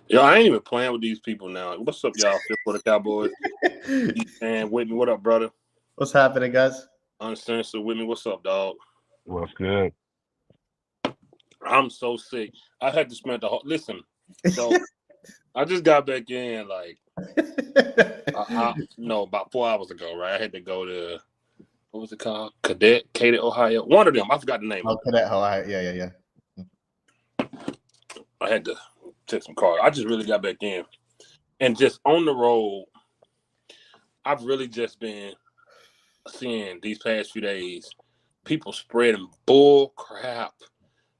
Yo, I ain't even playing with these people now. What's up, y'all? Feel for the Cowboys. And Whitney, what up, brother? What's happening, guys? Uncensored Whitney, what's up, dog? What's good? I'm so sick. I had to spend the whole listen. So I just got back in no, about 4 hours ago, right? I had to go to what was it called? Cadence, Ohio. One of them. I forgot the name. Oh, Cadet Ohio. Yeah. I had to take some cars. I just really got back in. And just on the road, I've really just been seeing these past few days people spreading bull crap.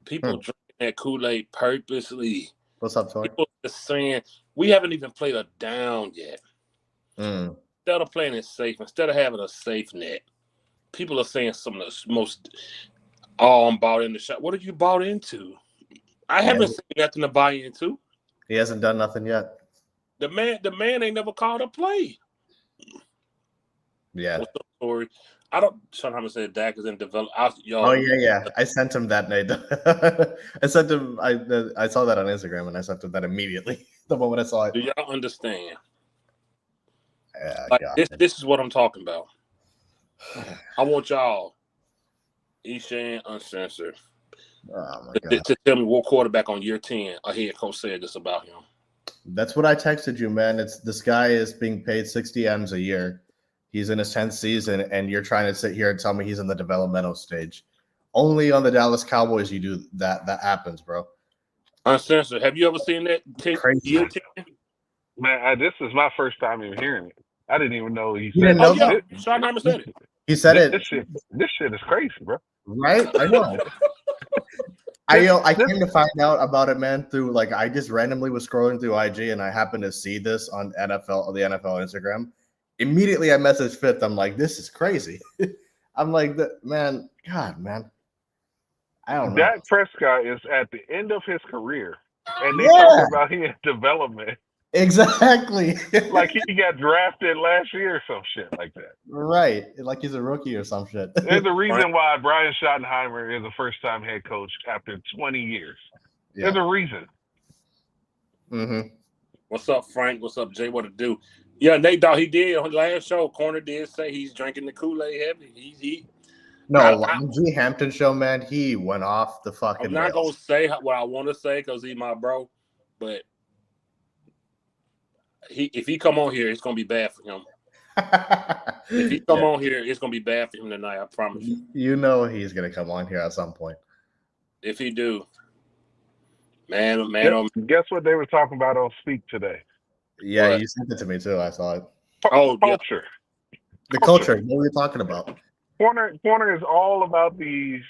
People drinking that Kool-Aid purposely. What's up, Tori? People just saying we haven't even played a down yet. Instead of playing it safe, instead of having a safe net, people are saying some of the most. Oh, I'm bought in the shot. What have you bought into? I haven't seen nothing to buy into. He hasn't done nothing yet. The man ain't never called a play. Yeah. What's up, Tori? I don't. Schottenheimer said Dak is in development. Oh yeah. I sent him that night. I sent him. I saw that on Instagram, and I sent him that immediately the moment I saw it. Do y'all understand? Yeah, this is what I'm talking about. I want y'all, Eshan Uncensored, to tell me what quarterback on year 10 a head coach said this about him. That's what I texted you, man. It's this guy is being paid 60 M's a year. He's in his 10th season, and you're trying to sit here and tell me he's in the developmental stage. Only on the Dallas Cowboys you do that. That happens, bro. Uncensored. Have you ever seen that? Crazy. Man, this is my first time even hearing it. I didn't even know he said it. Yeah. Schottenheimer said it. He said it. This shit is crazy, bro. Right? I know. I came to find out about it, man, through I just randomly was scrolling through IG and I happened to see this on the NFL Instagram. Immediately I messaged Fifth. I'm like, this is crazy. I'm like, man, God, man. I don't know. Dak Prescott is at the end of his career, and they talk about he in development. Exactly. Like he got drafted last year or some shit like that. Right. Like he's a rookie or some shit. There's a reason why Brian Schottenheimer is a first-time head coach after 20 years. Yeah. There's a reason. Mm-hmm. What's up, Frank? What's up, Jay? What to do? Yeah, Nate Dogg, he did on the last show. Corner did say he's drinking the Kool-Aid heavy. On G Hampton show, man, he went off the fucking. I'm not gonna say what I want to say because he's my bro, but if he come on here, it's gonna be bad for him. If he come on here, it's gonna be bad for him tonight. I promise you. You know he's gonna come on here at some point. If he do, man. Guess what they were talking about on Speak today? Yeah, you sent it to me too. I saw it. Culture. Yeah. The culture. What are we talking about? Corner is all about these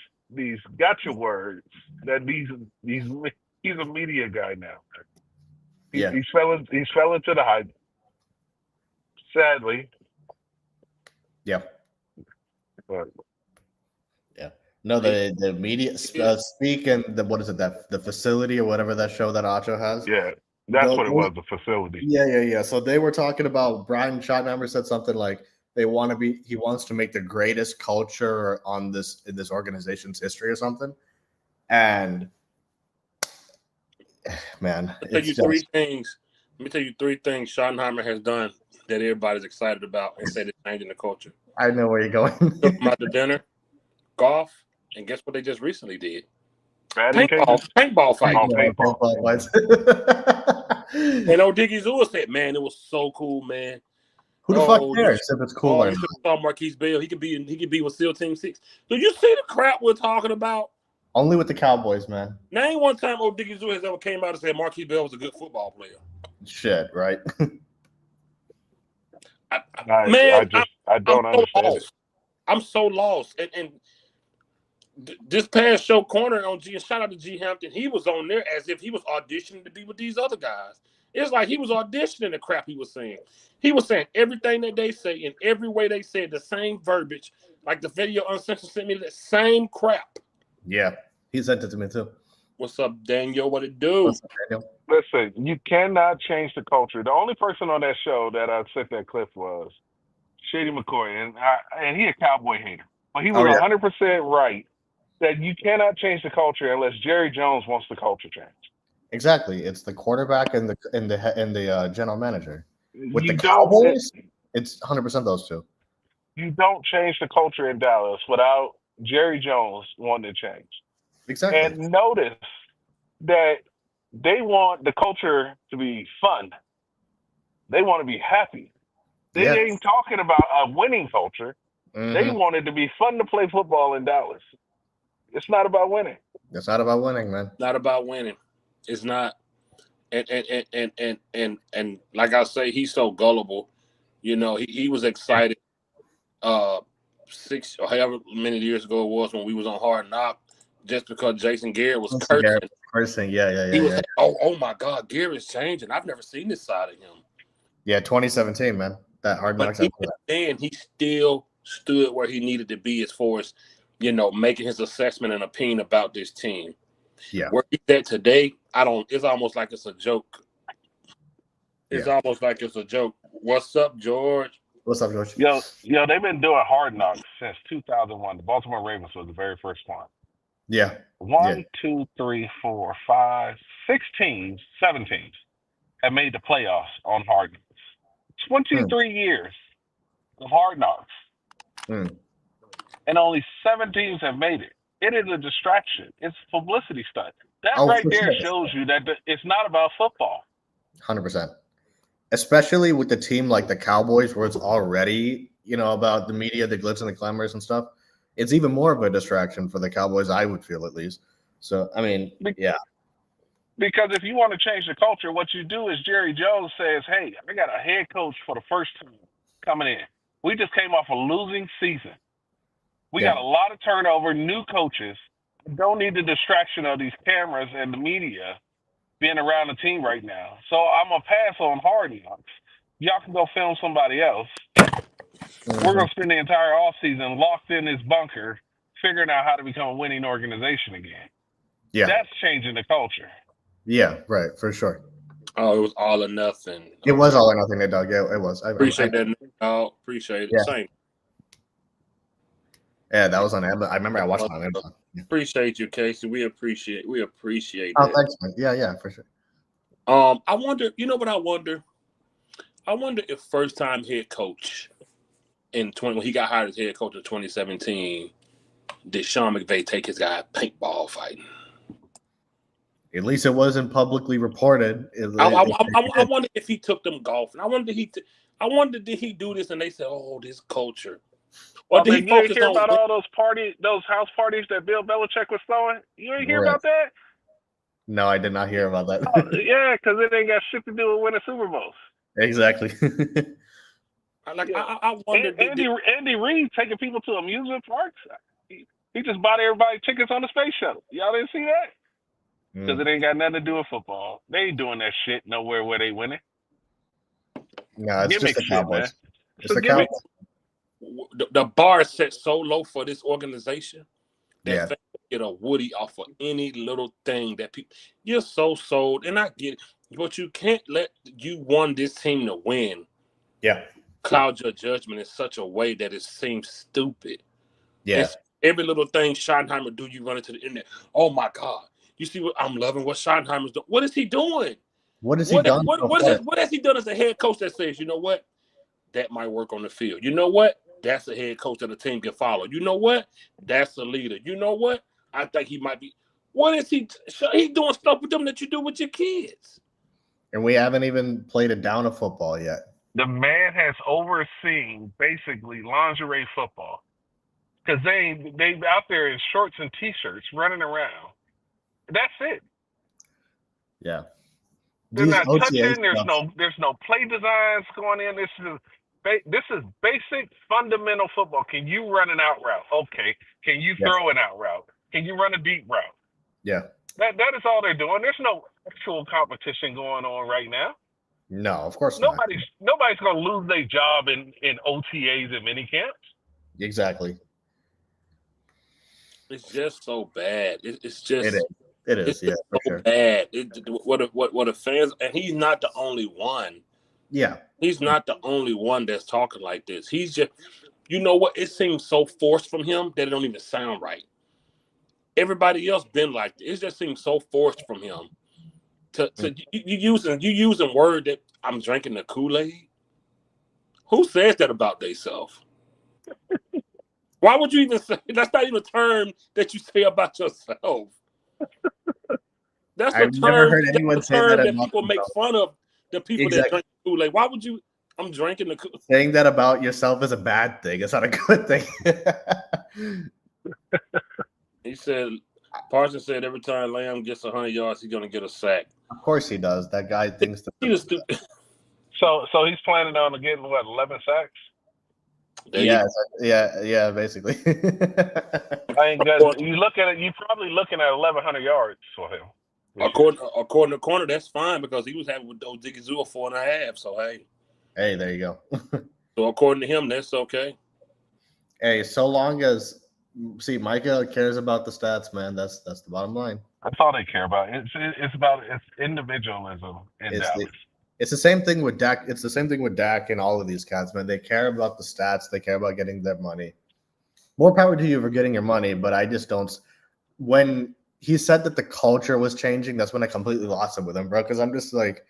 gotcha words that he's a media guy now. He fell into the hype. Sadly. Yeah. But, yeah. No, the media speak and what is it, that the facility or whatever that show that Acho has? Yeah. That's what it was, the facility. Yeah. So they were talking about Brian Schottenheimer said something like he wants to make the greatest culture in this organization's history or something. And man, Let me tell you three things Schottenheimer has done that everybody's excited about and say they're changing the culture. I know where you're going. Took them out to dinner, golf, and guess what they just recently did? Paintball fight. Paintball fights. And old Diggy Zua said, man, it was so cool, man. Who the fuck cares if it's cool or not? You saw Marquise Bell. He could be with SEAL Team 6. Do you see the crap we're talking about? Only with the Cowboys, man. Name one time old Diggy Zua has ever came out and said Marquise Bell was a good football player. Shit, right? I don't understand it. I'm so lost. And this past show, Corner on G, and shout out to G Hampton, he was on there as if he was auditioning to be with these other guys. It's like he was auditioning the crap he was saying. He was saying everything that they say in every way they said, the same verbiage. Like the video Uncensored sent me the same crap. Yeah, he sent it to me too. What's up, Daniel? What it do? What's up, Daniel? Listen, you cannot change the culture. The only person on that show that I sent that clip was Shady McCoy, and he a Cowboy hater. But he was 100% right that you cannot change the culture unless Jerry Jones wants the culture changed. Exactly. It's the quarterback and the general manager. With You the don't Cowboys, it's 100% those two. you don't change the culture in Dallas without Jerry Jones wanting to change. Exactly. And notice that they want the culture to be fun. They want to be happy. They Yeah. ain't talking about a winning culture. They Mm-hmm. want it to be fun to play football in Dallas. It's not about winning. It's not about winning, man. Not about winning. It's not. And like I say, he's so gullible. You know, he was excited 6 or however many years ago it was when we was on Hard Knock, just because Jason Garrett was cursing. Cursing, yeah. He was like, oh my God, Garrett's changing. I've never seen this side of him. Yeah, 2017, man. That Hard Knocks. But even then, he still stood where he needed to be as far as, you know, making his assessment and opinion about this team. Yeah. Where he's at today, it's almost like it's a joke. It's almost like it's a joke. What's up, George? What's up, George? Yo, they've been doing Hard Knocks since 2001. The Baltimore Ravens was the very first one. Yeah. 1, 2, 3, 4, 5, 6 teams, 7 teams have made the playoffs on Hard Knocks. 23 years of Hard Knocks. And only 7 teams have made it. It is a distraction. It's a publicity stunt. That right there shows you that it's not about football. 100%. Especially with the team like the Cowboys, where it's already, you know, about the media, the glitz and the glamours and stuff. It's even more of a distraction for the Cowboys, I would feel, at least. So, I mean, yeah. Because if you want to change the culture, what you do is Jerry Jones says, hey, I got a head coach for the first time coming in. We just came off a losing season. We got a lot of turnover, new coaches. Don't need the distraction of these cameras and the media being around the team right now. So I'm going to pass on Hard Knocks. Y'all can go film somebody else. We're going to spend the entire offseason locked in this bunker, figuring out how to become a winning organization again. Yeah. That's changing the culture. Yeah, right, for sure. Oh, it was all or nothing. It was all or nothing, Doug. Yeah, it was. Appreciate that. Appreciate it. Yeah. Same. Yeah, that was on Amazon. I remember I watched it on Amazon. Yeah. Appreciate you, Casey. We appreciate Oh, that. thanks, man. Yeah, for sure. I wonder, you know what I wonder? I wonder if first time head coach when he got hired as head coach in 2017, did Sean McVay take his guy paintball fighting? At least it wasn't publicly reported. I wonder if he took them golfing. I wonder did he do this and they said, "Oh, this culture." Or did he focus hear on about all those house parties that Bill Belichick was throwing? You ain't hear about that? No, I did not hear about that. Yeah, because it ain't got shit to do with winning Super Bowls. Exactly. I wonder. Andy Reid taking people to amusement parks. He just bought everybody tickets on the space shuttle. Y'all didn't see that? Because it ain't got nothing to do with football. They ain't doing that shit nowhere where they winning. No, it's gimmick just the Cowboys. Man. It's the Cowboys. The bar is set so low for this organization that they get a Woody off of any little thing that people. You're so sold, and I get it, but you can't let you want this team to win. Yeah, cloud your judgment in such a way that it seems stupid. Yeah, and every little thing Schottenheimer do, you run into the internet. Oh my God! You see what I'm loving? What Schottenheimer's doing? What is he doing? What has he done? What has he done as a head coach that says, you know what, that might work on the field? You know what? That's a head coach that a team can follow. You know what? That's a leader. You know what? I think he might be. What is he? He's doing stuff with them that you do with your kids. And we haven't even played a down of football yet. The man has overseen basically lingerie football because they out there in shorts and t-shirts running around. That's it. Yeah. They're not touching. There's no play designs going in. This is basic fundamental football. Can you run an out route? Okay. Can you throw an out route? Can you run a deep route? Yeah. That is all they're doing. There's no actual competition going on right now. No, of course not. Nobody's going to lose their job in OTAs and mini camps. Exactly. It's just so bad. It's just. It is. Yeah, for sure. Bad. What a fans, and he's not the only one. Yeah. He's not the only one that's talking like this. He's just, you know what? It seems so forced from him that it don't even sound right. Everybody else been like this. It just seems so forced from him. you using word that I'm drinking the Kool-Aid. Who says that about themselves? Why would you even say that's not even a term that you say about yourself? That's a I've never heard anyone say that that people make fun of the people that drink Kool-Aid. Why would you? I'm drinking the Kool-Aid. Saying that about yourself is a bad thing. It's not a good thing. He said, Parsons said every time Lamb gets 100 yards, he's going to get a sack. Of course he does. That guy thinks that. He's stupid. So he's planning on getting 11 sacks? Yeah, basically. I ain't good. You look at it, you're probably looking at 1,100 yards for him. According to Corner, that's fine because he was having with those Diggy Zoo 4.5. So hey, there you go. So according to him, that's okay. Hey, so long as Micah cares about the stats, man. That's the bottom line. That's all they care about. It's individualism in Dallas. It's the same thing with Dak. It's the same thing with Dak and all of these cats, man. They care about the stats. They care about getting their money. More power to you for getting your money, but I just don't. When he said that the culture was changing, that's when I completely lost it with him, bro. Because I'm just like,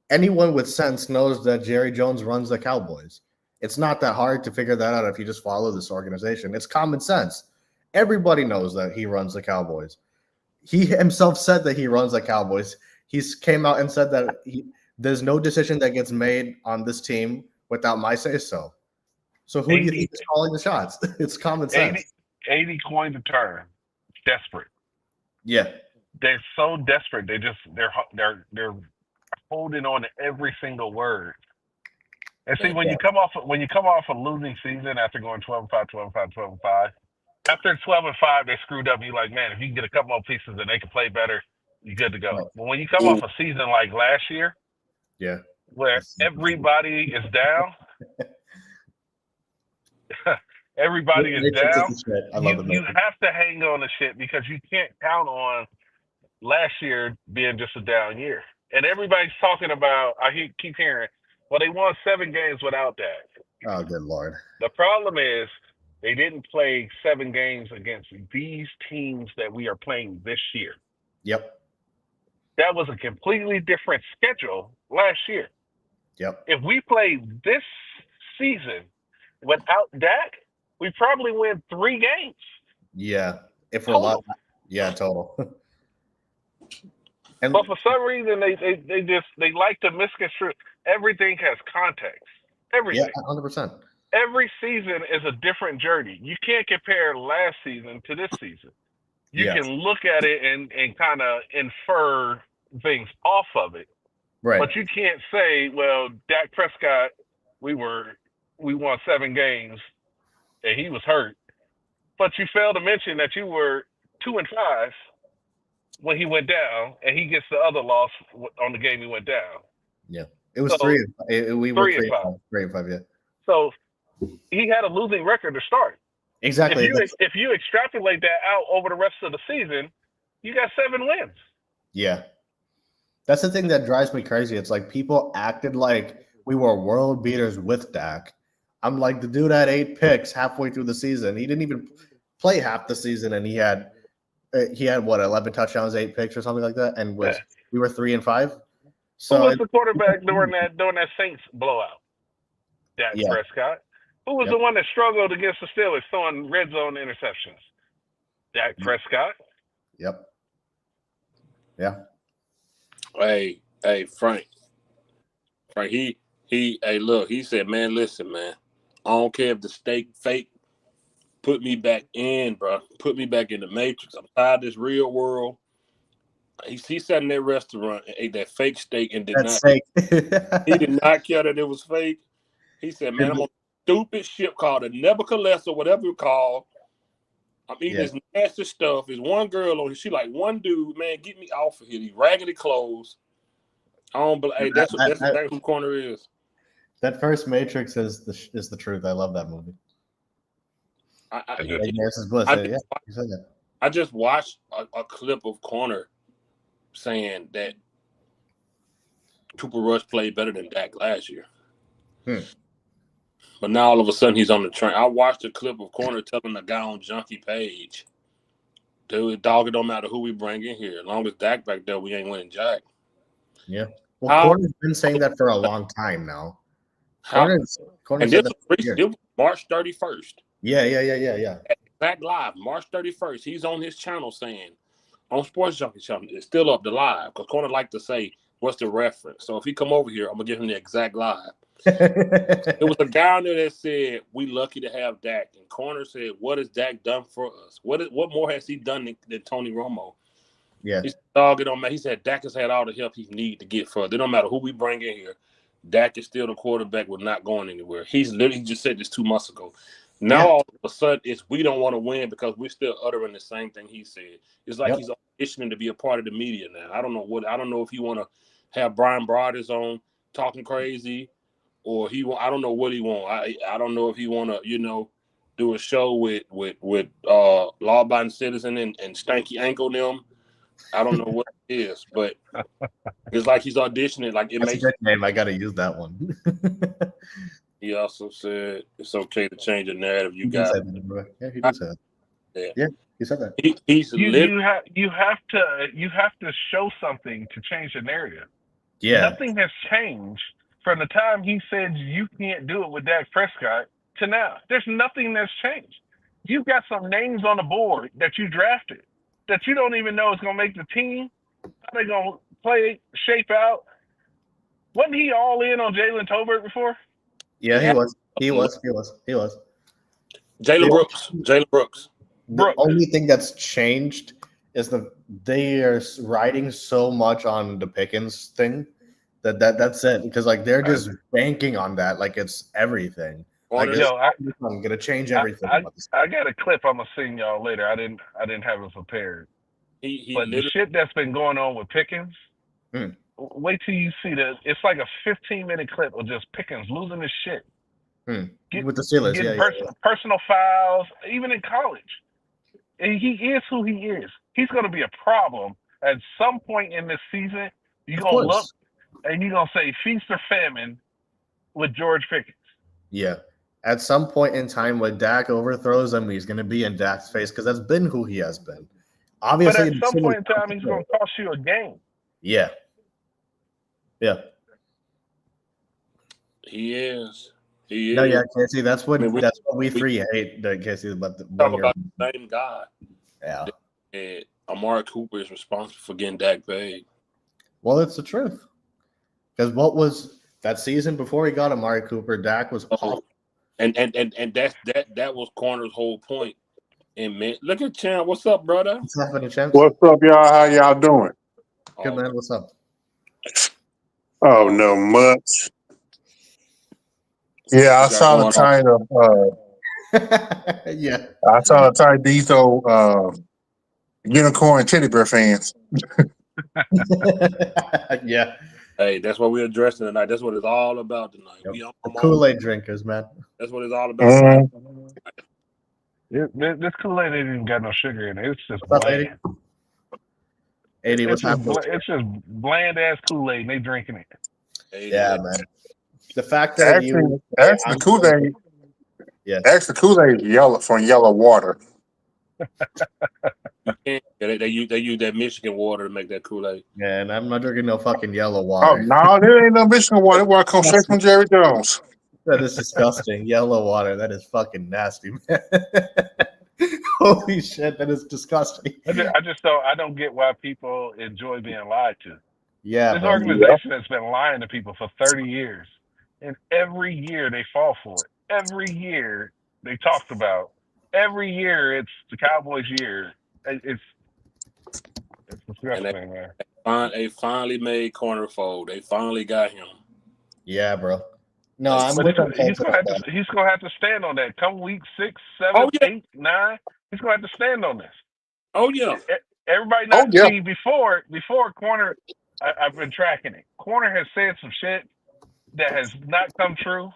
anyone with sense knows that Jerry Jones runs the Cowboys. It's not that hard to figure that out if you just follow this organization. It's common sense. Everybody knows that he runs the Cowboys. He himself said that he runs the Cowboys. He's came out and said that there's no decision that gets made on this team without my say-so. So who do you think is calling the shots? It's common sense. 80 coined the term. Desperate. Yeah. They're so desperate. They're holding on to every single word. And see, when you come off a losing season after going 12-5, 12-5, 12-5, after 12-5 they screwed up. You're like, man, if you can get a couple more pieces and they can play better, you're good to go. Right. But when you come off a season like last year, yeah, where everybody is down, everybody is down, you have to hang on to shit because you can't count on last year being just a down year. And everybody's talking about, keep hearing, well, they won 7 games without that. Oh, good Lord. The problem is they didn't play 7 games against these teams that we are playing this year. Yep. That was a completely different schedule last year. Yep. If we played this season without Dak, we probably win 3 games. Yeah. If we're lucky. Yeah, total. But for some reason, they like to misconstrue. Everything has context. Everything. Yeah, 100%. Every season is a different journey. You can't compare last season to this season. You can look at it and kind of infer things off of it. Right. But you can't say, well, Dak Prescott, we won 7 games and he was hurt. But you fail to mention that you were 2-5 when he went down, and he gets the other loss on the game he went down. Yeah. It was 3. We were 3-5. 3-5, yeah. So he had a losing record to start. Exactly. If you extrapolate that out over the rest of the season, you got 7 wins. Yeah. That's the thing that drives me crazy. It's like people acted like we were world beaters with Dak. I'm like, the dude had 8 picks halfway through the season. He didn't even play half the season, and he had what, 11 touchdowns, 8 picks or something like that, and we were 3-5. So who was the quarterback during that Saints blowout? Dak Prescott. Who was the one that struggled against the Steelers throwing red zone interceptions? Dak Prescott. Yep. Yeah. Hey, Frank. Hey, look, he said, man, listen, man, I don't care if the steak fake. Put me back in, bro. Put me back in the Matrix. I'm tired of this real world. He sat in that restaurant and ate that fake steak and he did not care that it was fake. He said, man, I'm on a stupid ship called a Nebuchadnezzar, whatever it's called. I'm eating this nasty stuff. There's one girl on here. She like, one dude, man, get me off of here. These raggedy clothes. I don't believe. Hey, that's who Corner is. That first Matrix is the truth. I love that movie. I just watched a clip of Corner saying that Cooper Rush played better than Dak last year. But now all of a sudden he's on the train. I watched a clip of Corner telling the guy on Junkie Page, dude, dog, it don't matter who we bring in here. As long as Dak back there, we ain't winning jack. Yeah. Well, Corner's been saying that for a long time now. Corner and said this was March 31st. Yeah. Back live, March 31st. He's on his channel saying, on Sports Junkie channel, it's still up the live, because Corner like to say, what's the reference? So if he come over here, I'm going to give him the exact live. It was a guy on there that said, we lucky to have Dak. And Corner said, what has Dak done for us? What more has he done than Tony Romo? Yeah. He said, dog, it don't matter. He said, Dak has had all the help he need to get further. It don't matter who we bring in here. Dak is still the quarterback. We're not going anywhere. He's literally just said this 2 months ago. Now all of a sudden, it's we don't want to win because we're still uttering the same thing he said. It's like he's auditioning to be a part of the media now. I don't know if he want to have Brian Broaddus on talking crazy, or I don't know what he want. I don't know if he want to do a show with law-abiding citizen and Stanky Ankle them. I don't know what it is, but it's like he's auditioning. Like That's a good name. I got to use that one. He also said it's okay to change the narrative. You got yeah, he did say that. Yeah, he said that. You have to show something to change the narrative. Yeah, nothing has changed from the time he said you can't do it with Dak Prescott to now. There's nothing that's changed. You've got some names on the board that you drafted that you don't even know is going to make the team. How they going to play, shape out? Wasn't he all in on Jalen Tolbert before? Yeah, he was. Jalen Brooks. The only thing that's changed is they are riding so much on the Pickens thing that's it, because like they're just banking on that like it's everything. Like, I'm gonna change everything. I got a clip I'm gonna sing y'all later. I didn't have it prepared. But the shit that's been going on with Pickens, wait till you see this. It's like a 15-minute clip of just Pickens losing his shit. With the Steelers, personal fouls, even in college. And he is who he is. He's going to be a problem at some point in this season. You're going to look and you're going to say feast or famine with George Pickens. Yeah. At some point in time when Dak overthrows him, he's going to be in Dak's face because that's been who he has been. Obviously, but at some point in time, he's going to cost you a game. Yeah. Yeah. He is. No, yeah, Casey, that's what we three hate, Casey, about the same guy. Yeah. And Amari Cooper is responsible for getting Dak paid. Well, it's the truth. Because what was that season before he got Amari Cooper, Dak was awful. And that was Corner's whole point. And man, look at Chan. What's up, brother? What's happening, Champ? What's up, y'all? How y'all doing? Good, man. What's up? Oh, no much. Yeah, I saw the title. Yeah, I saw the title. These old unicorn teddy bear fans. Yeah. Hey, that's what we're addressing tonight. That's what it's all about tonight. Yep. Kool-Aid drinkers, man. That's what it's all about. This Kool-Aid ain't even got no sugar in it. It's just what's bland. Up, 80, what's happening? It's just bland ass Kool-Aid, and they drinking it. Yeah, man. The fact that actually Kool-Aid, actually Kool-Aid yellow from yellow water. They use that Michigan water to make that Kool-Aid. Yeah, and I'm not drinking no fucking yellow water. Oh no, there ain't no Michigan water. That water comes straight from Jerry Jones. That is disgusting. Yellow water. That is fucking nasty, man. Holy shit, that is disgusting. I don't get why people enjoy being lied to. Yeah, this organization has been lying to people for 30 years. And every year they fall for it. Every year they talked about. Every year it's the Cowboys' year. It's disgusting, man. They finally made Corner fold. They finally got him. Yeah, bro. No, he's gonna have to stand on that. Come week 6, 7, 8, 9, he's gonna have to stand on this. Oh yeah. Everybody knows before Corner. I've been tracking it. Corner has said some shit that has not come true,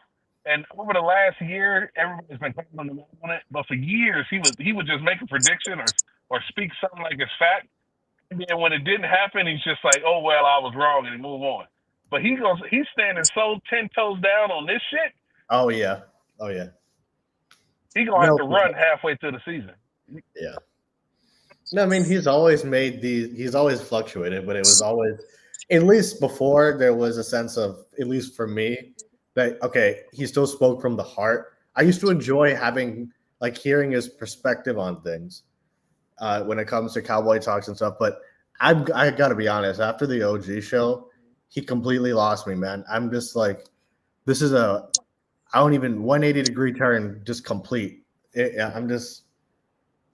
and over the last year, everybody's been calling him on it. But for years, he would just make a prediction or speak something like it's fact, and then when it didn't happen, he's just like, "Oh well, I was wrong," and move on. But he's standing so 10 toes down on this shit. Oh yeah. He's gonna have to run halfway through the season. Yeah. No, I mean he's always fluctuated, but it was always At least before, there was a sense of, at least for me, that okay, he still spoke from the heart. I used to enjoy hearing his perspective on things when it comes to Cowboy talks and stuff. But I got to be honest, after the OG show, he completely lost me, man. I'm just like, this is I don't even 180-degree turn, just complete. I'm just,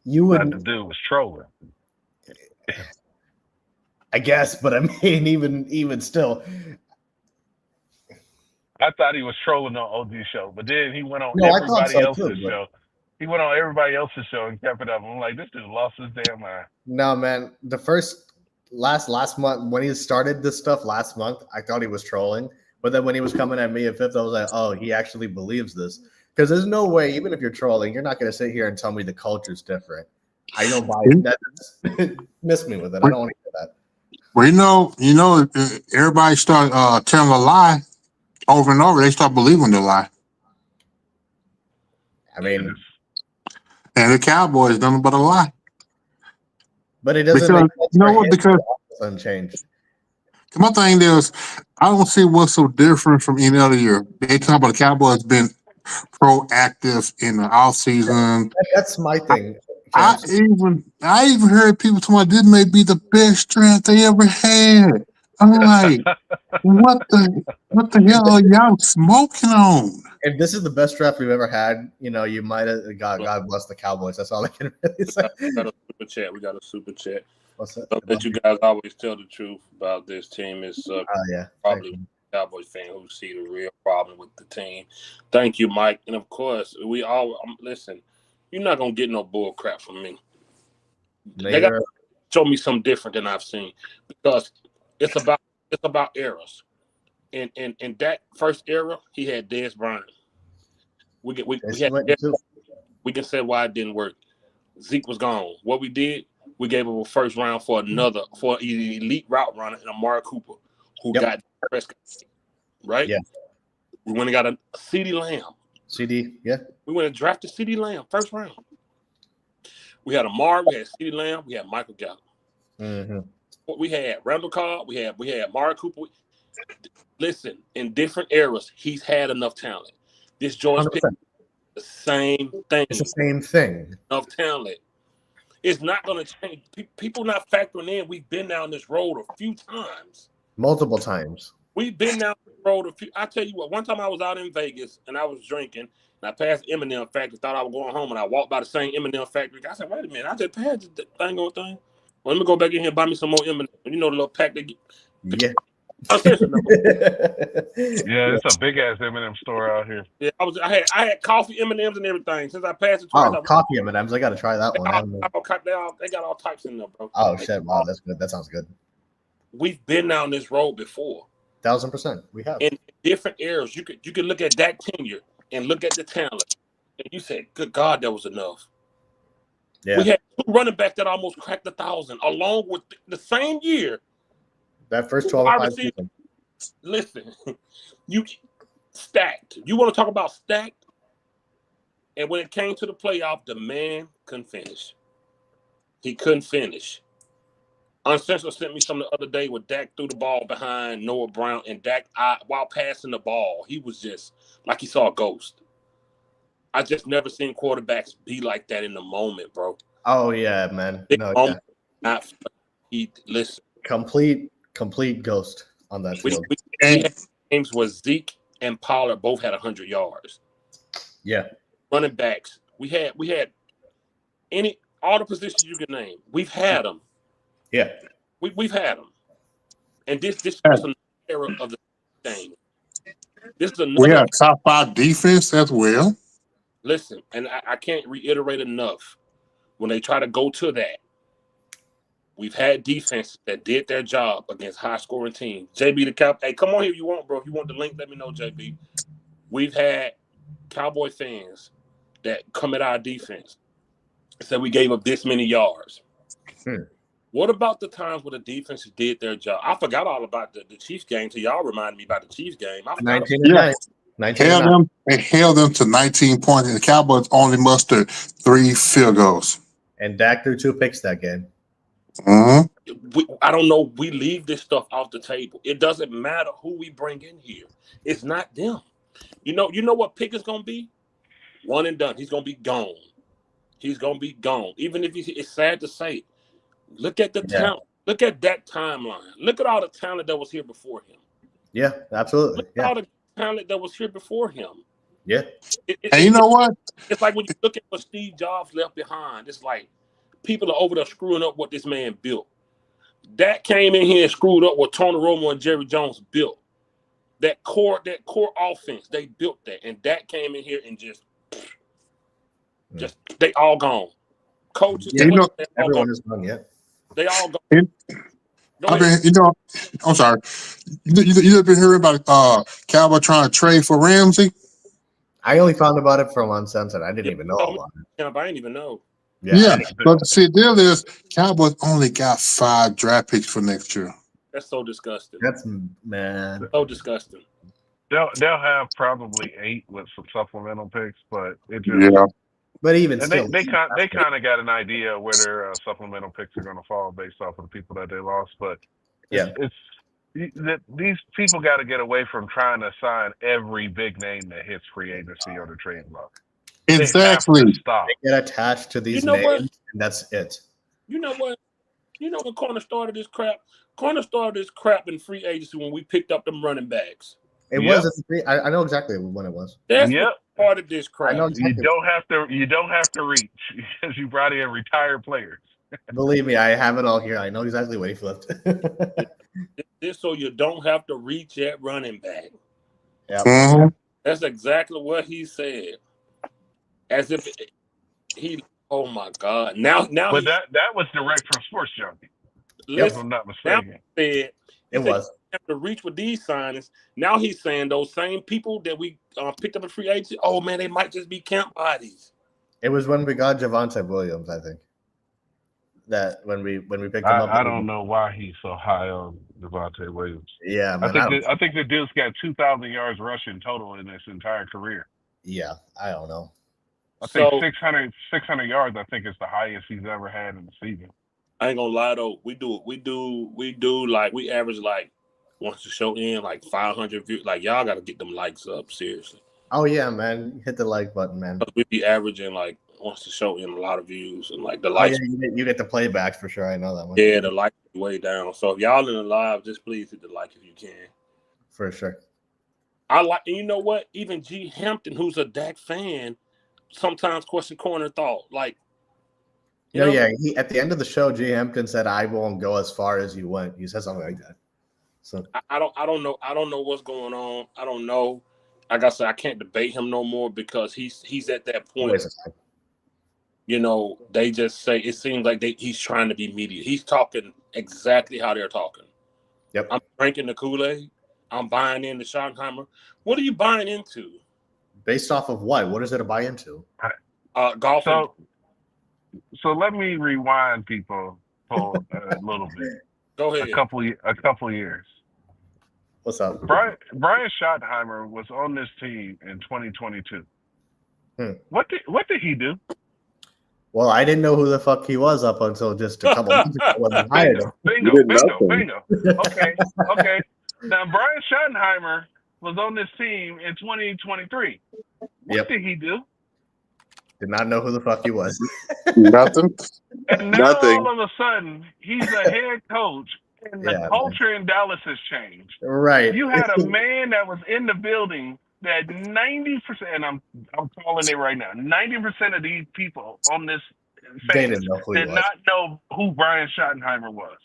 you would. The dude was trolling. I guess, but I mean, even still. I thought he was trolling on OG show, but then he went on everybody else's show. He went on everybody else's show and kept it up. I'm like, this dude lost his damn mind. No, man. The last month when he started this stuff last month, I thought he was trolling. But then when he was coming at me at fifth, I was like, oh, he actually believes this. Because there's no way, even if you're trolling, you're not going to sit here and tell me the culture's different. I don't buy it. Miss me with it. I don't want to hear that. Well, you know, everybody start telling a lie over and over. They start believing the lie. I mean, and the Cowboys nothing but a lie. But it doesn't make sense. You know what? Because unchanged. My thing is, I don't see what's so different from any other year. They talk about the Cowboys being proactive in the off season. That's my thing. I even heard people talking about this may be the best draft they ever had. I'm like, what the hell are y'all smoking on? If this is the best draft we've ever had, you might have God bless the Cowboys. That's all I can really say. We got a super chat. What's that? That you guys always tell the truth about this team is probably Cowboys fan who see the real problem with the team. Thank you, Mike. And of course, we all listen. You're not gonna get no bull crap from me. They gotta show me something different than I've seen because it's about eras. In that first era, he had Dez Bryant. We can say why it didn't work. Zeke was gone. What we did, we gave him a first round for an elite route runner and Amari Cooper, who got Dak Prescott. Right? Yeah. We went and got a CeeDee Lamb. Yeah. We went and drafted CeeDee Lamb first round. We had Amari, we had CeeDee Lamb, we had Michael Gallup. Mm-hmm. We had Randall Cobb, we had Amari Cooper. Listen, in different eras, he's had enough talent. This George Pickens, the same thing. It's the same thing. Enough talent. It's not going to change. People not factoring in. We've been down this road a few times. Multiple times. We've been down the road a few. I tell you what, one time I was out in Vegas and I was drinking and I passed M&M factory, thought I was going home and I walked by the same M&M factory. I said, wait a minute, I just passed the thing. Well, let me go back in here and buy me some more M&M. You know the little pack they get. Yeah. Yeah, it's a big ass M&M store out here. Yeah, I had coffee M&Ms and everything since I passed it twice. Coffee M&Ms. I got to try that one. They got all types in there, bro. Oh shit! Wow, that's good. That sounds good. We've been down this road before. 1000%. We have. In different eras, you could look at that tenure and look at the talent, and you said, "Good God, that was enough." Yeah. We had two running backs that almost cracked 1,000, along with the same year. That first 12 season. Listen, you stacked. You want to talk about stacked? And when it came to the playoff, the man couldn't finish. He couldn't finish. Uncensored sent me something the other day where Dak threw the ball behind Noah Brown, and Dak, while passing the ball, he was just like he saw a ghost. I just never seen quarterbacks be like that in the moment, bro. Oh yeah, man. Listen. Complete ghost on that field. We had games where Zeke and Pollard both had 100 yards. Yeah. Running backs. We had all the positions you can name. We've had them. Yeah. We've had them. And this is another era of the thing. This is another. We got top 5 defense as well. Listen, and I can't reiterate enough when they try to go to that. We've had defenses that did their job against high-scoring teams. JB, the Cow. Hey, come on here if you want, bro. If you want the link, let me know, JB. We've had Cowboy fans that come at our defense and said we gave up this many yards. What about the times where the defenses did their job? I forgot all about the Chiefs game until y'all reminded me about the Chiefs game. 19-9. Held them to 19 points, and the Cowboys only mustered 3 field goals. And Dak threw 2 picks that game. I don't know. We leave this stuff off the table. It doesn't matter who we bring in here. It's not them. You know what Pickens gonna be? One and done. He's gonna be gone. He's gonna be gone. Even if it's sad to say. Look at the talent. Look at that timeline. Look at all the talent that was here before him. Yeah, absolutely. Look at all the talent that was here before him. And you know what? It's like when you look at what Steve Jobs left behind. It's like people are over there screwing up what this man built. Dak came in here and screwed up what Tony Romo and Jerry Jones built. That core offense, they built that, and Dak came in here and just they all gone. Coaches, everyone is gone yet. They all gone. I mean, I'm sorry. You been hearing about Cowboys trying to trade for Ramsey? I only found about it from Uncensored. I didn't even know about it. I didn't even know. Yeah. But see, the deal is Cowboys only got 5 draft picks for next year. That's so disgusting. That's so disgusting. They'll have probably 8 with some supplemental picks, but it just But even still, they kind of got an idea where their supplemental picks are going to fall based off of the people that they lost. But these people got to get away from trying to sign every big name that hits free agency or the trade block. Exactly. Stop. They get attached to these names, and that's it. You know what? You know when Corner started this crap? Corner started this crap in free agency when we picked up them running backs. It was. I know exactly when it was. That's part of this crap. I know exactly. You don't have to reach because you brought in retired players. Believe me, I have it all here. I know exactly what he flipped. This so you don't have to reach at running back. Yeah, that's exactly what he said. As if he. Oh my God! Now. But that was direct from Sports Junkie. If I'm not mistaken. It was. Have to reach with these signings. Now he's saying those same people that we picked up in free agency. Oh man, they might just be camp bodies. It was when we got Javonte Williams, I think. That when we picked him up. I don't know why he's so high on Javonte Williams. Yeah, man, I think the dude's got 2,000 yards rushing total in his entire career. Yeah, I don't know. I think 600 yards. I think is the highest he's ever had in the season. I ain't gonna lie though, we do like we average like once the show in like 500 views. Like y'all got to get them likes up seriously. Oh yeah, man, hit the like button, man. We be averaging like once the show in a lot of views and like the likes. You get the playbacks for sure. I know that one. Yeah, the likes way down. So if y'all in the live, just please hit the like if you can. For sure. And you know what? Even G Hampton, who's a Dak fan, sometimes question Corner thought like. He at the end of the show, G Hampton said, "I won't go as far as you went." He said something like that. So I don't know. I don't know what's going on. I don't know. Like I said, I can't debate him no more because he's at that point. They just say it seems like he's trying to be media. He's talking exactly how they're talking. Yep. I'm drinking the Kool-Aid. I'm buying into Schottenheimer. What are you buying into? Based off of what? What is it to buy into? Golfing. So let me rewind people for a little bit. Go ahead. A couple years. What's up? Brian Schottenheimer was on this team in 2022. What did he do? Well, I didn't know who the fuck he was up until just a couple months ago when I hired him. Bingo. Okay. Now Brian Schottenheimer was on this team in 2023. What did he do? Did not know who the fuck he was. Nothing. And now all of a sudden, he's a head coach, and the culture in Dallas has changed. Right. You had a man that was in the building that 90%, and I'm calling it right now, 90% of these people on this fans did not know who Brian Schottenheimer was.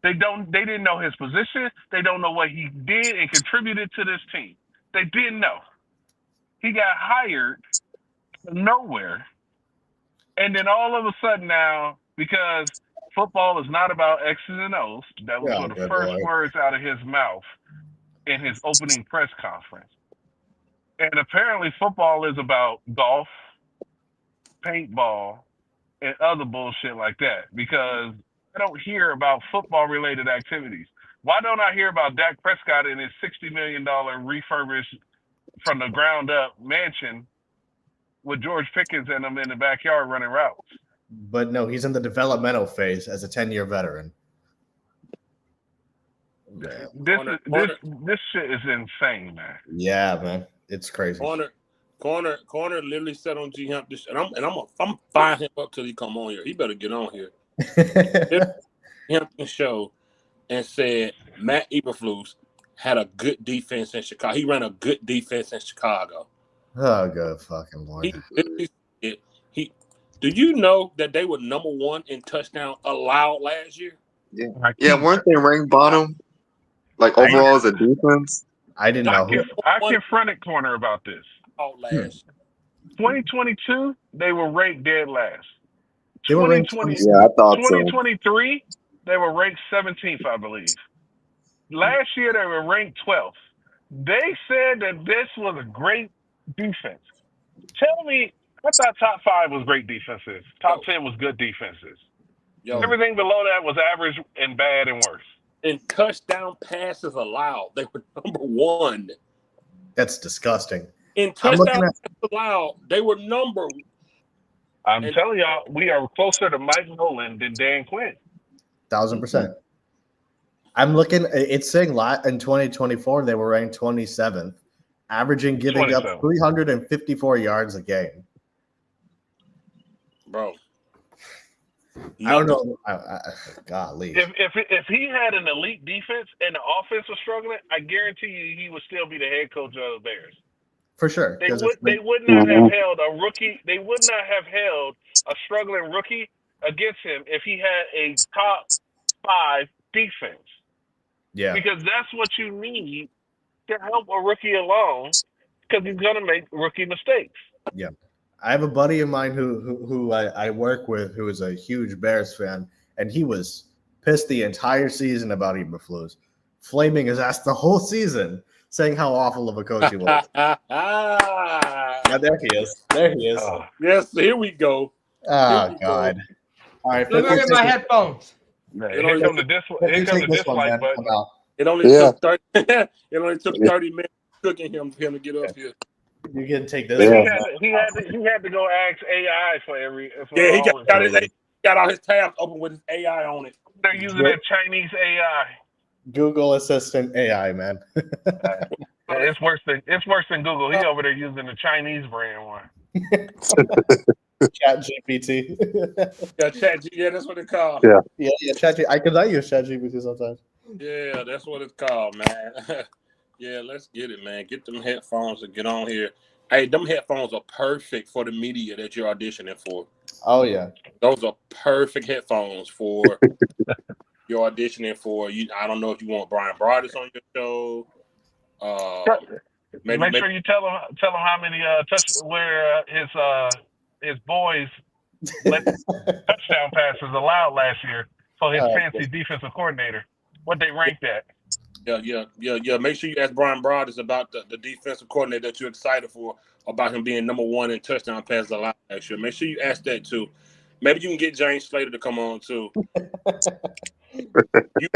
They didn't know his position. They don't know what he did and contributed to this team. They didn't know. He got hired nowhere, and then all of a sudden now, because football is not about X's and O's, that was one of the first words out of his mouth in his opening press conference. And apparently football is about golf, paintball, and other bullshit like that, because I don't hear about football related activities. Why don't I hear about Dak Prescott and his $60 million refurbished from the ground up mansion with George Pickens and them in the backyard running routes? But no, he's in the developmental phase as a 10-year veteran. Man. This shit is insane, man. Yeah, man, it's crazy. Corner literally said on G Hump this, and I'm firing him up till he come on here. He better get on here. Hampton show and said Matt Eberflus had a good defense in Chicago. He ran a good defense in Chicago. Oh, good fucking Lord. Do you know that they were number 1 in touchdown allowed last year? Yeah, weren't they ranked bottom? Like overall as a defense? I didn't know. I confronted Corner about this. Last 2022, they were ranked dead last. They were ranked 2023, they were ranked 17th, I believe. Last year, they were ranked 12th. They said that this was a great defense. Tell me, I thought top 5 was great defenses. Top 10 was good defenses. Everything below that was average and bad and worse. In touchdown passes allowed, they were number 1. That's disgusting. In touchdown passes allowed, they were number. I'm telling y'all, we are closer to Mike Nolan than Dan Quinn. 1,000%. I'm looking. It's saying in 2024 they were ranked 27th, giving up 354 yards a game. Bro, I don't know. Golly. If he had an elite defense and the offense was struggling, I guarantee you he would still be the head coach of the Bears. For sure. They would not have held a rookie. They would not have held a struggling rookie against him if he had a top 5 defense. Yeah. Because that's what you need to help a rookie along, because he's going to make rookie mistakes. Yeah. I have a buddy of mine who I work with who is a huge Bears fan, and he was pissed the entire season about Eberflus, flaming his ass the whole season, saying how awful of a coach he was. Yeah, there he is. There he is. Yes, here we go. Oh, God. All right. Let me get my headphones. Here comes the dislike button. It only took 30 minutes cooking him for him to get up here. You can take this. He had to go ask AI for every. He got all his tabs open with his AI on it. They're using that Chinese AI. Google Assistant AI, man. It's worse than Google. He over there using the Chinese brand one. Chat GPT. Yeah, that's what it's called. Yeah. Chat GPT. Because I use Chat GPT sometimes. Yeah, that's what it's called, man. Yeah, let's get it, man. Get them headphones and get on here. Hey, them headphones are perfect for the media that you're auditioning for. Oh, yeah. Those are perfect headphones for you're auditioning for. I don't know if you want Brian Broaddus on your show. Make sure you tell him how many his boys let touchdown passes allowed last year for his fancy defensive coordinator. What they ranked at. Yeah. Make sure you ask Brian Broaddus about the defensive coordinator that you're excited for, about him being number 1 in touchdown passes allowed next year. Make sure you ask that too. Maybe you can get James Slater to come on too. You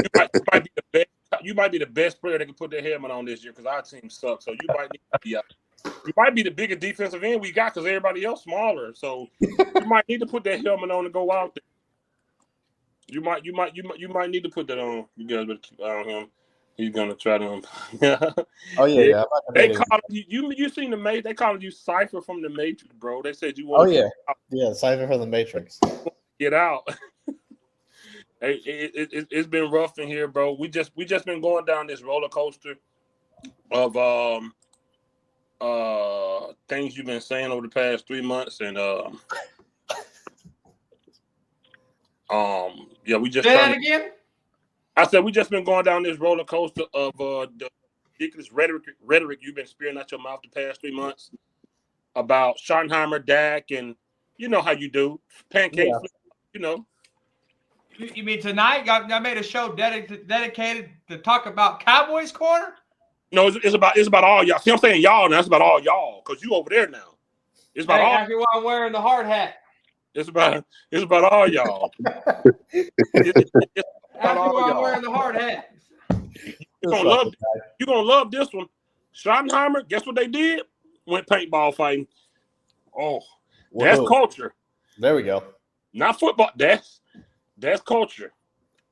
might be the best player that can put their helmet on this year, because our team sucks. So you might need to be you might be the biggest defensive end we got because everybody else smaller. So you might need to put that helmet on and go out there. You might need to put that on. You guys better keep an eye on him. He's gonna try to. Oh yeah. They called you. You seen the Matrix? They called you Cypher from the Matrix, bro. They said you Oh want. yeah, Cypher from the Matrix. Get out. Hey, it's been rough in here, bro. We just been going down this roller coaster of things you've been saying over the past 3 months, and we just say that again. I said we just been going down this roller coaster of the ridiculous rhetoric you've been spewing out your mouth the past 3 months about Schottenheimer, Dak, and you know how you do pancake flip, you know. You mean tonight? I made a show dedicated to talk about Cowboys corner? No, it's about all y'all. See, I'm saying y'all now. It's about all y'all because you over there now. It's about all. Ask me why I'm wearing the hard hat. It's about all y'all. It's about all I'm y'all. wearing the hard hat. You're gonna love this one. Schottenheimer, guess what they did? Went paintball fighting. Oh, that's culture. There we go. Not football. That's culture.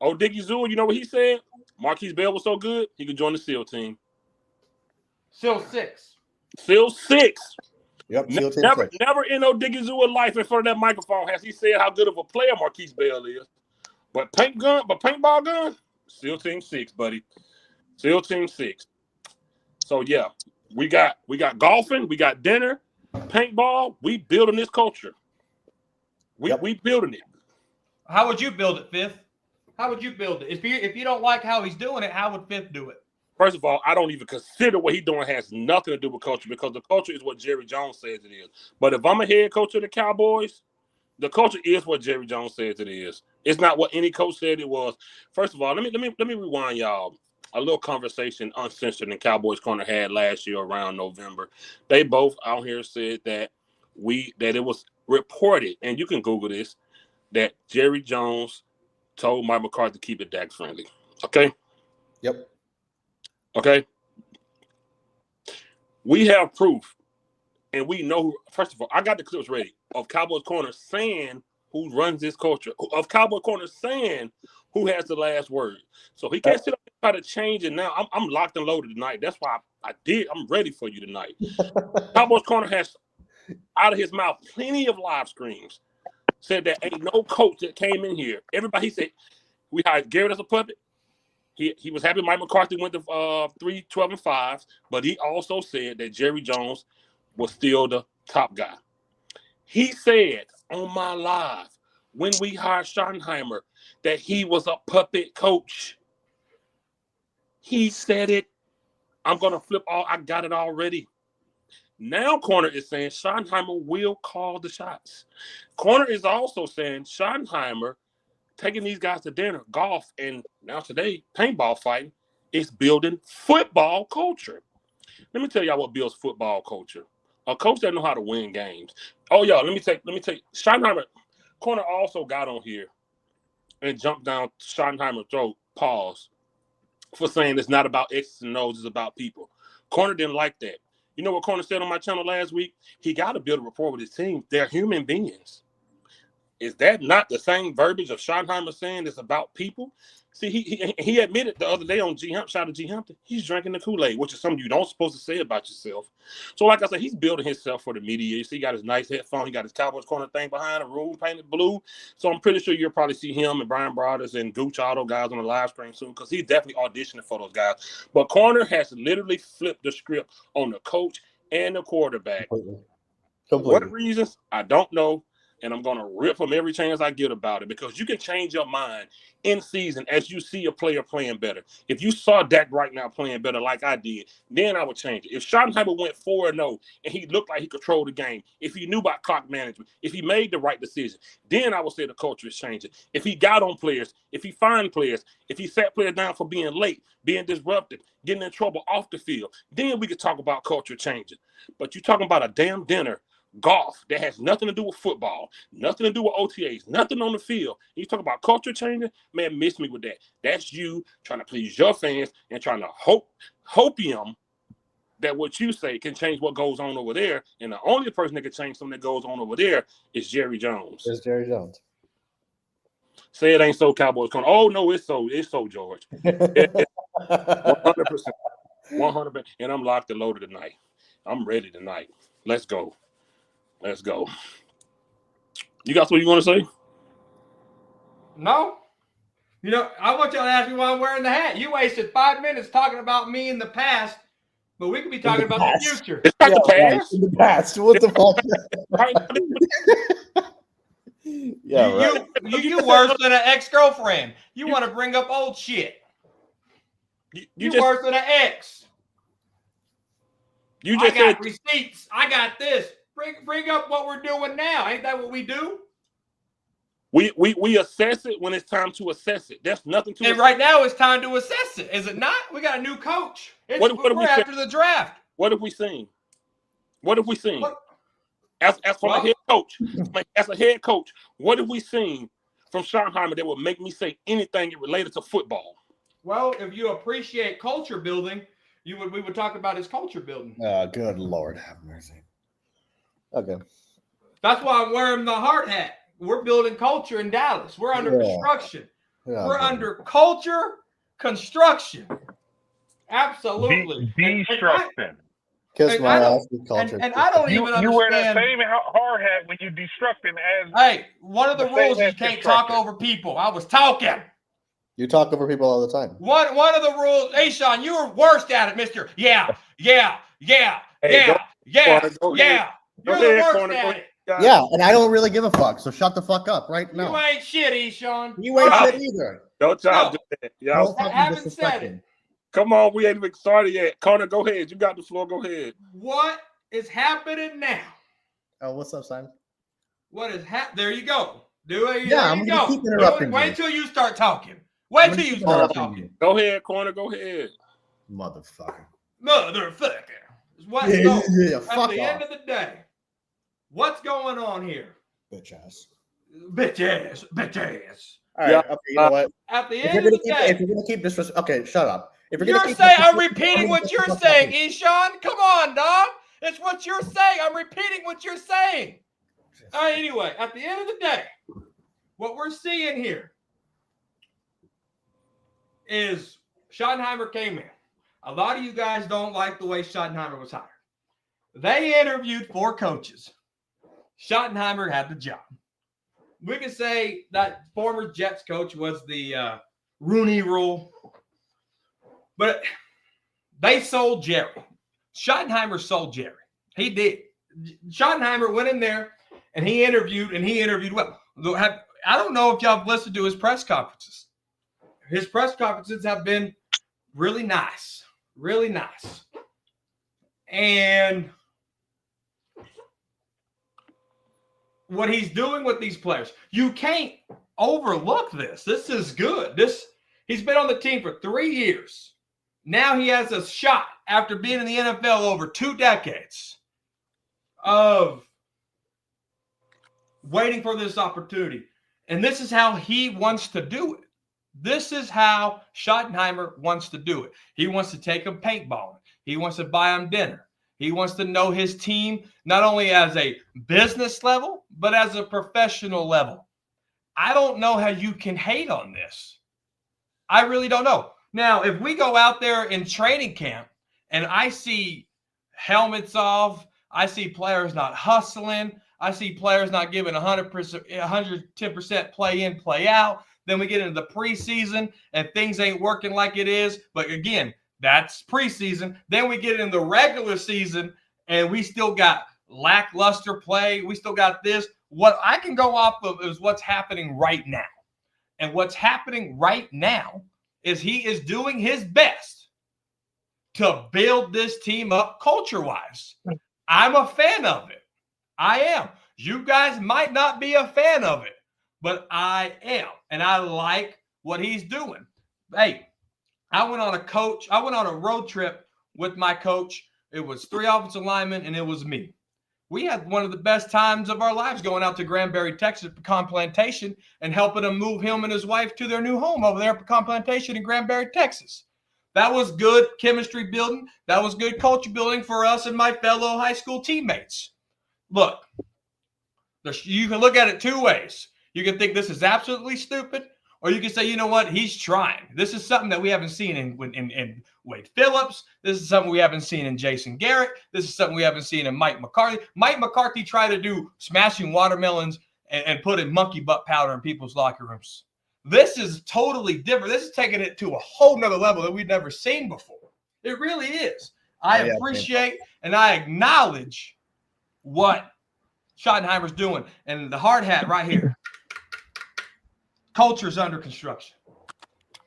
Oh, Diggy Zoo, you know what he said? Marquise Bell was so good, he could join the SEAL team. SEAL 6. SEAL 6. Yep. SEAL team Never 6. in no Diggy Zoo of life in front of that microphone has he said how good of a player Marquise Bell is. But paintball gun, SEAL team 6, buddy. SEAL team 6. So yeah, we got golfing, we got dinner, paintball. We building this culture. We building it. How would you build it, Fifth? How would you build it? If you don't like how he's doing it, how would Fifth do it? First of all, I don't even consider what he's doing has nothing to do with culture because the culture is what Jerry Jones says it is. But if I'm a head coach of the Cowboys, the culture is what Jerry Jones says it is. It's not what any coach said it was. First of all, let me rewind y'all a little conversation uncensored in Cowboys Corner had last year around November. They both out here said that it was reported, and you can Google this, that Jerry Jones told Mike McCarthy to keep it Dak friendly. Okay? Yep. Okay? We have proof, and we know, first of all, I got the clips ready of Cowboys Corner saying who runs this culture, of Cowboys Corner saying who has the last word. So he can't sit up and try to change it now. I'm locked and loaded tonight. That's why I'm ready for you tonight. Cowboys Corner has, out of his mouth, plenty of live streams. Said that ain't no coach that came in here. Everybody, he said, we hired Garrett as a puppet. He was happy Mike McCarthy went to 3-12-5, but he also said that Jerry Jones was still the top guy. He said on my live when we hired Schottenheimer that he was a puppet coach. He said it. I'm going to flip all. I got it already. Now Corner is saying Schottenheimer will call the shots. Corner is also saying Schottenheimer taking these guys to dinner, golf, and now today, paintball fighting is building football culture. Let me tell y'all what builds football culture. A coach that know how to win games. Oh, y'all, let me take Schottenheimer. Corner also got on here and jumped down Schottenheimer's throat, pause, for saying it's not about X's and O's, it's about people. Corner didn't like that. You know what Corner said on my channel last week? He got to build a rapport with his team. They're human beings. Is that not the same verbiage of Schottenheimer saying it's about people? See, he admitted the other day on G Hump, shout out to G Humpton, he's drinking the Kool-Aid, which is something you don't supposed to say about yourself. So like I said, he's building himself for the media. You see, he got his nice headphone. He got his Cowboys Corner thing behind the room painted blue. So I'm pretty sure you'll probably see him and Brian Brothers and Gooch Auto guys on the live stream soon because he's definitely auditioning for those guys. But Corner has literally flipped the script on the coach and the quarterback. Completely. What reasons? I don't know. And I'm going to rip him every chance I get about it because you can change your mind in season as you see a player playing better. If you saw Dak right now playing better like I did, then I would change it. If Schottenheimer went 4-0 and he looked like he controlled the game, if he knew about clock management, if he made the right decision, then I would say the culture is changing. If he got on players, if he fined players, if he sat players down for being late, being disruptive, getting in trouble off the field, then we could talk about culture changing. But you're talking about a damn dinner, golf that has nothing to do with football, nothing to do with OTAs, nothing on the field. You talk about culture changing, man, miss me with that. That's you trying to please your fans and trying to hopium that what you say can change what goes on over there. And the only person that can change something that goes on over there is Jerry Jones. It's Jerry Jones. Say it ain't so, Cowboys Corner. Oh no, it's so, George. 100%. 100%. And I'm locked and loaded tonight. I'm ready tonight. Let's go. Let's go. You got what you want to say? No. You know, I want y'all to ask me why I'm wearing the hat. You wasted 5 minutes talking about me in the past, but we could be talking about the future. It's not the past. In the past. What the fuck? Yeah, right. You worse than an ex-girlfriend. You want to bring up old shit. You just, worse than an ex. You just I got receipts. I got this. Bring up what we're doing now. Ain't that what we do? We assess it when it's time to assess it. There's nothing to. And right now it's time to assess it, is it not? We got a new coach. We're after the draft. What have we seen? What have we seen? As from a head coach, as a head coach, what have we seen from Schottenheimer that would make me say anything related to football? Well, if you appreciate culture building, we would talk about his culture building. Good Lord, have mercy. Okay. That's why I'm wearing the hard hat. we're building culture in Dallas. We're under construction. Yeah, we're under culture construction. Absolutely. Destruction. Kiss my ass with culture. And I don't even understand. You wear that same hard hat when you destructing as. Hey, one of the rules is you can't talk over people. I was talking. You talk over people all the time. One of the rules, hey Sean, you were worst at it, Mister. Yeah. Hey, Yeah. You're the worst at it. Yeah, and I don't really give a fuck, so shut the fuck up right now. You ain't shit, Sean. You ain't shit either. Don't y'all do that. Y'all haven't said it. Come on, we ain't even started yet. Connor, go ahead. You got the floor. Go ahead. What is happening now? Oh, what's up, Simon? What is There you go. Do it. Yeah, I'm gonna keep interrupting. Wait till you start talking. Wait till you start talking. Go ahead, Connor. Go ahead. Motherfucker. What's At the end of the day, what's going on here? Bitch ass. All right, okay, you know what? At the end of the day, if you're gonna keep this, okay, shut up. If you're gonna saying, I'm repeating what you're saying, Eshawn. Come on, dog. It's what you're saying. I'm repeating what you're saying. All right, anyway, at the end of the day, what we're seeing here is Schottenheimer came in. A lot of you guys don't like the way Schottenheimer was hired. They interviewed 4 coaches. Schottenheimer had the job. We can say that former Jets coach was the Rooney Rule, but they sold Jerry. Schottenheimer sold Jerry. He did. Schottenheimer went in there and he interviewed well. I don't know if y'all have listened to his press conferences. His press conferences have been really nice. Really nice. And what he's doing with these players, you can't overlook this. This is good. He's been on the team for 3 years. Now he has a shot after being in the NFL over 2 decades of waiting for this opportunity. And this is how he wants to do it. This is how Schottenheimer wants to do it. He wants to take them paintballing. He wants to buy them dinner. He wants to know his team not only as a business level, but as a professional level. I don't know how you can hate on this. I really don't know. Now, if we go out there in training camp and I see helmets off, I see players not hustling, I see players not giving 100%, 110% play in, play out. Then we get into the preseason and things ain't working like it is. But again, that's preseason. Then we get in the regular season and we still got lackluster play. We still got this. What I can go off of is what's happening right now. And what's happening right now is he is doing his best to build this team up culture-wise. I'm a fan of it. I am. You guys might not be a fan of it, but I am. And I like what he's doing. Hey, I went on a road trip with my coach. It was 3 offensive linemen, and it was me. We had one of the best times of our lives going out to Granbury, Texas, Pecan Plantation, and helping him move him and his wife to their new home over there at Pecan Plantation in Granbury, Texas. That was good chemistry building. That was good culture building for us and my fellow high school teammates. Look, you can look at it 2 ways. You can think this is absolutely stupid, or you can say, you know what, he's trying. This is something that we haven't seen in Wade Phillips. This is something we haven't seen in Jason Garrett. This is something we haven't seen in Mike McCarthy. Mike McCarthy tried to do smashing watermelons and putting monkey butt powder in people's locker rooms. This is totally different. This is taking it to a whole nother level that we've never seen before. It really is. I appreciate and I acknowledge what Schottenheimer's doing. And the hard hat right here. Culture's under construction.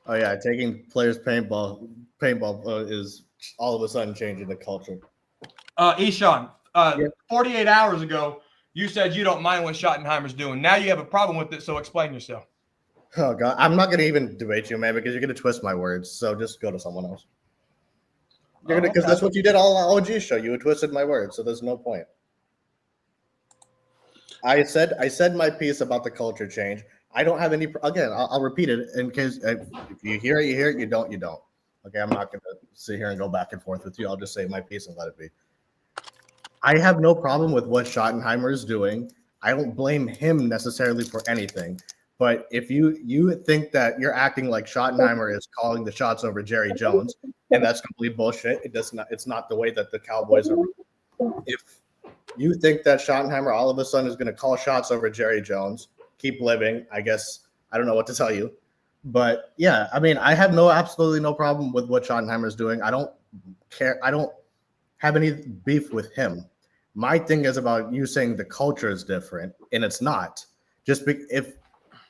Oh yeah, taking players paintball is all of a sudden changing the culture. Eshawn, 48 hours ago, you said you don't mind what Schottenheimer's doing. Now you have a problem with it, so explain yourself. Oh God, I'm not gonna even debate you, man, because you're gonna twist my words. So just go to someone else. Because that's what you did all OG show. You twisted my words, so there's no point. I said my piece about the culture change. I don't have any. Again, I'll repeat it in case if you hear it, you hear it. You don't, you don't. Okay, I'm not going to sit here and go back and forth with you. I'll just say my piece and let it be. I have no problem with what Schottenheimer is doing. I don't blame him necessarily for anything. But if you think that you're acting like Schottenheimer is calling the shots over Jerry Jones, and that's complete bullshit. It's not the way that the Cowboys are. If you think that Schottenheimer all of a sudden is going to call shots over Jerry Jones, keep living. I guess I don't know what to tell you. But yeah, I mean, I have absolutely no problem with what Schottenheimer is doing. I don't care. I don't have any beef with him. My thing is about you saying the culture is different, and it's not. If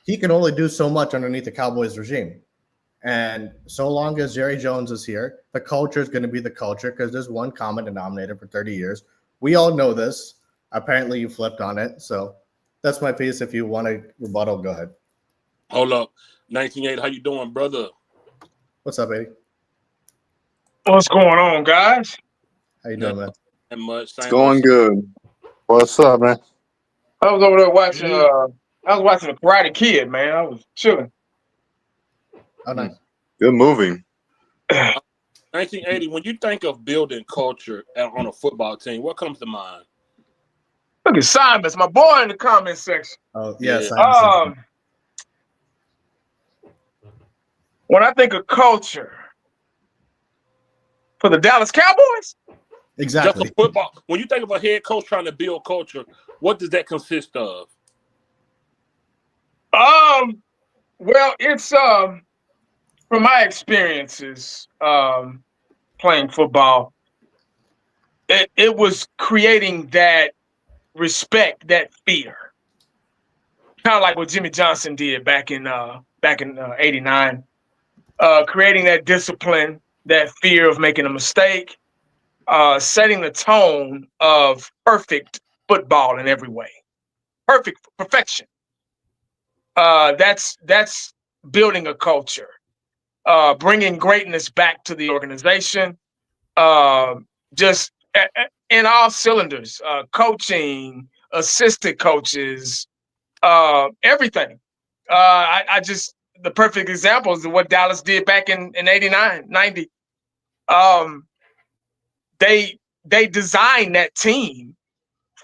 he can only do so much underneath the Cowboys regime. And so long as Jerry Jones is here, the culture is going to be the culture because there's one common denominator for 30 years. We all know this. Apparently you flipped on it. So that's my piece. If you want to rebuttal, go ahead. Hold up. 1980, how you doing, brother? What's up, Eddie? What's going on, guys? How you doing, man? And much. It's going good. What's up, man? I was over there watching. I was watching The Karate Kid, man. I was chilling. Oh, nice. Good movie. 1980, when you think of building culture on a football team, what comes to mind? Look at Simon's, my boy in the comment section. Oh, yes. When I think of culture for the Dallas Cowboys, exactly. Just a football. When you think of a head coach trying to build culture, what does that consist of? well, it's from my experiences playing football, it was creating that respect, that fear, kind of like what Jimmy Johnson did back in '89, creating that discipline, that fear of making a mistake, setting the tone of perfect football in every way, perfection. That's building a culture, bringing greatness back to the organization, just in all cylinders, coaching, assistant coaches, everything. The perfect example is what Dallas did back in '89, '90. They designed that team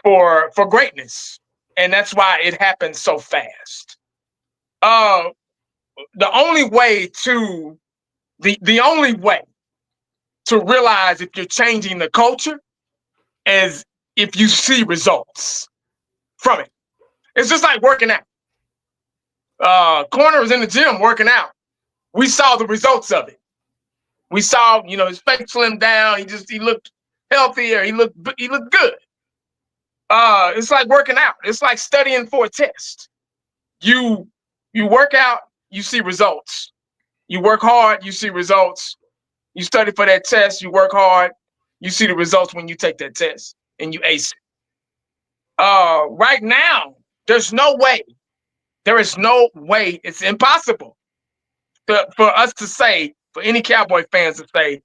for greatness, and that's why it happened so fast. The only way to realize if you're changing the culture is if you see results from it. It's just like working out. Corner was in the gym working out. We saw the results of it. We saw, his face slimmed down. He looked healthier. He looked good. It's like working out. It's like studying for a test. You work out, you see results. You work hard, you see results. You study for that test, you work hard, you see the results when you take that test and you ace it. Right now, there is no way, it's impossible for us to say, for any Cowboy fans to say,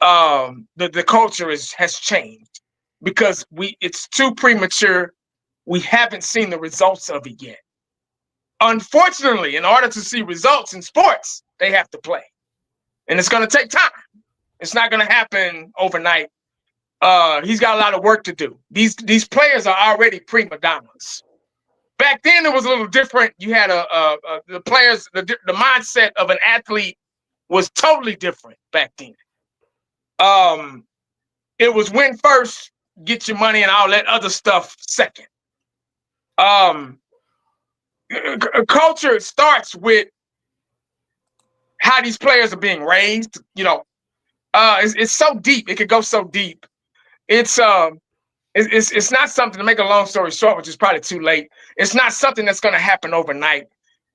the culture has changed because it's too premature. We haven't seen the results of it yet. Unfortunately, in order to see results in sports, they have to play. And it's going to take time. It's not going to happen overnight. He's got a lot of work to do. These players are already prima donnas. Back then, it was a little different. You had the players, the mindset of an athlete was totally different back then. It was win first, get your money, and all that other stuff second. Culture starts with how these players are being raised. It's so deep. It could go so deep. It's not something, to make a long story short, which is probably too late. It's not something that's going to happen overnight.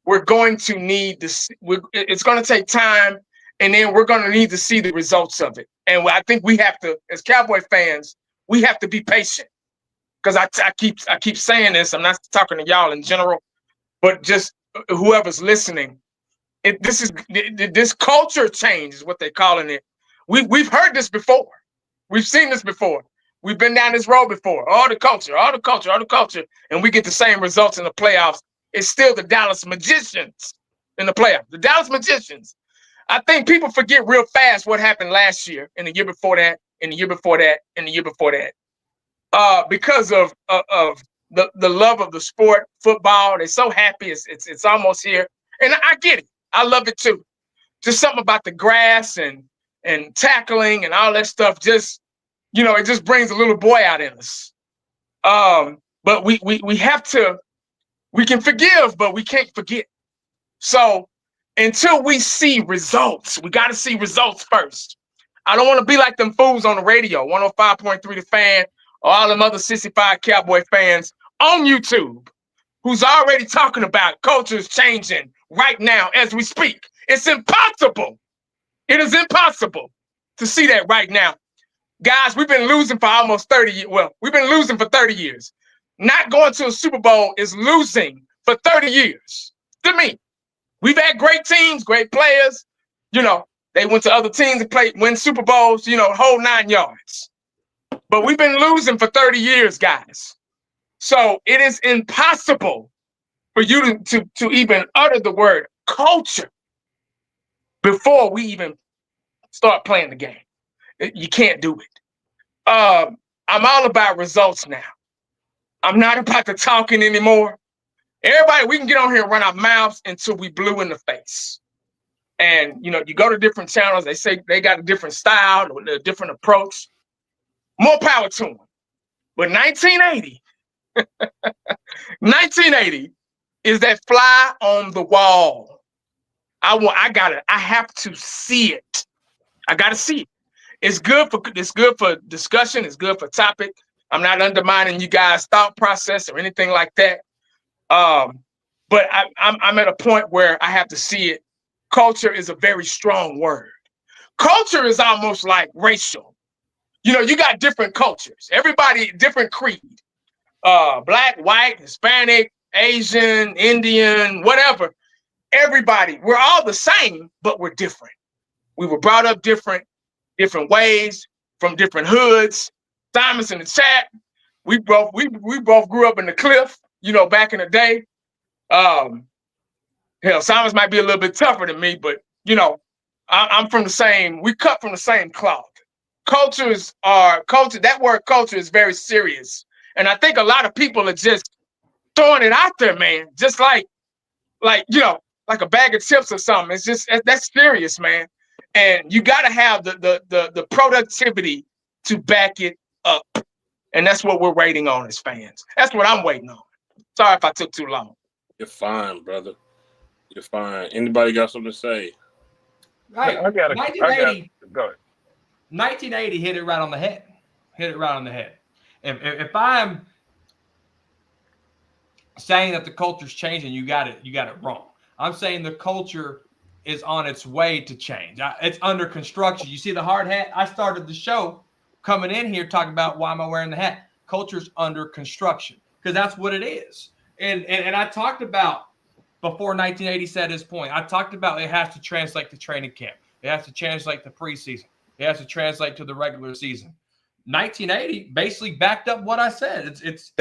We're going to need this. It's going to take time, and then we're going to need to see the results of it. And I think we have to, as Cowboy fans, we have to be patient. Because I keep saying this. I'm not talking to y'all in general, but just whoever's listening. This culture change is what they're calling it. We've heard this before. We've seen this before. We've been down this road before. All the culture, and we get the same results in the playoffs. It's still the Dallas Magicians in the playoffs. The Dallas Magicians. I think people forget real fast what happened last year, and the year before that, and the year before that, and the year before that. Because of the love of the sport, football. They're so happy. It's almost here. And I get it. I love it too. Just something about the grass and tackling and all that stuff. Just, it just brings a little boy out in us. But we have to, we can forgive, but we can't forget. So until we see results, we got to see results first. I don't want to be like them fools on the radio, 105.3 The Fan, or all them other 65 Cowboy fans on YouTube who's already talking about cultures changing right now as we speak. It's impossible. It is impossible to see that right now. Guys, we've been losing for almost 30 years. Well, we've been losing for 30 years. Not going to a Super Bowl is losing for 30 years. To me, we've had great teams, great players. They went to other teams and win Super Bowls, whole 9 yards. But we've been losing for 30 years, guys. So it is impossible for you to even utter the word culture before we even start playing the game. You can't do it. I'm all about results now. I'm not about the talking anymore. Everybody, we can get on here and run our mouths until we blue in the face. And, you go to different channels, they say they got a different style, a different approach. More power to them. But 1980 is that fly on the wall. I have to see it. I got to see it. It's good for discussion. It's good for topic. I'm not undermining you guys' thought process or anything like that. But I'm at a point where I have to see it. Culture is a very strong word. Culture is almost like racial. You got different cultures. Everybody, different creed. Black, white, Hispanic, Asian, Indian, whatever. Everybody, we're all the same, but we're different. We were brought up different ways, from different hoods. Simon's in the chat. We both grew up in the cliff, back in the day. Hell, Simon's might be a little bit tougher than me, but I'm from the same, we cut from the same cloth. Culture, that word culture is very serious. And I think a lot of people are just throwing it out there, man. Just like a bag of chips or something. It's just, that's serious, man. And you got to have the productivity to back it up. And that's what we're waiting on as fans. That's what I'm waiting on. Sorry if I took too long. You're fine, brother. You're fine. Anybody got something to say? Right. Go ahead. 1980 hit it right on the head. If I'm saying that the culture's changing, you got it wrong. I'm saying the culture is on its way to change. It's under construction. You see the hard hat? I started the show coming in here talking about why am I wearing the hat? Culture's under construction because that's what it is. And I talked about before 1980 said his point. I talked about it has to translate to training camp. It has to translate to preseason. It has to translate to the regular season. 1980 basically backed up what I said. It's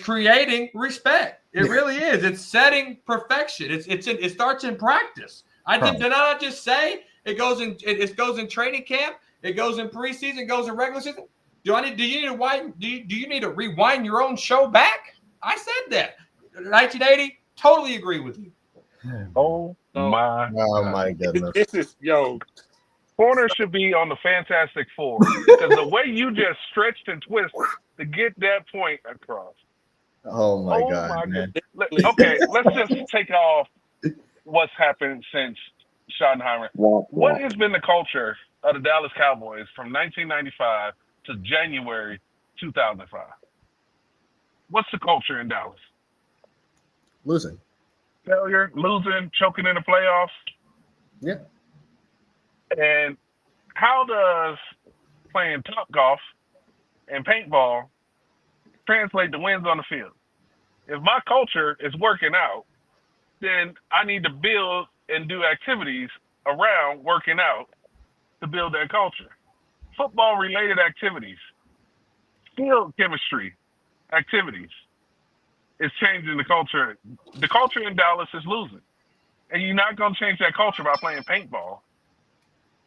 creating respect. It really is. It's setting perfection. It starts in practice. Did I not just say it goes in training camp, it goes in preseason, it goes in regular season? Do you need to rewind your own show back? I said that. 1980, totally agree with you. Oh my goodness. This is Corner should be on the Fantastic Four because the way you just stretched and twisted to get that point across. Oh my God, man. Okay, let's just take off what's happened since Schottenheimer. What has been the culture of the Dallas Cowboys from 1995 to January 2005? What's the culture in Dallas? Losing. Failure, losing, choking in the playoffs. Yeah. And how does playing top golf and paintball translate to wins on the field? If my culture is working out, then I need to build and do activities around working out to build that culture. Football-related activities, field chemistry activities is changing the culture. The culture in Dallas is losing. And you're not going to change that culture by playing paintball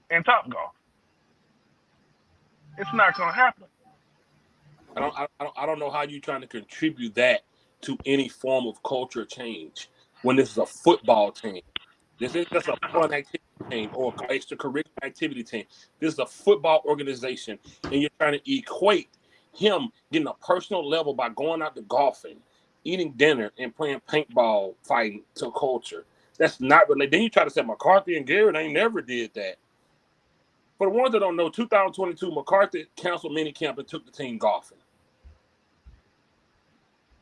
and top golf. It's not going to happen. I don't know how you're trying to contribute that to any form of culture change when this is a football team. This is just a fun activity team or extracurricular activity team. This is a football organization, and you're trying to equate him getting a personal level by going out to golfing, eating dinner, and playing paintball fighting to culture. That's not related. Then you try to say McCarthy and Garrett ain't never did that. For the ones that don't know, 2022, McCarthy canceled minicamp and took the team golfing.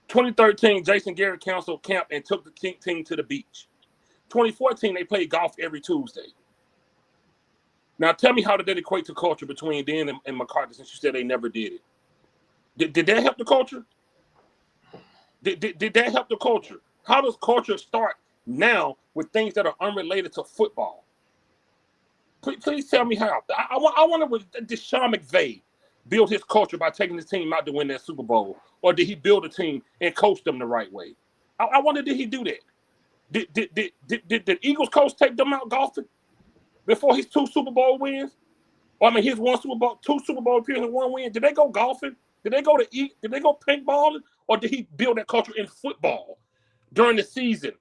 2013, Jason Garrett canceled camp and took the team to the beach. 2014, they played golf every Tuesday. Now, tell me how did that equate to culture between Dan and McCarthy, since you said they never did it? Did that help the culture? Did that help the culture? How does culture start now with things that are unrelated to football? Please tell me how. I wonder, did Sean McVay build his culture by taking his team out to win that Super Bowl? Or did he build a team and coach them the right way? I wonder, did he do that? Did the Eagles coach take them out golfing before his 2 Super Bowl wins? Or his 2 Super Bowl appearances and 1 win? Did they go golfing? Did they go to eat? Did they go paintballing? Or did he build that culture in football during the season?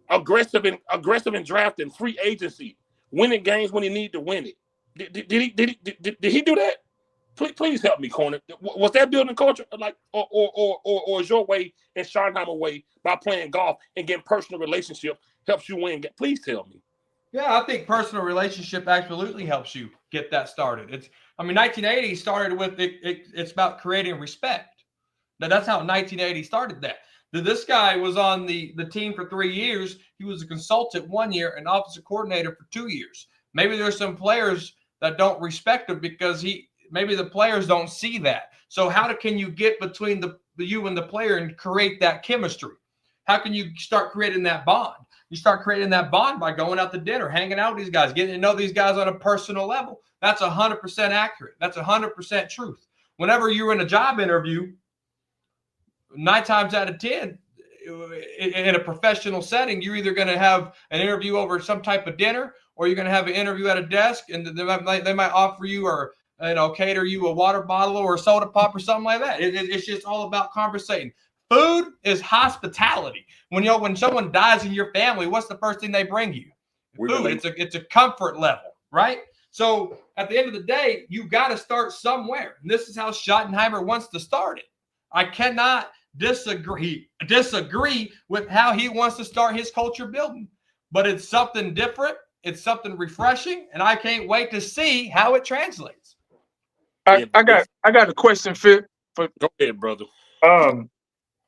Aggressive in drafting, free agency, winning games when he needed to win it. Did he do that? Please help me, Corner. Was that building culture, or is your way and Schottenheimer way by playing golf and getting personal relationship helps you win? Please tell me. Yeah, I think personal relationship absolutely helps you get that started. 1980 started with it's about creating respect. Now that's how 1980 started that. This guy was on the team for 3 years. He was a consultant 1 year and offensive coordinator for 2 years. Maybe there's some players that don't respect him because maybe the players don't see that. So how can you get between you and the player and create that chemistry? How can you start creating that bond? You start creating that bond by going out to dinner, hanging out with these guys, getting to know these guys on a personal level. That's 100% accurate. That's 100% truth. Whenever you're in a job interview, 9 times out of 10, in a professional setting, you're either going to have an interview over some type of dinner, or you're going to have an interview at a desk, and they might offer you or cater you a water bottle or a soda pop or something like that. It's just all about conversating. Food is hospitality. When someone dies in your family, what's the first thing they bring you? Food. It's a comfort level, right? So at the end of the day, you got to start somewhere. And this is how Schottenheimer wants to start it. I cannot disagree with how he wants to start his culture building, but it's something different. It's something refreshing, and I can't wait to see how it translates. I got a question, Phil. Go ahead, brother.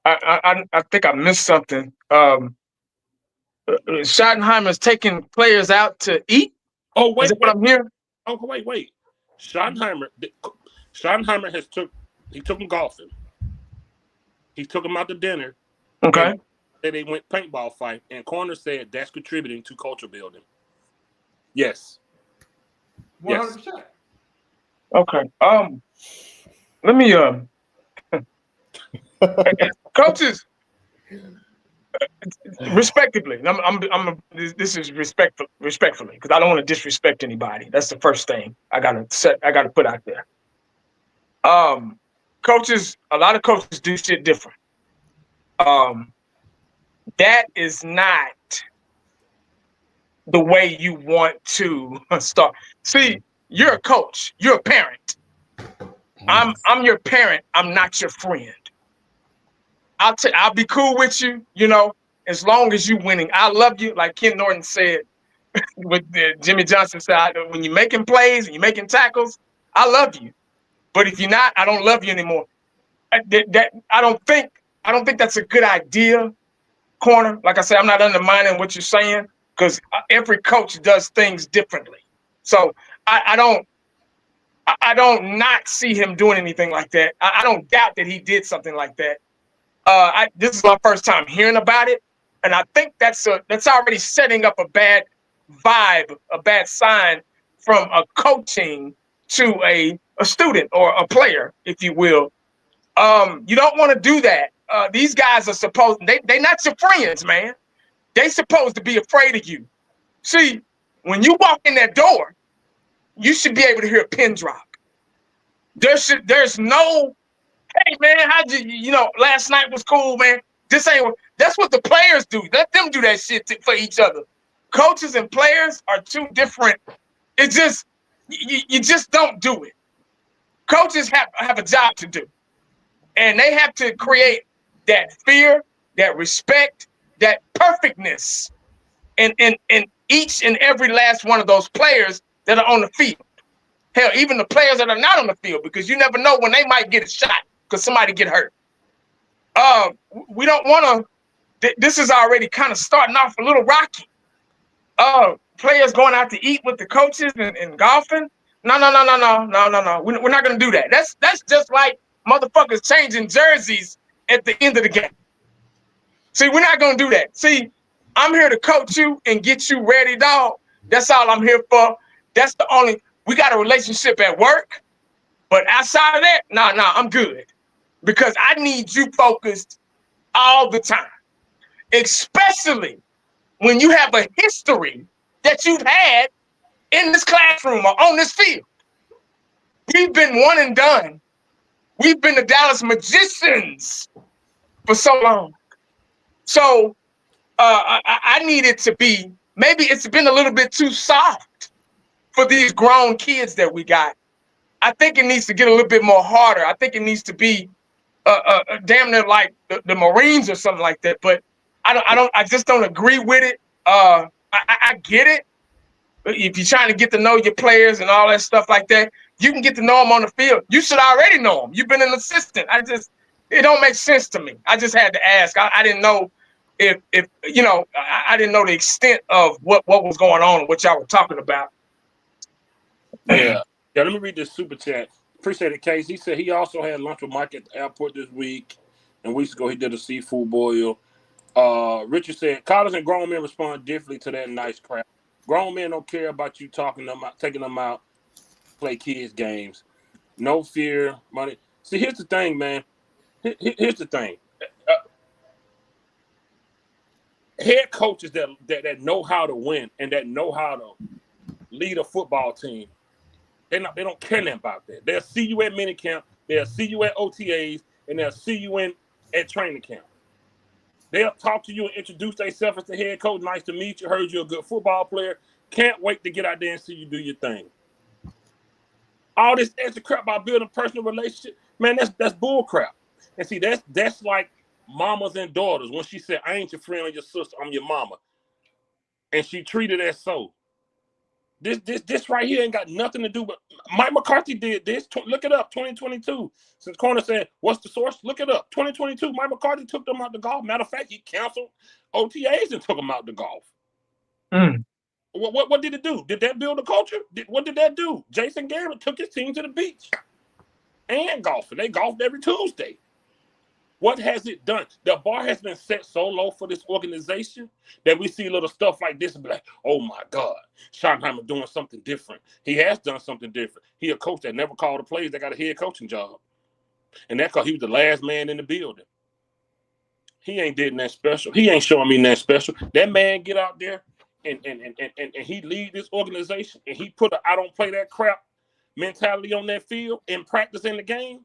I think I missed something. Schottenheimer's taking players out to eat. Oh wait, is that what I'm hearing? Oh wait. Schottenheimer took him golfing. He took him out to dinner. Okay. And they went paintball fight, and Corner said that's contributing to culture building. Yes. 100%. Yes. Okay. Let me coaches, respectively. This is respectfully because I don't want to disrespect anybody. That's the first thing I gotta put out there. Coaches, a lot of coaches do shit different. That is not the way you want to start. See, you're a coach. You're a parent. I'm your parent. I'm not your friend. I'll be cool with you, as long as you winning. I love you, like Ken Norton said. With Jimmy Johnson said, when you're making plays and you're making tackles, I love you. But if you're not, I don't love you anymore. I don't think that's a good idea, Corner. Like I said, I'm not undermining what you're saying because every coach does things differently. So I don't not see him doing anything like that. I don't doubt that he did something like that. This is my first time hearing about it, and I think that's already setting up a bad vibe, a bad sign from a coaching to a student or a player, if you will. You don't want to do that. These guys are supposed they not your friends, man. They supposed to be afraid of you. See, when you walk in that door, you should be able to hear a pin drop. There's no Hey man, how'd you know, last night was cool, man. That's what the players do. Let them do that shit for each other. Coaches and players are two different. It's just, you just don't do it. Coaches have a job to do. And they have to create that fear, that respect, that perfectness in each and every last one of those players that are on the field. Hell, even the players that are not on the field, because you never know when they might get a shot because somebody get hurt. We don't want to. This is already kind of starting off a little rocky. Players going out to eat with the coaches and golfing. No. We're not gonna do that. That's just like motherfuckers changing jerseys at the end of the game. See, we're not gonna do that. See, I'm here to coach you and get you ready, dog. That's all I'm here for. That's the only. We got a relationship at work, but outside of that, nah, I'm good. Because I need you focused all the time, especially when you have a history that you've had in this classroom or on this field. We've been one and done. We've been the Dallas Magicians for so long. So I need it to be, maybe it's been a little bit too soft for these grown kids that we got. I think it needs to get a little bit more harder. I think it needs to be damn near like the Marines or something like that. But I just don't agree with it. I get it. If you're trying to get to know your players and all that stuff like that, you can get to know them on the field. You should already know them. You've been an assistant. It don't make sense to me. I just had to ask. I didn't know if you know, I didn't know the extent of what was going on and what y'all were talking about. Yeah. Let me read this super chat. Appreciate it, Case. He said he also had lunch with Mike at the airport this week. And weeks ago, he did a seafood boil. Richard said, college and grown men respond differently to that nice crap. Grown men don't care about you taking them out, play kids games. No fear, money. See, here's the thing, man. Here's the thing. Head coaches that know how to win and that know how to lead a football team, they don't care nothing about that. They'll see you at minicamp, they'll see you at OTAs, and they'll see you at training camp. They'll talk to you and introduce themselves as the head coach. Nice to meet you. Heard you're a good football player. Can't wait to get out there and see you do your thing. All this extra crap about building a personal relationship, man, that's bull crap. And see, that's like mamas and daughters. When she said, I ain't your friend or your sister, I'm your mama. And she treated as so. This right here ain't got nothing to do with. Mike McCarthy did this. Look it up, 2022. Since Corner said, what's the source? Look it up. 2022, Mike McCarthy took them out to golf. Matter of fact, he canceled OTAs and took them out to golf. What did it do? Did that build a culture? What did that do? Jason Garrett took his team to the beach and golfing. They golfed every Tuesday. What has it done? The bar has been set so low for this organization that we see little stuff like this and be like, oh my God, Schottenheimer doing something different. He has done something different. He a coach that never called the plays that got a head coaching job. And that's because he was the last man in the building. He ain't did nothing special. He ain't showing me nothing special. That man get out there and he lead this organization and he put a I don't play that crap mentality on that field and practice in the game.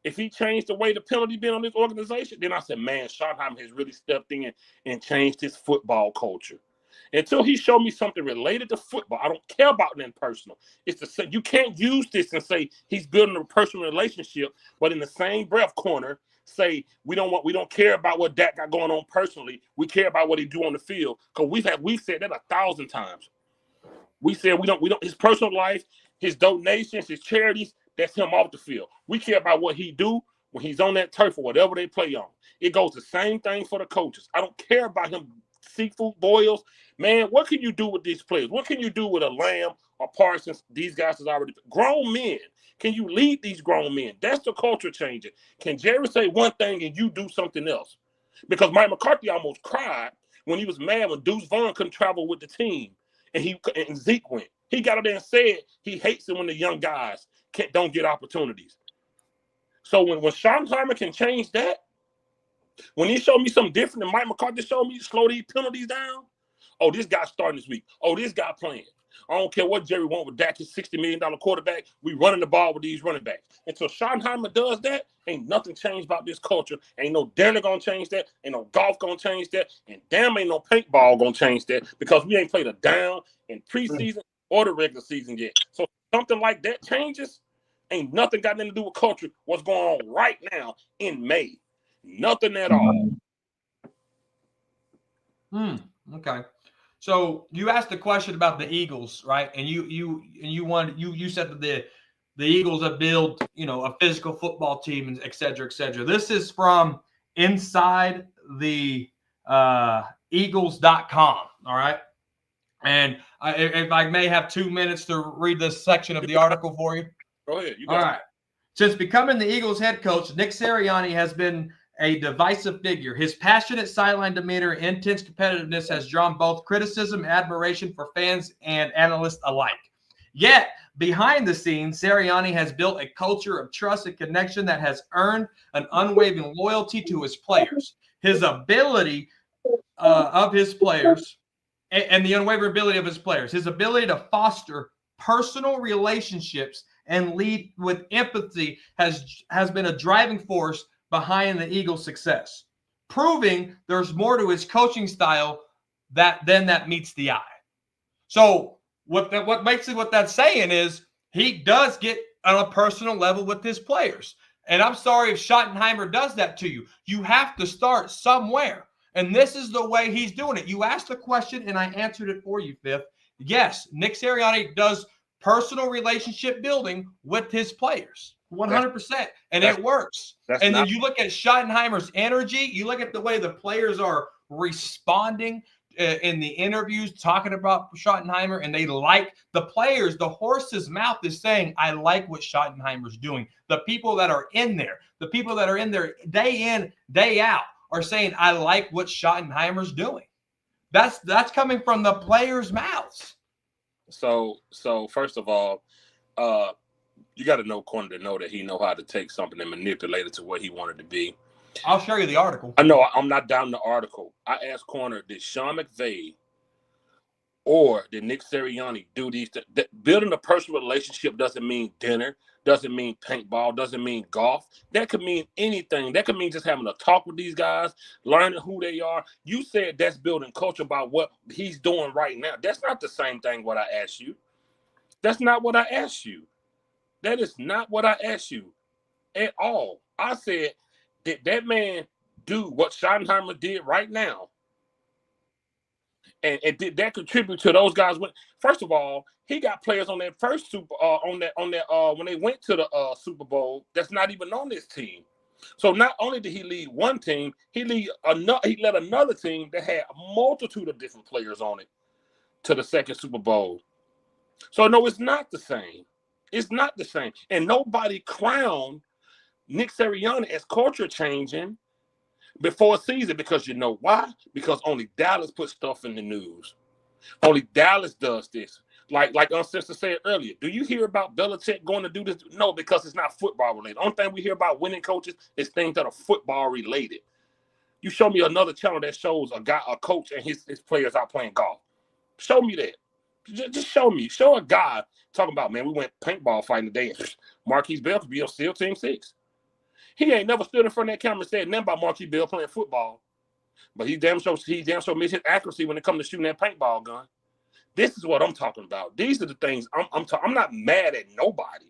If he changed the way the penalty been on this organization, then I said, man, Schottenheimer has really stepped in and changed his football culture. Until he showed me something related to football, I don't care about nothing personal. It's the same. You can't use this and say he's building a personal relationship, but in the same breath, Corner, say we don't care about what Dak got going on personally. We care about what he do on the field because we've said that 1,000 times. We said we don't his personal life, his donations, his charities. That's him off the field. We care about what he do when he's on that turf or whatever they play on. It goes the same thing for the coaches. I don't care about him seafood boils. Man, what can you do with these players? What can you do with a Lamb or Parsons? These guys is already grown men. Can you lead these grown men? That's the culture changer. Can Jerry say one thing and you do something else? Because Mike McCarthy almost cried when he was mad when Deuce Vaughn couldn't travel with the team and Zeke went. He got up there and said he hates it when the young guys don't get opportunities. So when Schottenheimer can change that, when he showed me something different than Mike McCarthy showed me, slow these penalties down. Oh, this guy's starting this week. Oh, this guy playing. I don't care what Jerry want with Dak, his $60 million quarterback. We running the ball with these running backs. Until Schottenheimer does that, ain't nothing changed about this culture. Ain't no dinner gonna change that. Ain't no golf gonna change that. And damn ain't no paintball gonna change that because we ain't played a down in preseason or the regular season yet. So something like that changes, ain't nothing got nothing to do with culture. What's going on right now in May? Nothing at all. Okay. So you asked the question about the Eagles, right? And you said that the Eagles have built, a physical football team, and et cetera, et cetera. This is from inside the Eagles.com. All right. And if I may have 2 minutes to read this section of the article for you. Go ahead. All right. Since becoming the Eagles head coach, Nick Serianni has been a divisive figure. His passionate sideline demeanor and intense competitiveness has drawn both criticism and admiration for fans and analysts alike. Yet, behind the scenes, Serianni has built a culture of trust and connection that has earned an unwavering loyalty to his players. His ability of his players and the unwavering ability of his players, his ability to foster personal relationships and lead with empathy has been a driving force behind the Eagles' success, proving there's more to his coaching style that meets the eye. So what that's saying is he does get on a personal level with his players. And I'm sorry if Schottenheimer does that to you. You have to start somewhere. And this is the way he's doing it. You asked the question, and I answered it for you, Fifth. Yes, Nick Serianni does personal relationship building with his players. 100%. And it works. And then you look at Schottenheimer's energy. You look at the way the players are responding in the interviews, talking about Schottenheimer, and they like the players. The horse's mouth is saying, I like what Schottenheimer's doing. The people that are in there day in, day out are saying, I like what Schottenheimer's doing. That's coming from the players' mouths. So first of all, you got to know Corner to know that he know how to take something and manipulate it to what he wanted to be. I'll show you the article. I know I'm not down the article. I asked Corner, did Sean McVay or did Nick Serianni do these? Building a personal relationship doesn't mean dinner, doesn't mean paintball, doesn't mean golf. That could mean anything. That could mean just having a talk with these guys, learning who they are. You said that's building culture about what he's doing right now. That's not the same thing what I asked you. That's not what I asked you. That is not what I asked you at all. I said, did that man do what Schottenheimer did right now? And did that contribute to those guys? First of all, he got players on that first when they went to the Super Bowl that's not even on this team. So not only did he lead one team, he led another team that had a multitude of different players on it to the second Super Bowl. So no, it's not the same. It's not the same. And nobody crowned Nick Serianni as culture changing before season, because you know why? Because only Dallas puts stuff in the news. Only Dallas does this. Like Sister said earlier, do you hear about Belichick going to do this? No, because it's not football related. Only thing we hear about winning coaches is things that are football related. You show me another channel that shows a coach and his players out playing golf. Show me that. Just show me. Show a guy talking about, man, we went paintball fighting today. Marquise Bell could be on SEAL Team 6. He ain't never stood in front of that camera and said nothing about Marquise Bell playing football. But he damn sure missed his accuracy when it comes to shooting that paintball gun. This is what I'm talking about. These are the things I'm not mad at nobody.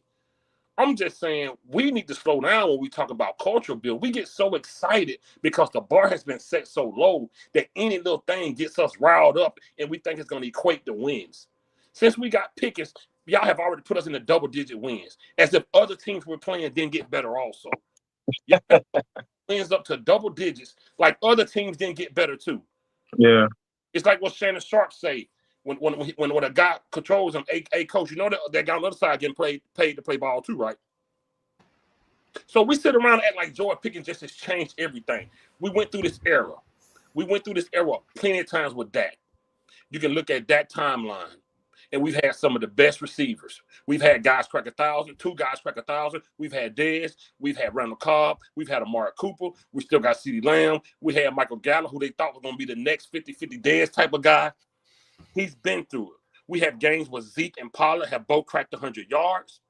I'm just saying we need to slow down when we talk about cultural build. We get so excited because the bar has been set so low that any little thing gets us riled up and we think it's going to equate to wins. Since we got Pickens, y'all have already put us in the double-digit wins, as if other teams we're playing didn't get better also. Wins up to double digits, like other teams didn't get better too. Yeah. It's like what Shannon Sharp say when a guy controls him, a coach, you know that guy on the other side getting paid to play ball too, right? So we sit around and act like George Pickens just has changed everything. We went through this era. Plenty of times with Dak. You can look at that timeline. And we've had some of the best receivers. We've had guys crack 1,000, 2 guys crack 1,000. We've had Dez. We've had Randall Cobb. We've had Amari Cooper. We still got CeeDee Lamb. We had Michael Gallup, who they thought was going to be the next 50-50 Dez type of guy. He's been through it. We have games where Zeke and Pollard have both cracked 100 yards.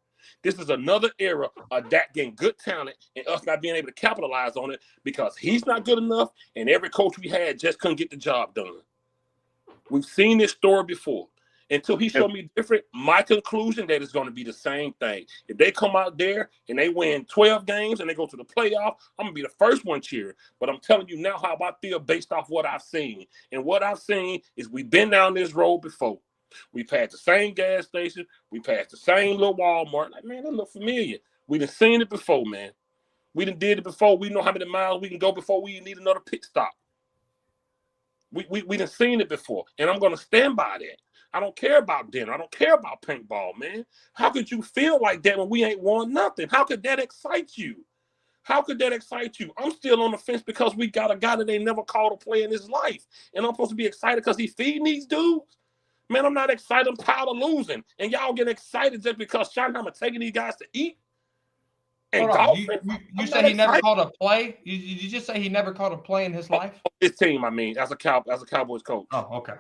This is another era of Dak getting good talent and us not being able to capitalize on it because he's not good enough and every coach we had just couldn't get the job done. We've seen this story before. Until he showed me different, my conclusion that it's going to be the same thing. If they come out there and they win 12 games and they go to the playoff, I'm going to be the first one cheering. But I'm telling you now how I feel based off what I've seen. And what I've seen is we've been down this road before. We've had the same gas station. We passed the same little Walmart. Like, man, that look familiar. We done seen it before, man. We done did it before. We know how many miles we can go before we need another pit stop. We done seen it before. And I'm going to stand by that. I don't care about dinner. I don't care about paintball, man. How could you feel like that when we ain't won nothing? How could that excite you? How could that excite you? I'm still on the fence because we got a guy that they never called a play in his life. And I'm supposed to be excited because he's feeding these dudes? Man, I'm not excited. I'm tired of losing. And y'all get excited just because Schottenheimer taking these guys to eat? And you say he never called a play? You just say he never called a play in his life? This team, I mean, as a Cowboys coach. Oh, okay.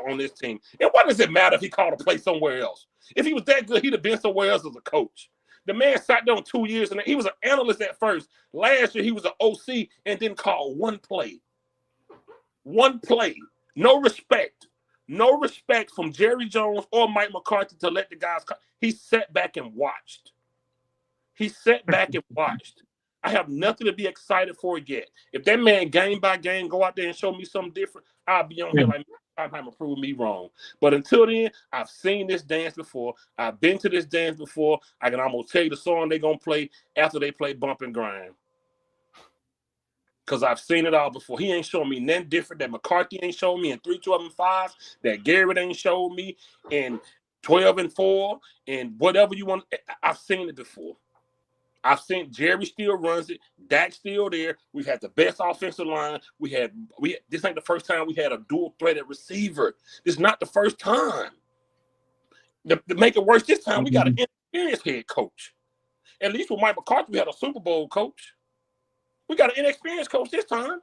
On this team. And what does it matter if he called a play somewhere else? If he was that good, he'd have been somewhere else as a coach. The man sat down 2 years, and he was an analyst at first. Last year, he was an OC and didn't call one play. One play. No respect. No respect from Jerry Jones or Mike McCarthy to let the guys call. He sat back and watched. He sat back and watched. I have nothing to be excited for yet. If that man game by game go out there and show me something different, I'll be on here like Schottenheimer proved me wrong. But until then, I've seen this dance before. I've been to this dance before. I can almost tell you the song they're going to play after they play Bump and Grind. Because I've seen it all before. He ain't showing me nothing different that McCarthy ain't showing me in 3, 12, and 5, that Garrett ain't showed me in 12 and 4, and whatever you want. I've seen it before. I've seen Jerry still runs it. Dak's still there. We've had the best offensive line. This ain't the first time we had a dual threat at receiver. This is not the first time. To make it worse, this time we got an inexperienced head coach. At least with Mike McCarthy, we had a Super Bowl coach. We got an inexperienced coach this time.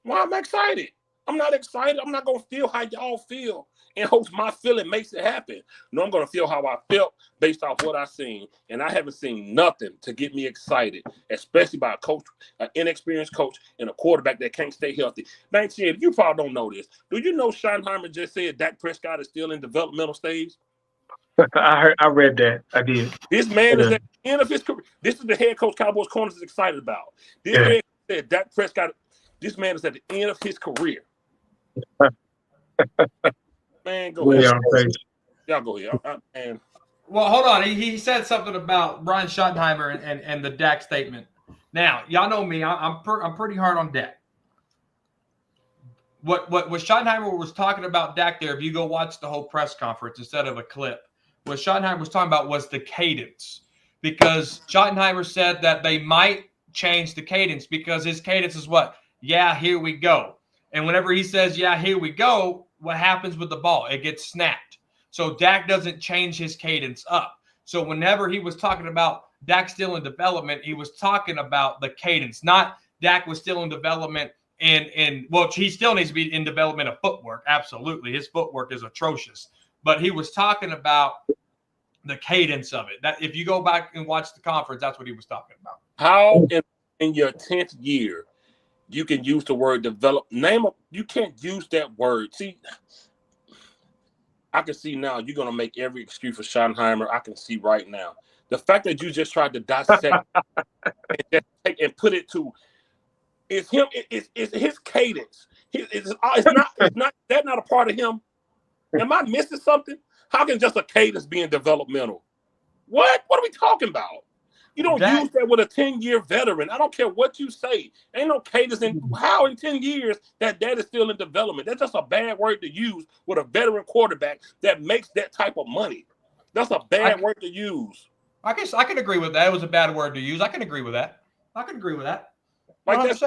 Why am I excited? I'm not excited. I'm not going to feel how y'all feel in hopes my feeling makes it happen. No, I'm going to feel how I felt based off what I've seen. And I haven't seen nothing to get me excited, especially by a coach, an inexperienced coach, and a quarterback that can't stay healthy. 19, you probably don't know this. Do you know Schottenheimer just said Dak Prescott is still in developmental stage? I read that. I did. This man is at the end of his career. This is the head coach Cowboys Corners is excited about. This head coach said Dak Prescott, this man is at the end of his career. Man, go ahead. Y'all go ahead. Well, hold on. He said something about Brian Schottenheimer and the Dak statement. Now, y'all know me. I'm pretty hard on Dak. What Schottenheimer was talking about Dak there, if you go watch the whole press conference instead of a clip, what Schottenheimer was talking about was the cadence. Because Schottenheimer said that they might change the cadence because his cadence is what? Yeah, here we go. And whenever he says, yeah, here we go, what happens with the ball? It gets snapped. So Dak doesn't change his cadence up. So whenever he was talking about Dak still in development, he was talking about the cadence, not Dak was still in development well, he still needs to be in development of footwork. Absolutely. His footwork is atrocious. But he was talking about the cadence of it. That if you go back and watch the conference, that's what he was talking about. How in your 10th year you can use the word develop? You can't use that word. See, I can see now you're going to make every excuse for Schottenheimer. I can see right now. The fact that you just tried to dissect and put it to it's him. It's his cadence. It's not a part of him. Am I missing something? How can just a cadence be in developmental? What? What are we talking about? You don't use that with a 10-year veteran. I don't care what you say. Ain't no cadence in how in 10 years that is still in development. That's just a bad word to use with a veteran quarterback that makes that type of money. That's a bad word to use. I guess I can agree with that. It was a bad word to use. I can agree with that. Like that's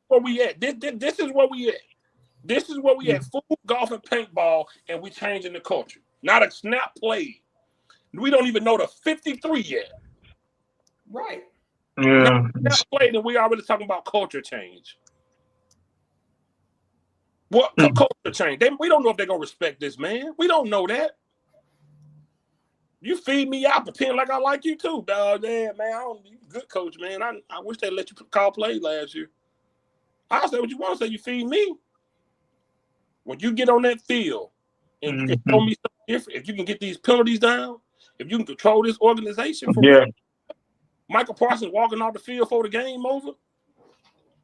where we at. This is where we at. This is where we at. Food, golf, and paintball, and we changing the culture. Not a snap play. We don't even know the 53 yet. Right. Yeah. Not played, and we already talking about culture change. What culture change? We don't know if they're gonna respect this man. We don't know that. You feed me out, pretend like I like you too, dog. Yeah, man, you good coach, man. I wish they let you call plays last year. I'll say what you want to say. You feed me. When you get on that field and you can show me something different, if you can get these penalties down, if you can control this organization for real. Michael Parsons walking off the field for the game over,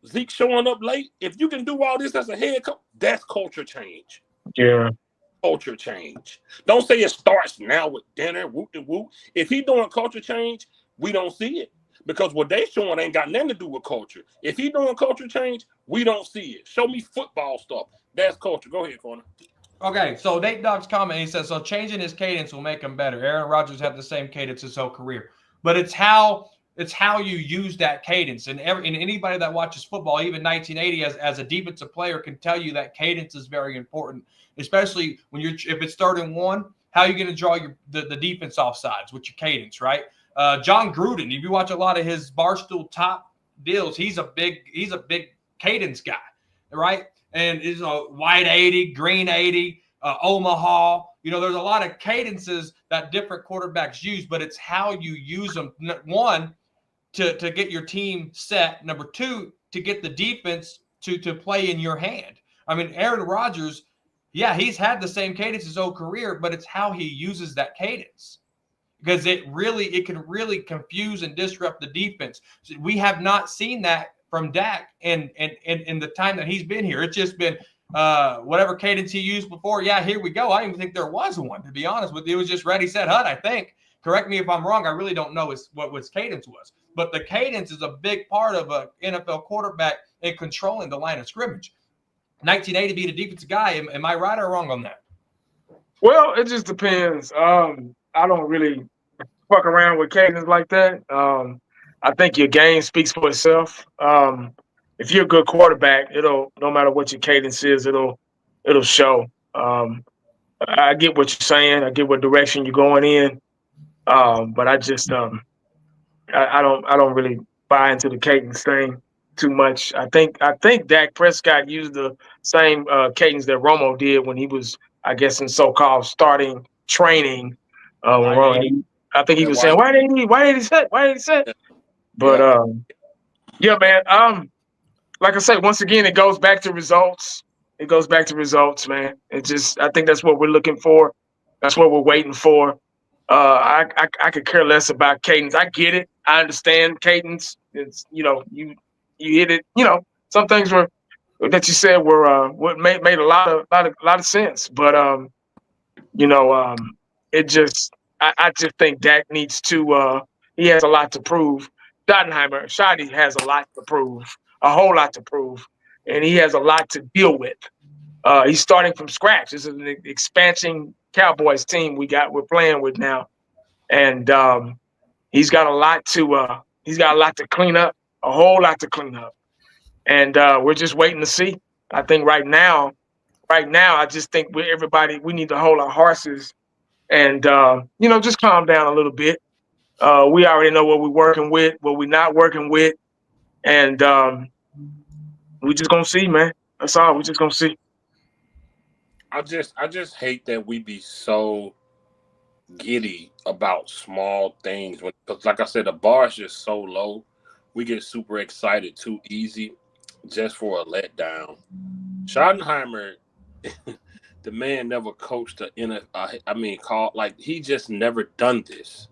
Zeke showing up late. If you can do all this as a head coach, that's culture change. Yeah. Culture change. Don't say it starts now with dinner, whoop de whoop. If he doing culture change, we don't see it. Because what they showing ain't got nothing to do with culture. If he doing culture change, we don't see it. Show me football stuff. That's culture. Go ahead, Corner. Okay, so Nate Dogg's comment, he says, so changing his cadence will make him better. Aaron Rodgers had the same cadence his whole career. But it's how you use that cadence. And anybody that watches football, even 1980 as a defensive player, can tell you that cadence is very important, especially when if it's 3rd and 1, how are you going to draw the defense off sides with your cadence, right? John Gruden, if you watch a lot of his Barstool Top deals, he's a big cadence guy, right? And it's a white 80, green 80, Omaha. There's a lot of cadences that different quarterbacks use, but it's how you use them. One, to get your team set. Number 2, to get the defense to play in your hand. I mean, Aaron Rodgers, yeah, he's had the same cadence his whole career, but it's how he uses that cadence. Because it can really confuse and disrupt the defense. We have not seen that from Dak in the time that he's been here. It's just been whatever cadence he used before. Yeah, here we go. I didn't even think there was one, to be honest with you. It was just ready, set, hut, I think. Correct me if I'm wrong. I really don't know what his cadence was. But the cadence is a big part of an NFL quarterback in controlling the line of scrimmage. 1980 being a defensive guy, am I right or wrong on that? Well, it just depends. I don't really fuck around with cadence like that. I think your game speaks for itself. If you're a good quarterback, no matter what your cadence is, it'll show. I get what you're saying. I get what direction you're going in. But I just I don't really buy into the cadence thing too much. I think Dak Prescott used the same cadence that Romo did when he was, I guess, in so-called starting training. I think he was saying, why did he set? But yeah, man. Like I said, once again, it goes back to results. It goes back to results, man. I think that's what we're looking for. That's what we're waiting for. I could care less about cadence. I get it. I understand cadence. It's you hit it. Some things that you said were what made a lot of sense. But it just I just think Dak needs to. He has a lot to prove. Shotty has a lot to prove, a whole lot to prove, and he has a lot to deal with. He's starting from scratch. This is an expansion Cowboys team we're playing with now, and he's got a lot to clean up, a whole lot to clean up, and we're just waiting to see. I think right now, I just think we need to hold our horses and just calm down a little bit. We already know what we're working with, what we're not working with, and we just gonna see, man. That's all. We just gonna see. I just hate that we be so giddy about small things. Because like I said, the bar is just so low. We get super excited too easy just for a letdown. Schottenheimer, the man never coached he just never done this.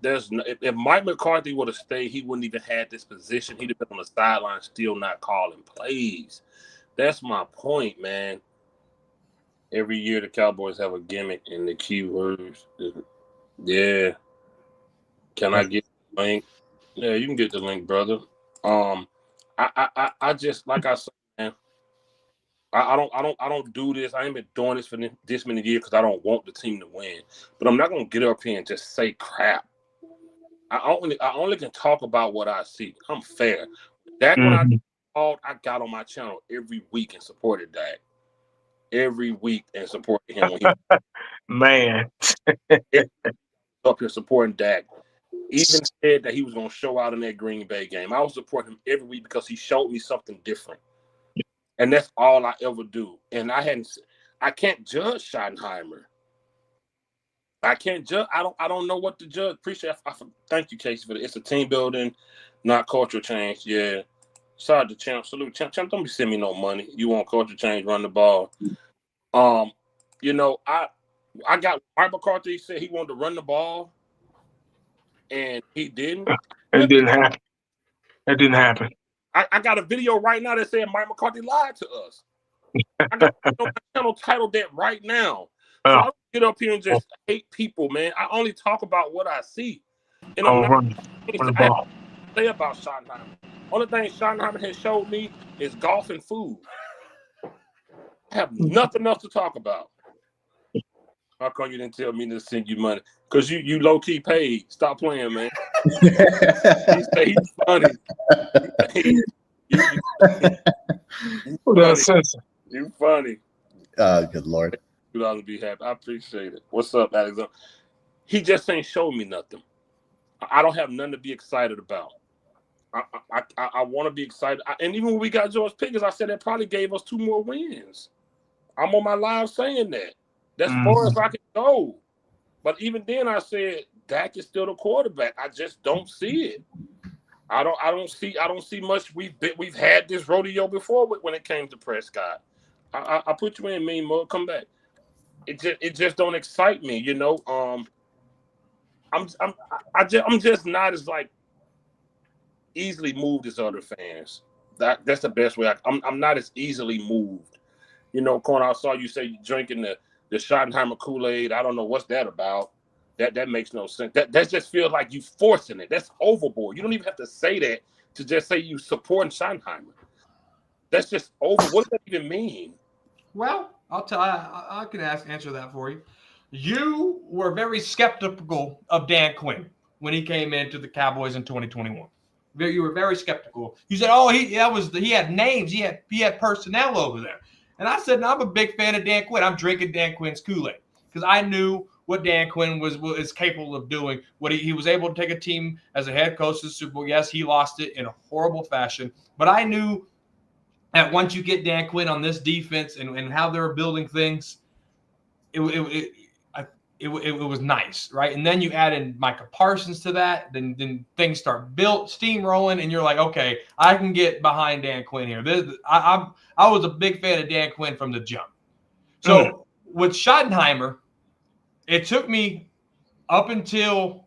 If Mike McCarthy would have stayed, he wouldn't even had this position. He'd have been on the sideline still not calling plays. That's my point, man. Every year the Cowboys have a gimmick in the keywords. Yeah. Can I get the link? Yeah, you can get the link, brother. I just, like I said, man, I don't do this. I ain't been doing this for this many years because I don't want the team to win. But I'm not gonna get up here and just say crap. I only can talk about what I see. I'm fair. Dak, when I called, I got on my channel every week and supported Dak. Every week and supported him when he man up here supporting Dak. Even said that he was gonna show out in that Green Bay game. I was supporting him every week because he showed me something different. And that's all I ever do. And I can't judge Schottenheimer. I can't judge. I don't know what to judge. Appreciate. Thank you, Casey, for it. It's a team building, not cultural change. Yeah. Shout out to Champ. Salute, Champ. Champ, don't be sending me no money. You want culture change? Run the ball. You know, I got Mike McCarthy said he wanted to run the ball, and he didn't. It didn't happen. It didn't happen. I got a video right now that said Mike McCarthy lied to us. I got my channel titled that right now. So I don't get up here and just hate people, man. I only talk about what I see. And I'm not run the ball. say about Schottenheimer. Only thing Schottenheimer has showed me is golf and food. I have nothing else to talk about. How come you didn't tell me to send you money? Because you low-key paid. Stop playing, man. He's funny. You funny. Good Lord. You ought to be happy. I appreciate it. What's up, Alexander? He just ain't showed me nothing. I don't have nothing to be excited about. I want to be excited. And even when we got George Pickens, I said that probably gave us 2 more wins. I'm on my live saying that. That's far as I can go. But even then, I said Dak is still the quarterback. I just don't see it. I don't see much. We've had this rodeo before when it came to Prescott. I put you in, mean mug. Come back. It just don't excite me, you know. I'm just not as like easily moved as other fans. That's the best way. I'm not as easily moved. You know, Corner, I saw you say you're drinking the Schottenheimer Kool-Aid. I don't know what's that about. That makes no sense. That just feels like you forcing it. That's overboard. You don't even have to say that to just say you supporting Schottenheimer. That's just over. What does that even mean? Well, I'll tell you, I can answer that for you. You were very skeptical of Dan Quinn when he came into the Cowboys in 2021. You were very skeptical. You said, "Oh, he had names, he had personnel over there." And I said, "No, I'm a big fan of Dan Quinn. I'm drinking Dan Quinn's Kool-Aid because I knew what Dan Quinn was capable of doing. What he was able to take a team as a head coach to the Super Bowl. Yes, he lost it in a horrible fashion, but I knew that once you get Dan Quinn on this defense and how they're building things, it was nice, right? And then you add in Micah Parsons to that, then things start steamrolling, and you're like, okay, I can get behind Dan Quinn here. I was a big fan of Dan Quinn from the jump. So with Schottenheimer, it took me up until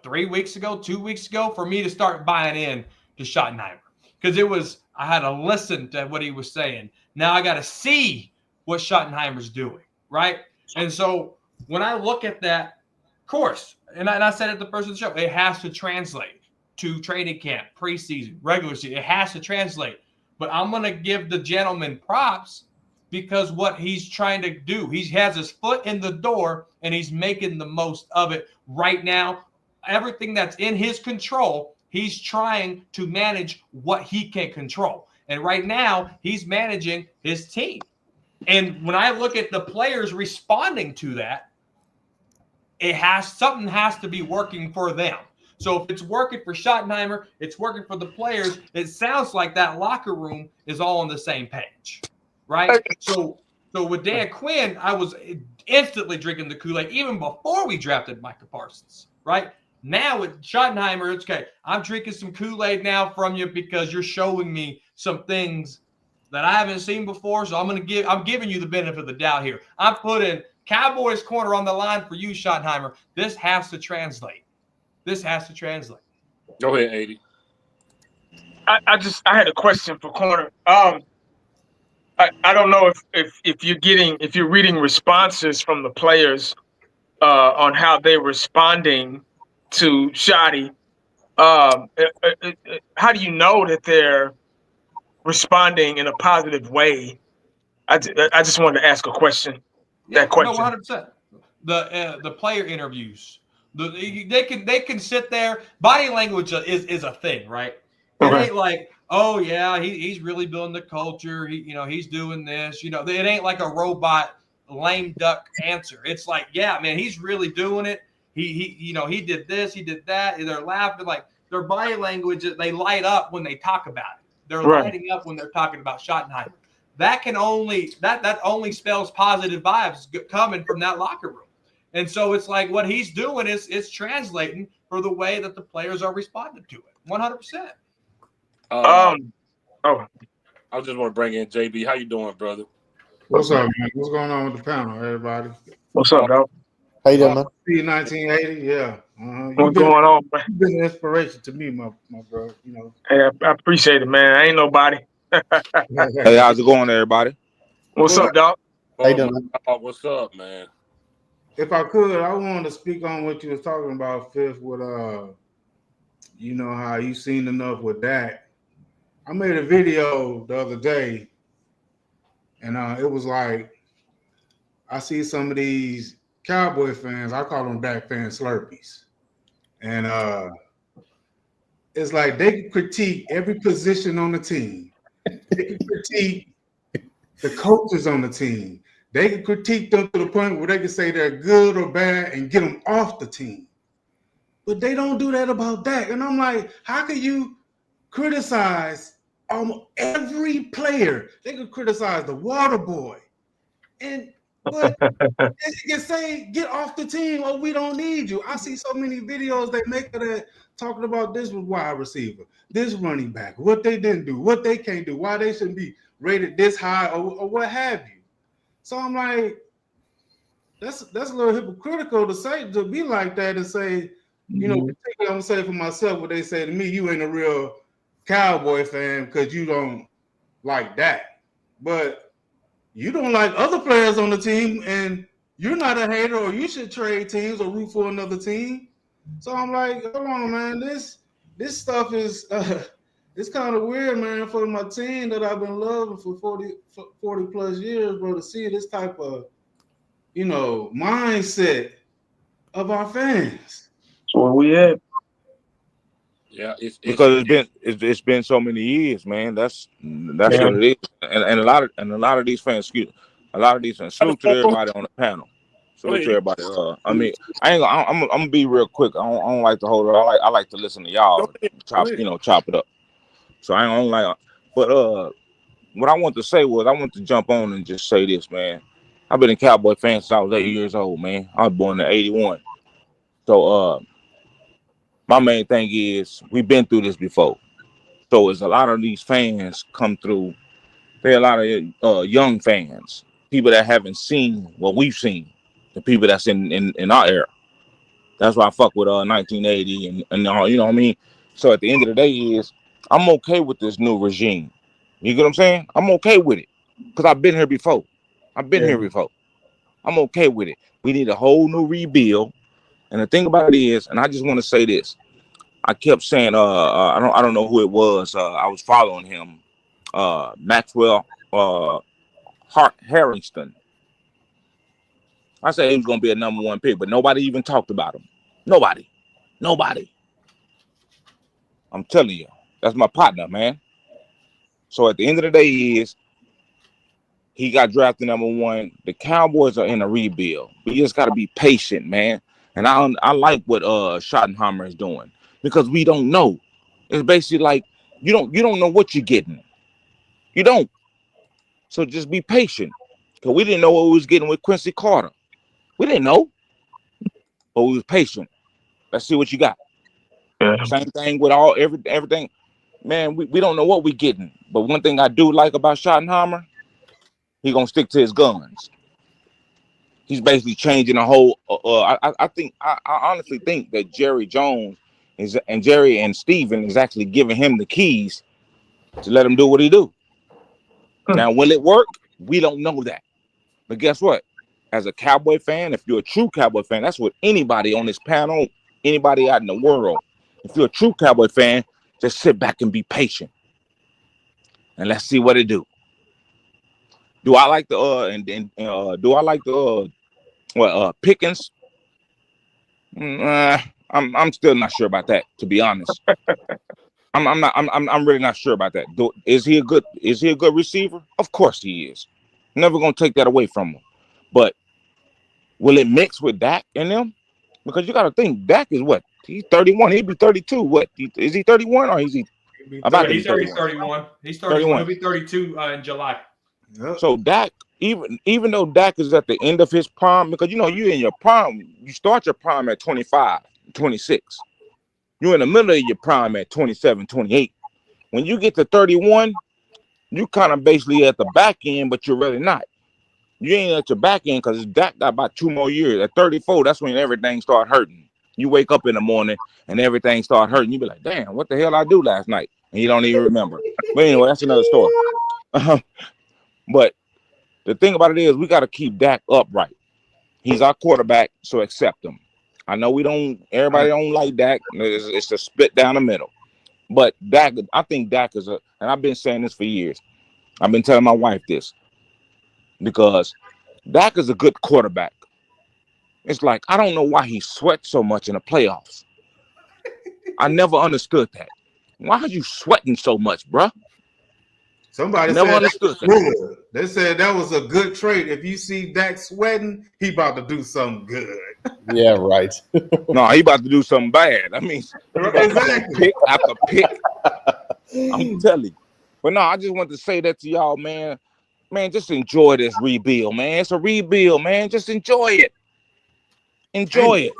2 weeks ago for me to start buying in to Schottenheimer because I had to listen to what he was saying. Now I got to see what Schottenheimer's doing, right? And so when I look at that, of course, and I said at the first of the show, it has to translate to training camp, preseason, regular season. It has to translate. But I'm going to give the gentleman props because what he's trying to do, he has his foot in the door and he's making the most of it right now. Everything that's in his control, he's trying to manage what he can control. And right now, he's managing his team. And when I look at the players responding to that, something has to be working for them. So if it's working for Schottenheimer, it's working for the players. It sounds like that locker room is all on the same page, right? So with Dan Quinn, I was instantly drinking the Kool-Aid even before we drafted Micah Parsons, right? Now with Schottenheimer, it's okay. I'm drinking some Kool-Aid now from you because you're showing me some things that I haven't seen before. So I'm giving you the benefit of the doubt here. I'm putting Cowboys corner on the line for you, Schottenheimer. This has to translate. Go ahead, 80. I had a question for corner. I don't know if you're reading responses from the players on how they're responding to Shotty. How do you know that they're responding in a positive way? I just wanted to ask a question. Yeah, 100%. The player interviews. They can sit there. Body language is a thing, right? It ain't like, oh yeah, he's really building the culture. He's doing this. It ain't like a robot lame duck answer. It's like, yeah, man, he's really doing it. He did this, he did that. They're laughing, like their body language. They light up when they talk about it. They're lighting up when they're talking about Schottenheimer. That only spells positive vibes coming from that locker room. And so it's like what he's doing is translating for the way that the players are responding to it. 100%. Oh, I just want to bring in JB. How you doing, brother? What's up, man? What's going on with the panel, everybody? what's up, dog? How you doing, man? 1980, yeah. What's going on, man? You've been an inspiration to me, my bro. You know. Hey, I appreciate it, man. I ain't nobody. Hey, how's it going, everybody? What's up, dog? How you doing, man? What's up, man? If I could, I wanted to speak on what you was talking about, Fifth, with you know how you seen enough with Dak. I made a video the other day, and it was like I see some of these Cowboy fans, I call them Dak fan Slurpees. And it's like they can critique every position on the team. They can critique the coaches on the team. They can critique them to the point where they can say they're good or bad and get them off the team. But they don't do that about Dak. And I'm like, how can you criticize almost every player? They could criticize the water boy. But they can say, get off the team or we don't need you. I see so many videos they make of that talking about this with wide receiver, this running back, what they didn't do, what they can't do, why they shouldn't be rated this high or what have you. So I'm like, that's a little hypocritical to be like that and say, you know, I'm gonna say for myself what they say to me, you ain't a real Cowboy fan because you don't like that. But you don't like other players on the team and you're not a hater or you should trade teams or root for another team. So I'm like, hold on, man, this stuff is it's kind of weird, man, for my team that I've been loving for 40 plus years, bro, to see this type of, you know, mindset of our fans. So where we at? Yeah, Because it's been so many years, man. That's what it is. And a lot of these fans, salute to everybody on the panel. Salute to everybody. I mean, I'm gonna be real quick. I don't like to hold it. I like to listen to y'all chop it up. So I don't like. But what I want to say was I want to jump on and just say this, man. I've been a Cowboy fan since I was 8 years old, man. I was born in '81. So my main thing is we've been through this before. So as a lot of these fans come through, there are a lot of young fans, people that haven't seen what we've seen, the people that's in our era. That's why I fuck with 1980 and all, you know what I mean? So at the end of the day is I'm okay with this new regime. You get what I'm saying? I'm okay with it because I've been here before. I'm okay with it. We need a whole new rebuild. And the thing about it is, and I just want to say this, I kept saying, I don't know who it was. I was following him, Maxwell Harrington. I said he was gonna be a number one pick, but nobody even talked about him. Nobody. I'm telling you, that's my partner, man. So at the end of the day, is he got drafted number one. The Cowboys are in a rebuild. We just got to be patient, man. And I like what Schottenheimer is doing because we don't know. It's basically like you don't know what you're getting. You don't. So just be patient because we didn't know what we was getting with Quincy Carter. We didn't know, but we was patient. Let's see what you got. Yeah. Same thing with everything. Man, we don't know what we're getting. But one thing I do like about Schottenheimer, he gonna stick to his guns. He's basically changing the whole. I honestly think that Jerry Jones and Jerry and Steven is actually giving him the keys to let him do what he do. Now, will it work? We don't know that. But guess what? As a Cowboy fan, if you're a true Cowboy fan, that's what anybody on this panel, anybody out in the world, if you're a true Cowboy fan, just sit back and be patient. And let's see what it do. Do I like Pickens? I'm still not sure about that, to be honest. I'm really not sure about that. Is he a good receiver? Of course he is. Never gonna take that away from him. But will it mix with Dak in them? Because you gotta think Dak is what? He's 31. He'd be 32. What is he 31 or is he about to be 31? 31. He's 31. He'll be 32 in July. Yep. So Dak, even though Dak is at the end of his prime, because you in your prime, you start your prime at 25, 26. You're in the middle of your prime at 27, 28. When you get to 31, you kind of basically at the back end, but you're really not. You ain't at your back end because Dak got about 2 more years. At 34, that's when everything start hurting. You wake up in the morning and everything start hurting. You be like, damn, what the hell I do last night? And you don't even remember. But anyway, that's another story. But the thing about it is we got to keep Dak upright. He's our quarterback, so accept him. I know everybody don't like Dak. It's a split down the middle. But Dak, I think Dak is and I've been saying this for years. I've been telling my wife this because Dak is a good quarterback. It's like, I don't know why he sweats so much in the playoffs. I never understood that. Why are you sweating so much, bruh? Somebody Never said understood that. Good. They said that was a good trait. If you see Dak sweating, he about to do something good. Yeah, right. No, he about to do something bad. I mean, Exactly. pick after pick. I'm telling you. But no, I just want to say that to y'all, man. Man, just enjoy this rebuild, man. It's a rebuild, man. Just enjoy it. Enjoy it.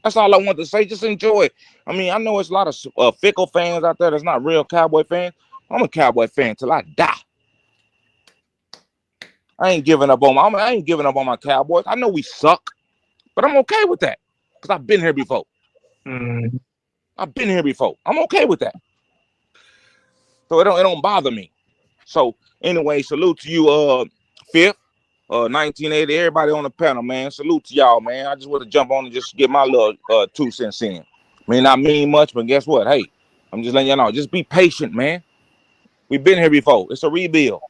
That's all I want to say. Just enjoy it. I mean, I know it's a lot of fickle fans out there that's not real Cowboy fans. I'm a Cowboy fan till I die. I ain't giving up on my Cowboys. I know we suck, but I'm okay with that because I've been here before. I've been here before. I'm okay with that. So it don't bother me. So anyway, salute to you, Fifth, 1980. Everybody on the panel, man. Salute to y'all, man. I just want to jump on and just get my little 2 cents in. May not mean much, but guess what? Hey, I'm just letting y'all know. Just be patient, man. We've been here before. It's a rebuild.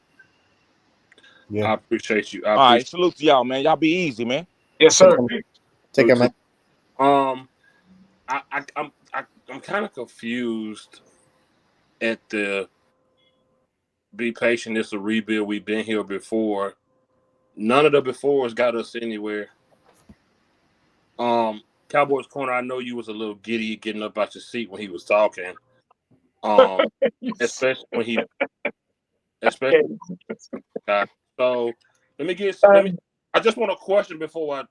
Yeah. I appreciate you. All right, salute to y'all, man. Y'all be easy, man. Yes, sir. Take care, man. I'm kind of confused at the be patient. It's a rebuild. We've been here before. None of the befores got us anywhere. Cowboys corner. I know you was a little giddy getting up out your seat when he was talking. Especially when he. So let me. I just want a question before I.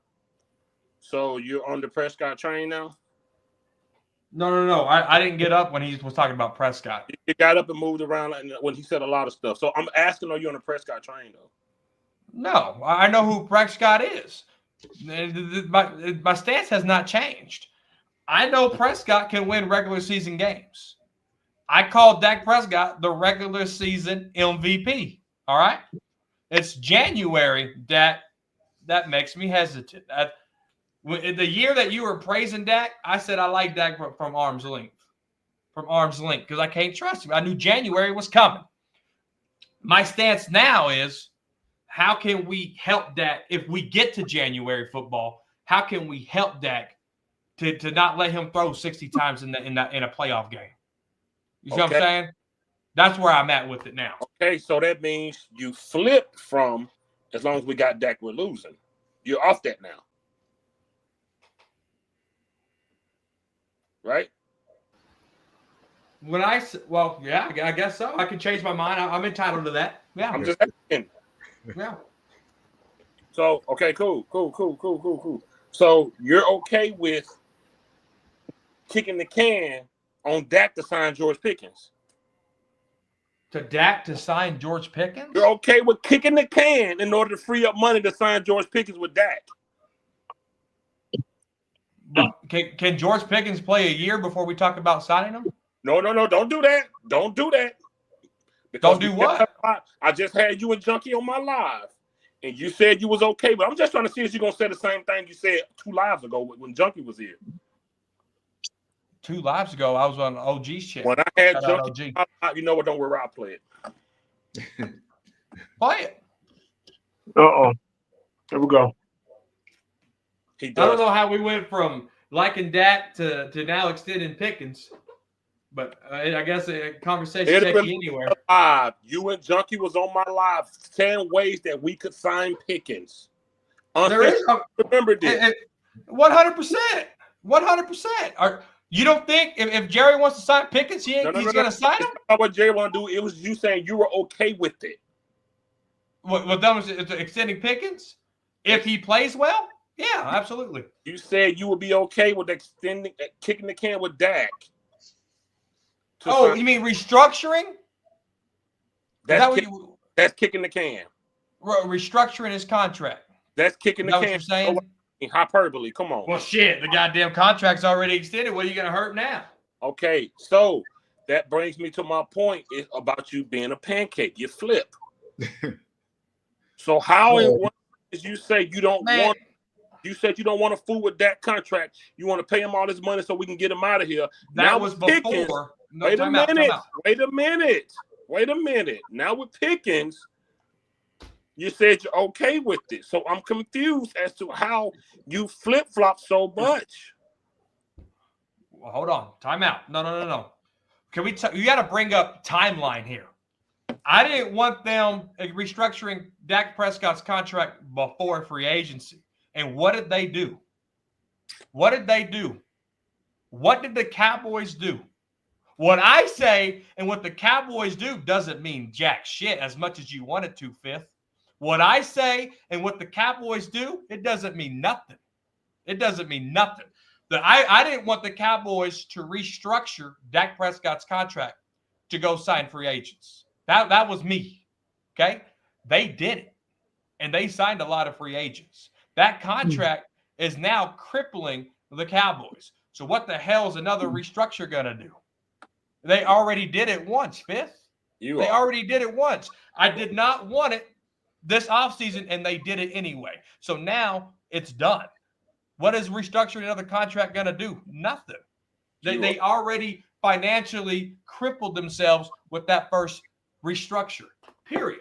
So you're on the Prescott train now? No. I didn't get up when he was talking about Prescott. You got up and moved around when he said a lot of stuff. So I'm asking, are you on the Prescott train though? No, I know who Prescott is. My stance has not changed. I know Prescott can win regular season games. I called Dak Prescott the regular season MVP. All right? It's January that makes me hesitant. The year that you were praising Dak, I said I like Dak from arm's length. From arm's length, because I can't trust him. I knew January was coming. My stance now is, how can we help Dak if we get to January football? How can we help Dak to not let him throw 60 times in a playoff game? You see what I'm saying? That's where I'm at with it now. Okay, so that means you flipped from, as long as we got Dak, we're losing. You're off that now. Right? I guess so. I can change my mind. I'm entitled to that. Yeah. I'm just asking. Yeah. So, okay, cool. So you're okay with kicking the can on Dak to sign George Pickens? To Dak to sign George Pickens? You're okay with kicking the can in order to free up money to sign George Pickens with Dak? But can George Pickens play a year before we talk about signing him? No. Don't do that. Don't do that. Don't do what? I just had you and Junkie on my live, and you said you was okay, but I'm just trying to see if you're going to say the same thing you said 2 lives ago when Junkie was here. 2 lives ago, I was on OG's channel. When I had Junkie, you know what? Don't worry, I'll play it. Play it. Here we go. I don't know how we went from liking Dak to now extending Pickens, but I guess a conversation takes you anywhere. You and Junkie was on my live 10 ways that we could sign Pickens. Remember this. 100%. 100%. You don't think if Jerry wants to sign Pickens, he's going to sign him? It's not what Jerry want to do. It was you saying you were okay with it. With them extending Pickens, if he plays well, yeah, absolutely. You said you would be okay with kicking the can with Dak. Oh, you mean restructuring? That's kicking the can. Restructuring his contract. That's kicking the can. What you're saying? Hyperbole. Come on. Well, shit, the goddamn contract's already extended. What are you going to hurt now? Okay, so that brings me to my point is about you being a pancake. You flip. So how in what is you say you don't want? You said you don't want to fool with that contract. You want to pay him all this money so we can get him out of here. That now was Pickens, before. No, wait a minute. Now with Pickens, you said you're okay with it. So I'm confused as to how you flip-flop so much. Well, hold on. Time out. No. Can we? You got to bring up timeline here. I didn't want them restructuring Dak Prescott's contract before free agency. And what did they do? What did the Cowboys do? What I say and what the Cowboys do doesn't mean jack shit as much as you want it to, Fifth. What I say and what the Cowboys do, it doesn't mean nothing. It doesn't mean nothing. I didn't want the Cowboys to restructure Dak Prescott's contract to go sign free agents. That was me, okay? They did it, and they signed a lot of free agents. That contract is now crippling the Cowboys. So what the hell is another restructure going to do? They already did it once, Fifth. They already did it once. I did not want it this offseason, and they did it anyway. So now it's done. What is restructuring another contract going to do? Nothing. They already financially crippled themselves with that first restructure, period.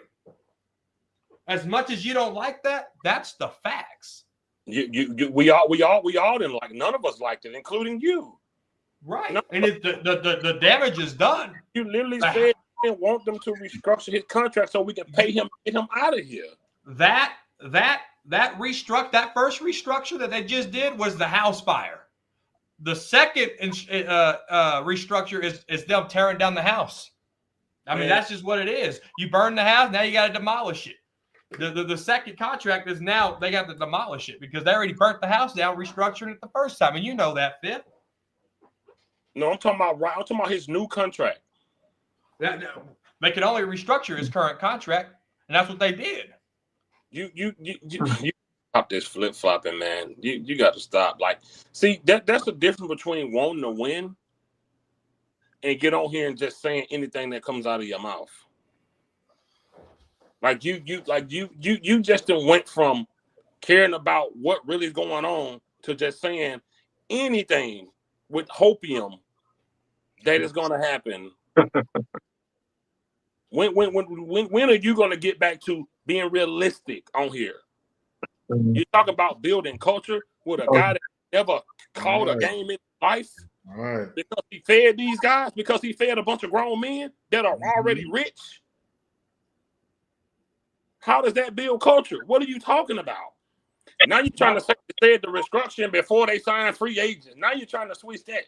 As much as you don't like that, that's the facts. We all didn't like. None of us liked it, including you. Right. And the damage is done. You literally said you didn't want them to restructure his contract so we can pay him, get him out of here. That first restructure that they just did was the house fire. The second restructure is them tearing down the house. I mean, that's just what it is. You burn the house, now you got to demolish it. The second contract is now they got to demolish it because they already burnt the house down, restructuring it the first time, and you know that, Fifth. No, I'm talking about his new contract. They can only restructure his current contract, and that's what they did. You stop this flip flopping, man. You got to stop. Like, see, that's the difference between wanting to win and get on here and just saying anything that comes out of your mouth. Like you just went from caring about what really is going on to just saying anything with hopium that is going to happen. When are you going to get back to being realistic on here? You talk about building culture with a guy that never called a game in life. Right. Because he fed these guys, because he fed a bunch of grown men that are already rich. How does that build culture? What are you talking about? Now you're trying to say the restructuring before they sign free agents. Now you're trying to switch that.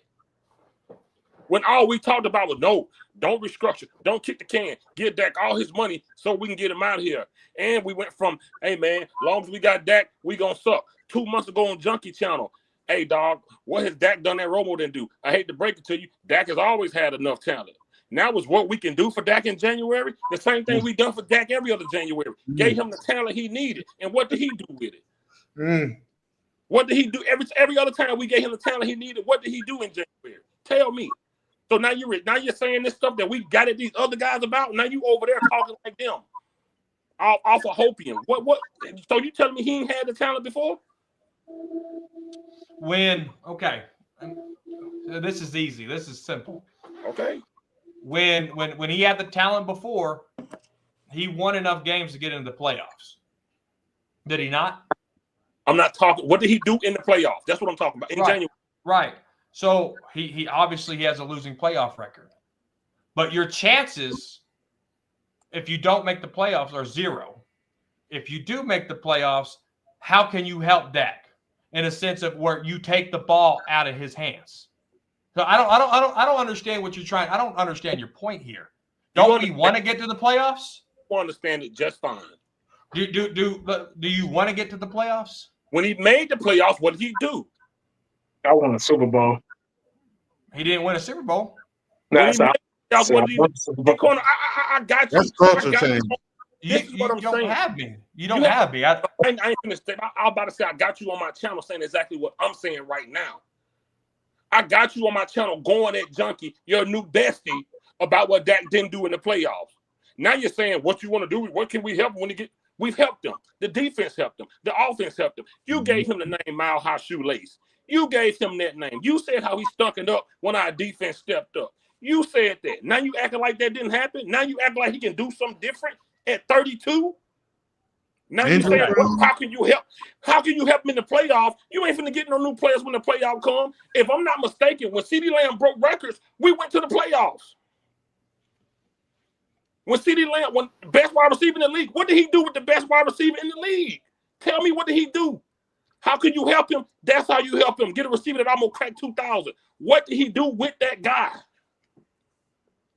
When all we talked about was no, don't restructure, don't kick the can, give Dak all his money so we can get him out of here. And we went from, hey man, as long as we got Dak, we gonna suck. 2 months ago on Junkie Channel, hey dog, what has Dak done that Romo didn't do? I hate to break it to you, Dak has always had enough talent. Now is what we can do for Dak in January. The same thing we done for Dak every other January. Gave him the talent he needed. And what did he do with it? What did he do? Every other time we gave him the talent he needed, what did he do in January? Tell me. So now you're saying this stuff that we got at these other guys about. Now you over there talking like them. Off of hopium. What? So you telling me he ain't had the talent before? This is easy. This is simple. Okay. When he had the talent before, he won enough games to get into the playoffs. Did he not? I'm not talking. What did he do in the playoffs? That's what I'm talking about. In January. Right. So he obviously has a losing playoff record. But your chances, if you don't make the playoffs, are zero. If you do make the playoffs, how can you help Dak? In a sense of where you take the ball out of his hands. So I don't understand what you're trying. I don't understand your point here. Don't we want to get to the playoffs? I understand it just fine. Do you want to get to the playoffs? When he made the playoffs, what did he do? I won a Super Bowl. He didn't win a Super Bowl. When he made the playoffs, what did he do? I got you. That's culture change. This is what I'm saying. Have me. You don't have me. I ain't finished. I was about to say I got you on my channel saying exactly what I'm saying right now. I got you on my channel going at Junkie, your new bestie, about what Dak didn't do in the playoffs. Now you're saying what you want to do. What can we help him when he get? We've helped him. The defense helped him. The offense helped him. You gave him the name Mile High Shoelace. You gave him that name. You said how he stunk it up when our defense stepped up. You said that. Now you acting like that didn't happen. Now you act like he can do something different at 32. Now you saying, how can you help? How can you help him in the playoffs? You ain't finna get no new players when the playoffs come. If I'm not mistaken, when CeeDee Lamb broke records, we went to the playoffs. When CeeDee Lamb, when best wide receiver in the league, what did he do with the best wide receiver in the league? Tell me, what did he do? How can you help him? That's how you help him. Get a receiver that almost cracked 2,000. What did he do with that guy?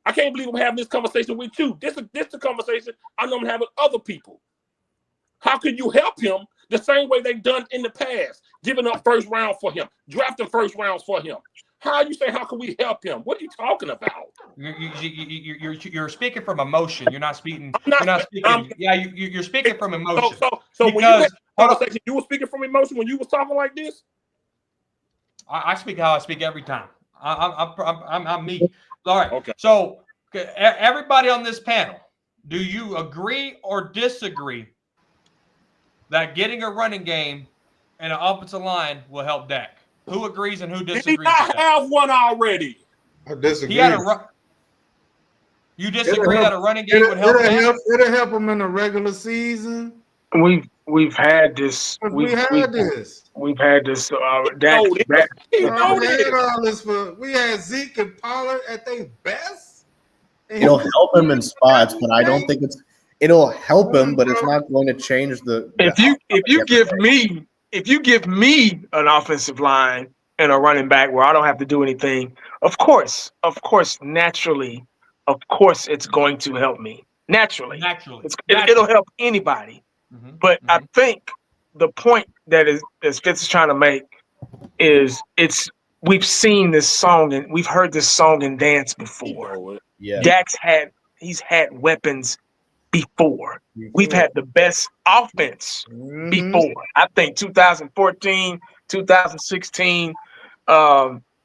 I can't believe I'm having this conversation with you. This is the conversation I know I'm having with other people. How can you help him the same way they've done in the past, giving up first round for him, drafting first rounds for him? How you say, how can we help him? What are you talking about? You're speaking from emotion. You're not speaking. You're speaking from emotion. So when you had conversation, you were speaking from emotion when you was talking like this? I speak how I speak every time. I'm me. All right. Okay. So everybody on this panel, do you agree or disagree that getting a running game and an offensive line will help Dak? Who agrees and who disagrees? Did he not have one already? I disagree. You disagree that a running game would help Dak? It'll help him in the regular season. We've had this. We've had this. Dak. We had Zeke and Pollard at their best. It'll help him in spots, but I don't think it'll help him, but it's not going to change the. If you give me an offensive line and a running back where I don't have to do anything, of course, naturally, it's going to help me. Naturally. It'll help anybody. But I think the point that Fitz is trying to make is we've seen this song and we've heard this song and dance before. Yeah. He's had weapons before. We've had the best offense before. I think 2014, 2016,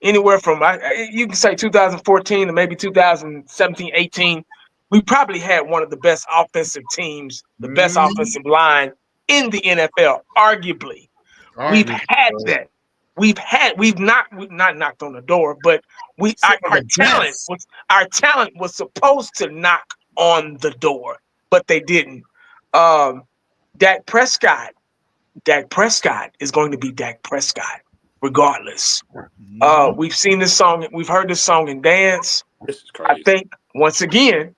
anywhere from you can say 2014 to maybe 2017, 18. We probably had one of the best offensive teams, the best offensive line in the NFL, arguably. We've had that. We've not knocked on the door, but our talent was supposed to knock on the door, but they didn't. Dak Prescott is going to be Dak Prescott, regardless. We've seen this song, we've heard this song and dance. This is crazy. I think once again,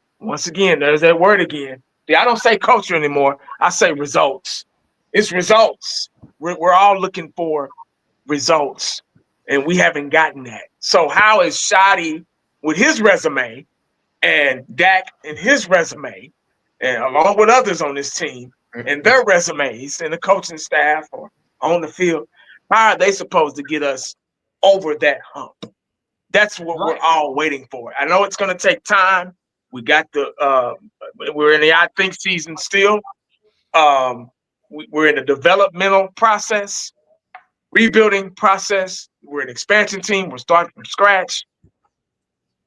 there's that word again. See, I don't say culture anymore. I say results. It's results. We're all looking for results, and we haven't gotten that. So how is Shotty with his resume and Dak and his resume, and along with others on this team and their resumes and the coaching staff or on the field, how are they supposed to get us over that hump? That's what we're all waiting for. I know it's going to take time. We got we're in the I think season still. We're in a developmental process, rebuilding process. We're an expansion team. We're starting from scratch.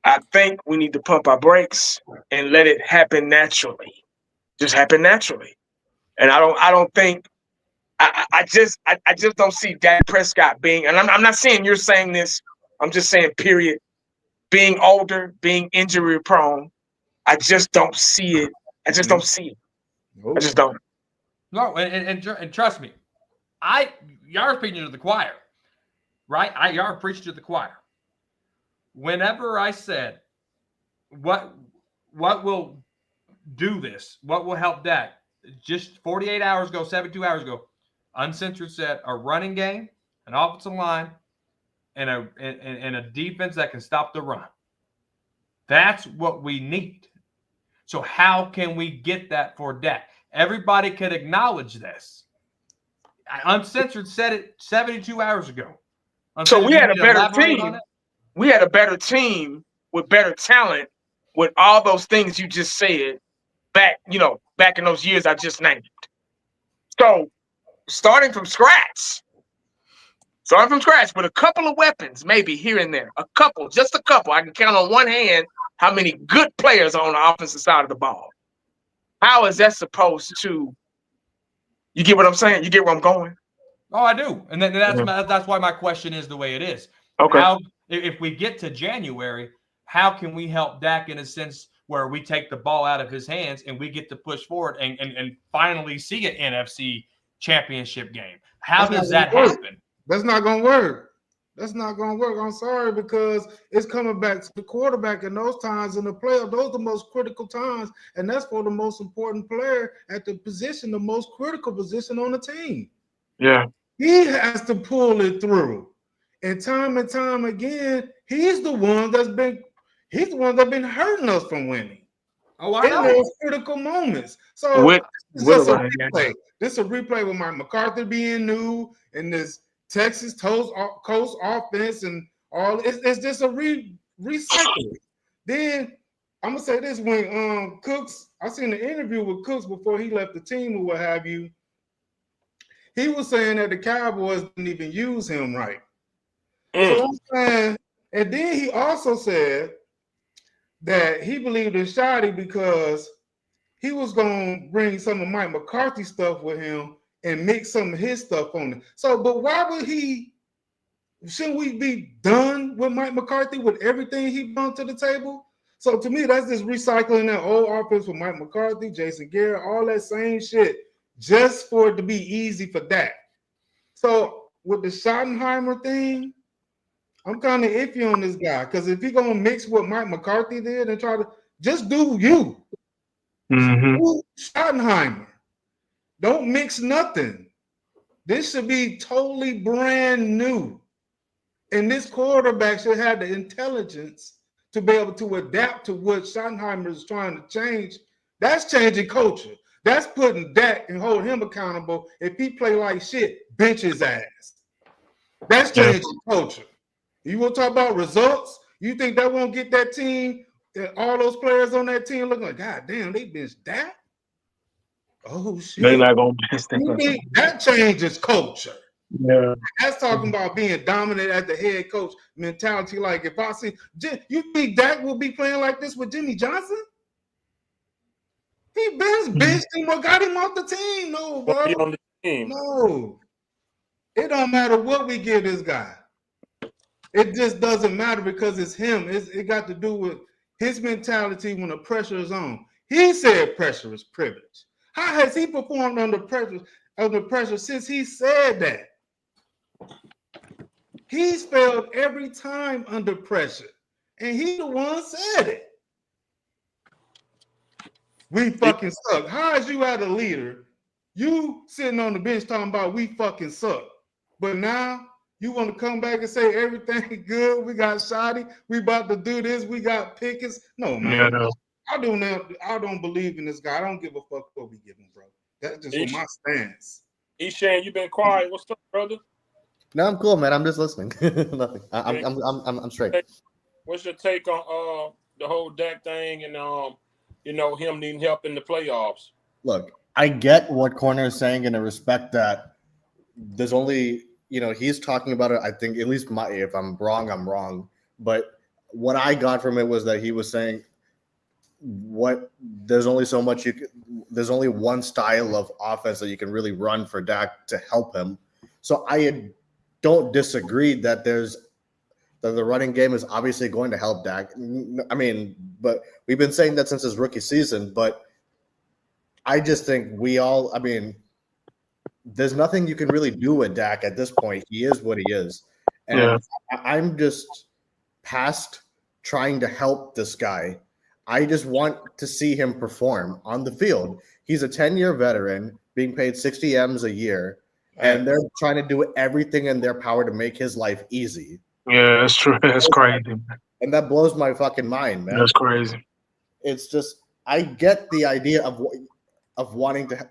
I think we need to pump our brakes and let it happen naturally. Just happen naturally. And I don't think I just don't see Dak Prescott being, and I'm not saying you're saying this, I'm just saying period, being older, being injury prone. I just don't see it. I just don't see it. I just don't. No, and trust me, y'all are preaching to the choir, right? Y'all are preaching to the choir. Whenever I said, what will do this? What will help Dak? Just 48 hours ago, 72 hours ago, Uncensored said a running game, an offensive line, and a defense that can stop the run. That's what we need. So how can we get that for Dak? Everybody could acknowledge this. Uncensored said it 72 hours ago. So we had a better elaborate on team. it? We had a better team with better talent, with all those things you just said back in those years I just named. So starting from scratch with a couple of weapons, maybe here and there, just a couple. I can count on one hand how many good players are on the offensive side of the ball. How is that supposed to? You get what I'm saying? You get where I'm going? Oh, I do, and that's why my question is the way it is. Okay. How, if we get to January, how can we help Dak in a sense where we take the ball out of his hands and we get to push forward and finally see an NFC championship game? How does that happen? That's not going to work. That's not going to work. I'm sorry, because it's coming back to the quarterback in those times in the playoff. Those are the most critical times, and that's for the most important player at the position, the most critical position on the team. Yeah. He has to pull it through. And time again, he's the one that's been hurting us from winning. Oh, I know. In those critical moments. So this is just a replay. This is a replay with Mike McCarthy being new and this Texas Coast offense and all. It's just a recycling. Then I'm gonna say this: when Cooks, I seen an interview with Cooks before he left the team or what have you. He was saying that the Cowboys didn't even use him right. So I'm saying, and then he also said that he believed in Shotty because he was going to bring some of Mike McCarthy stuff with him and mix some of his stuff on it. So, but why would shouldn't we be done with Mike McCarthy with everything he brought to the table? So to me, that's just recycling that old offense with Mike McCarthy, Jason Garrett, all that same shit, just for it to be easy for that. So with the Schottenheimer thing, I'm kind of iffy on this guy, because if he's going to mix what Mike McCarthy did and try to just do you. Do Schottenheimer. Don't mix nothing. This should be totally brand new. And this quarterback should have the intelligence to be able to adapt to what Schottenheimer is trying to change. That's changing culture. That's putting Dak and holding him accountable. If he play like shit, bench his ass. That's changing culture. You want to talk about results? You think that won't get that team, all those players on that team looking like, God damn, they benched Dak? Oh, shit. They're not going to bench that. That changes culture. Yeah. That's talking about being dominant at the head coach mentality. Like, if I see, you think Dak will be playing like this with Jimmy Johnson? He benched him or got him off the team. No, bro. On the team. No. It don't matter what we give this guy. It just doesn't matter because it's him. It got to do with his mentality when the pressure is on. He said pressure is privilege. How has he performed under pressure since he said that? He's failed every time under pressure. And he the one said it. We fucking suck. How is you as a leader, you sitting on the bench talking about we fucking suck, but now you want to come back and say everything good? We got Shotty. We about to do this. We got Pickens. No, man. Yeah, no. I don't believe in this guy. I don't give a fuck what we give him, bro. That's just my stance. Eshan, you been quiet. What's up, brother? No, I'm cool, man. I'm just listening. Nothing. I'm straight. What's your take on the whole Dak thing and him needing help in the playoffs? Look, I get what Corner is saying in a respect that there's only, he's talking about it. I think at least if I'm wrong, I'm wrong. But what I got from it was that he was saying there's only so much there's only one style of offense that you can really run for Dak to help him. So I don't disagree that the running game is obviously going to help Dak. I mean, but we've been saying that since his rookie season. But I just think there's nothing you can really do with Dak at this point. He is what he is. And I'm just past trying to help this guy. I just want to see him perform on the field. He's a 10-year veteran being paid 60 M's a year, and they're trying to do everything in their power to make his life easy. Yeah, that's true. That's crazy. And that blows my fucking mind, man. That's crazy. It's just, I get the idea of of wanting to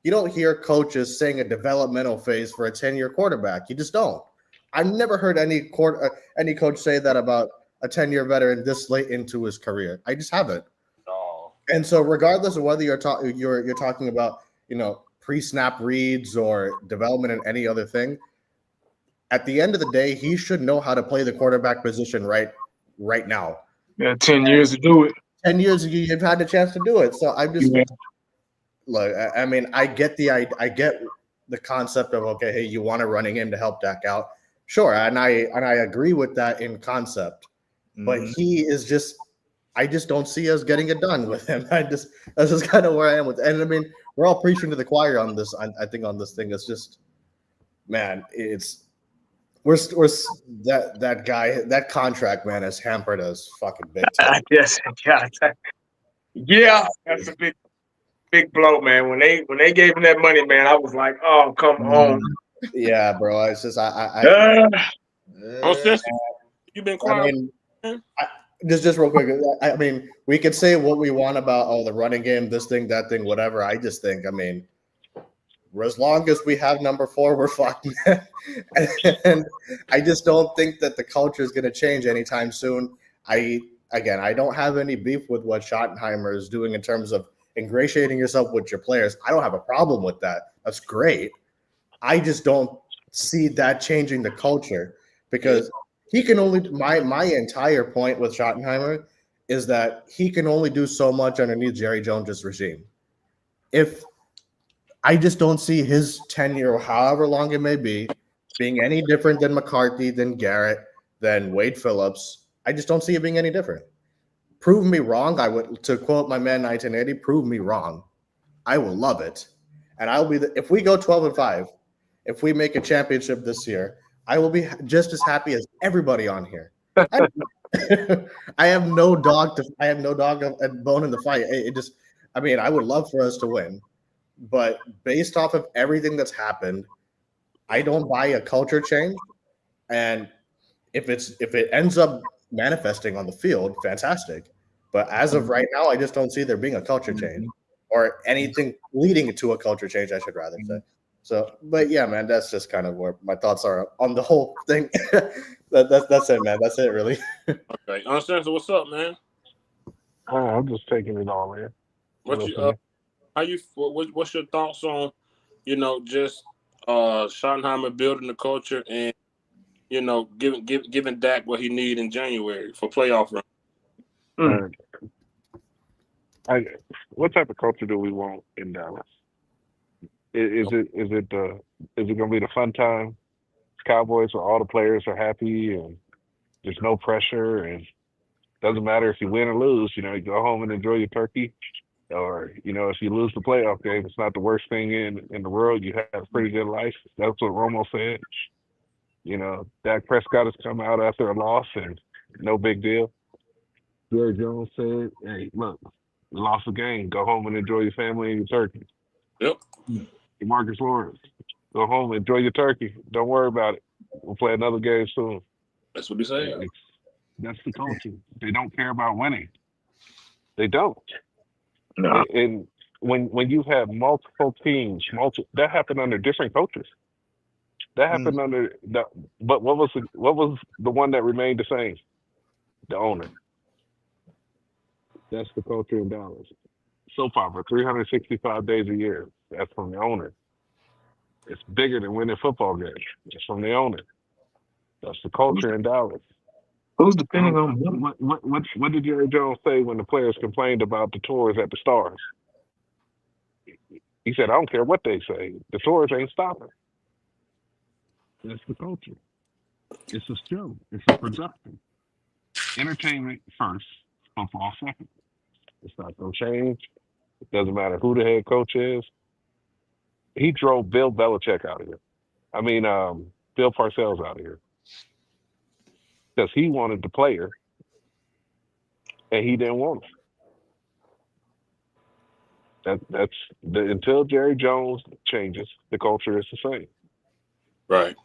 you don't hear coaches saying a developmental phase for a 10-year quarterback. You just don't. I've never heard any coach say that about a 10-year veteran this late into his career. I just haven't. No. And so regardless of whether you're talking about, pre-snap reads or development in any other thing, at the end of the day, he should know how to play the quarterback position right now. Yeah, 10 years to do it. 10 years you've had the chance to do it. So I'm just look. I mean, I get the concept of, okay, hey, you want a running game to help Dak out, sure, and I agree with that in concept, but he is just. I just don't see us getting it done with him. That's just kind of where I am with it. And I mean, we're all preaching to the choir on this. I think on this thing, it's just, man, we're that guy, that contract, man, has hampered us fucking big time. Yes, yeah, that's a big blow, man. When they gave him that money, man, I was like, oh, come on. Yeah, bro. It's just You've been quiet. I mean, just real quick. I mean, we could say what we want about the running game, this thing, that thing, whatever. I just think, I mean, as long as we have number 4, we're fucked. And I just don't think that the culture is going to change anytime soon. I don't have any beef with what Schottenheimer is doing in terms of ingratiating yourself with your players. I don't have a problem with that. That's great. I just don't see that changing the culture, because he can only my entire point with Schottenheimer is that he can only do so much underneath Jerry Jones' regime. If I just don't see his tenure, or however long it may be, being any different than McCarthy, than Garrett, than Wade Phillips. I just don't see it being any different. Prove me wrong. I would, to quote my man 1980, prove me wrong. I will love it. And I'll be if we go 12-5, if we make a championship this year, I will be just as happy as everybody on here. I have no dog and bone in the fight. I would love for us to win, but based off of everything that's happened, I don't buy a culture change. And if it ends up manifesting on the field, fantastic. But as of right now, I just don't see there being a culture change or anything leading to a culture change, I should rather say. So, but yeah, man, that's just kind of where my thoughts are on the whole thing. That's it, man. That's it, really. Okay, understand. So, what's up, man? I'm just taking it all in. What's your thoughts on, just Schottenheimer building the culture and giving Dak what he need in January for playoff run? What type of culture do we want in Dallas? Is it going to be the fun time Cowboys where all the players are happy and there's no pressure and doesn't matter if you win or lose, you go home and enjoy your turkey, or if you lose the playoff game, it's not the worst thing in the world. You have a pretty good life. That's what Romo said. Dak Prescott has come out after a loss and no big deal. George Jones said, hey, look, you lost the game. Go home and enjoy your family and your turkey. Yep. Marcus Lawrence, go home, enjoy your turkey. Don't worry about it. We'll play another game soon. That's what he said. That's the culture. They don't care about winning. They don't. No. And when you have multiple teams, that happened under different coaches. That happened under but what was the one that remained the same? The owner. That's the culture in Dallas. Soap opera, 365 days a year. That's from the owner. It's bigger than winning football games. It's from the owner. That's the culture in Dallas. Who's depending on what did Jerry Jones say when the players complained about the tours at the Stars? He said, I don't care what they say. The tours ain't stopping. That's the culture. It's a show. It's a production. Entertainment first, football second. It's not going to change. It doesn't matter who the head coach is. He drove Bill Belichick out of here. Bill Parcells out of here. Because he wanted the player, and he didn't want him. Until Jerry Jones changes, the culture is the same. Right.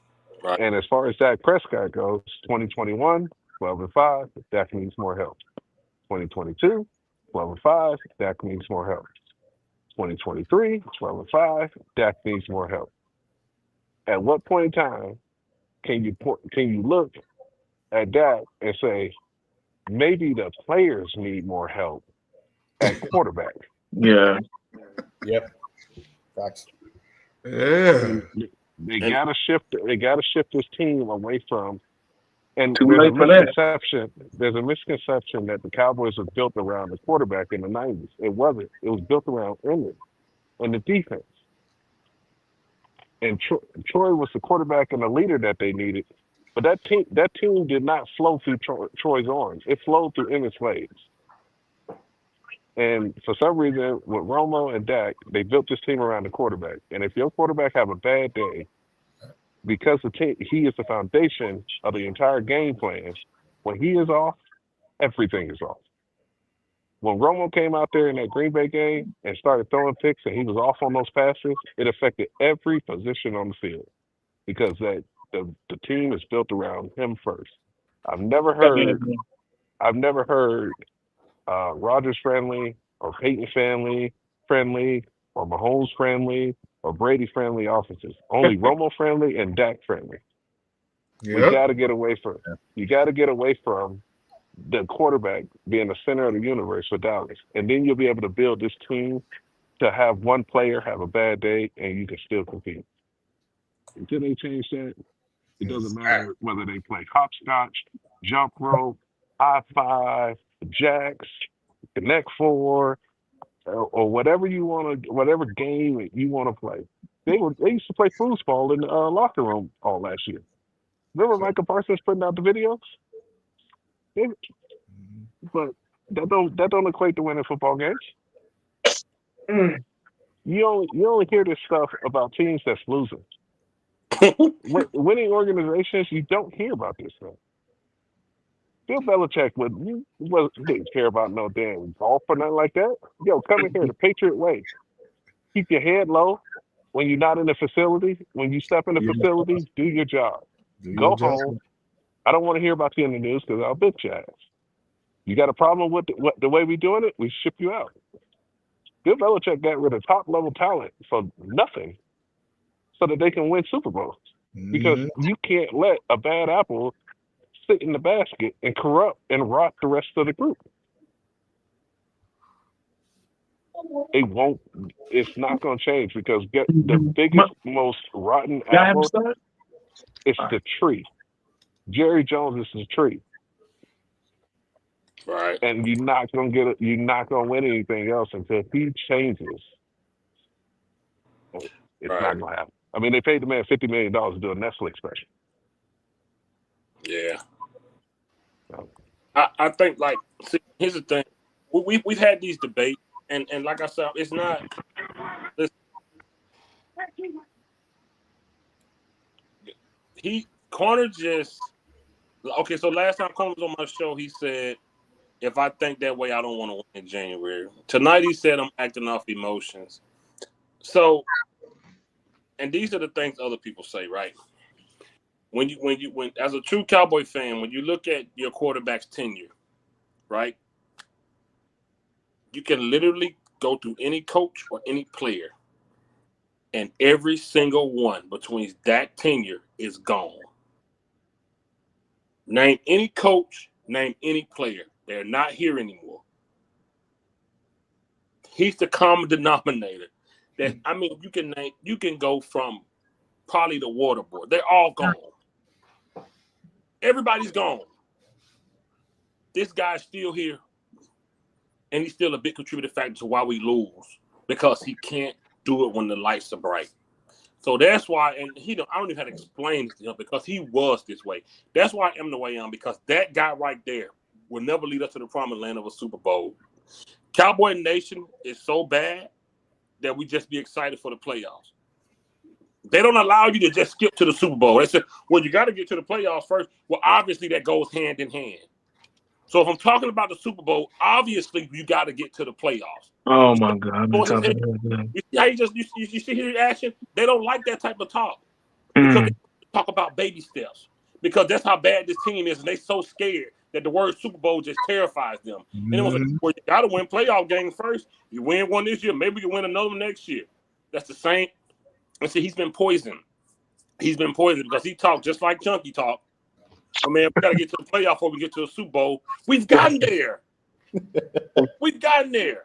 And as far as Dak Prescott goes, 2021, 12-5, Dak needs more help. 2022, 12-5, Dak needs more help. 2023, 12-5, Dak needs more help. At what point in time can you look at Dak and say, maybe the players need more help at quarterback? Yeah. Yep. Facts. Yeah. They gotta shift. They gotta shift this team away from. And Too there's a late for that. misconception. There's a misconception that the Cowboys were built around the quarterback in the '90s. It wasn't. It was built around Emmett and the defense. And Troy was the quarterback and the leader that they needed. But that team did not flow through Troy's arms. It flowed through Emmett's legs. And for some reason, with Romo and Dak, they built this team around the quarterback. And if your quarterback have a bad day, because he is the foundation of the entire game plan, when he is off, everything is off. When Romo came out there in that Green Bay game and started throwing picks and he was off on those passes, it affected every position on the field because the team is built around him first. I've never heard Rodgers friendly or Peyton friendly or Mahomes friendly or Brady friendly offenses. Only Romo friendly and Dak friendly. Yep. You got to get away from the quarterback being the center of the universe for Dallas, and then you'll be able to build this team to have one player have a bad day and you can still compete. Until they change that, it doesn't matter whether they play hopscotch, jump rope, high five, jacks, connect four, or whatever you want to, whatever game you want to play. They used to play foosball in the locker room all last year. Remember Michael Parsons putting out the videos? But that don't equate to winning football games. You only hear this stuff about teams that's losing. Winning organizations, you don't hear about this stuff. Bill Belichick didn't care about no damn golf or nothing like that. Yo, come in here the Patriot way. Keep your head low when you're not in the facility. When you step in the facility, do your job. Go home. I don't want to hear about you in the news because I'll bitch your ass. You got a problem with the way we doing it? We ship you out. Bill Belichick got rid of top-level talent for nothing so that they can win Super Bowls. Because you can't let a bad apple sit in the basket and corrupt and rot the rest of the group. It won't. It's not going to change because the biggest, most rotten apple is the tree. Jerry Jones is the tree. Right. And you're not gonna win anything else until he changes. It's not gonna happen. I mean, they paid the man $50 million to do a Netflix special. Yeah. I think see, here's the thing. We've had these debates, and like I said, it's not. Corner just okay. So last time Corner was on my show, he said, if I think that way, I don't want to win in January. Tonight, he said I'm acting off emotions. So, and these are the things other people say, right? When as a true Cowboy fan, when you look at your quarterback's tenure, right? You can literally go through any coach or any player, and every single one between that tenure is gone. Name any coach, name any player. They're not here anymore. He's the common denominator. That I mean, you can go from probably the water boy. They're all gone. Everybody's gone. This guy's still here, and he's still a big contributing factor to why we lose because he can't do it when the lights are bright. So that's why, and I don't even have to explain this to him because he was this way. That's why I am the way I am because that guy right there will never lead us to the promised land of a Super Bowl. Cowboy Nation is so bad that we just be excited for the playoffs. They don't allow you to just skip to the Super Bowl. They say, well, you got to get to the playoffs first. Well, obviously that goes hand in hand. So if I'm talking about the Super Bowl, obviously you got to get to the playoffs. Oh my God! You see how you see his reaction? They don't like that type of talk because they talk about baby steps because that's how bad this team is, and they so scared that the word Super Bowl just terrifies them. And it was like, well, you got to win playoff games first. You win one this year, maybe you win another one next year. That's the same. And see, he's been poisoned. He's been poisoned because he talked just like Chunky talk. Oh, man, we got to get to the playoff before we get to the Super Bowl. We've gotten there. We've gotten there.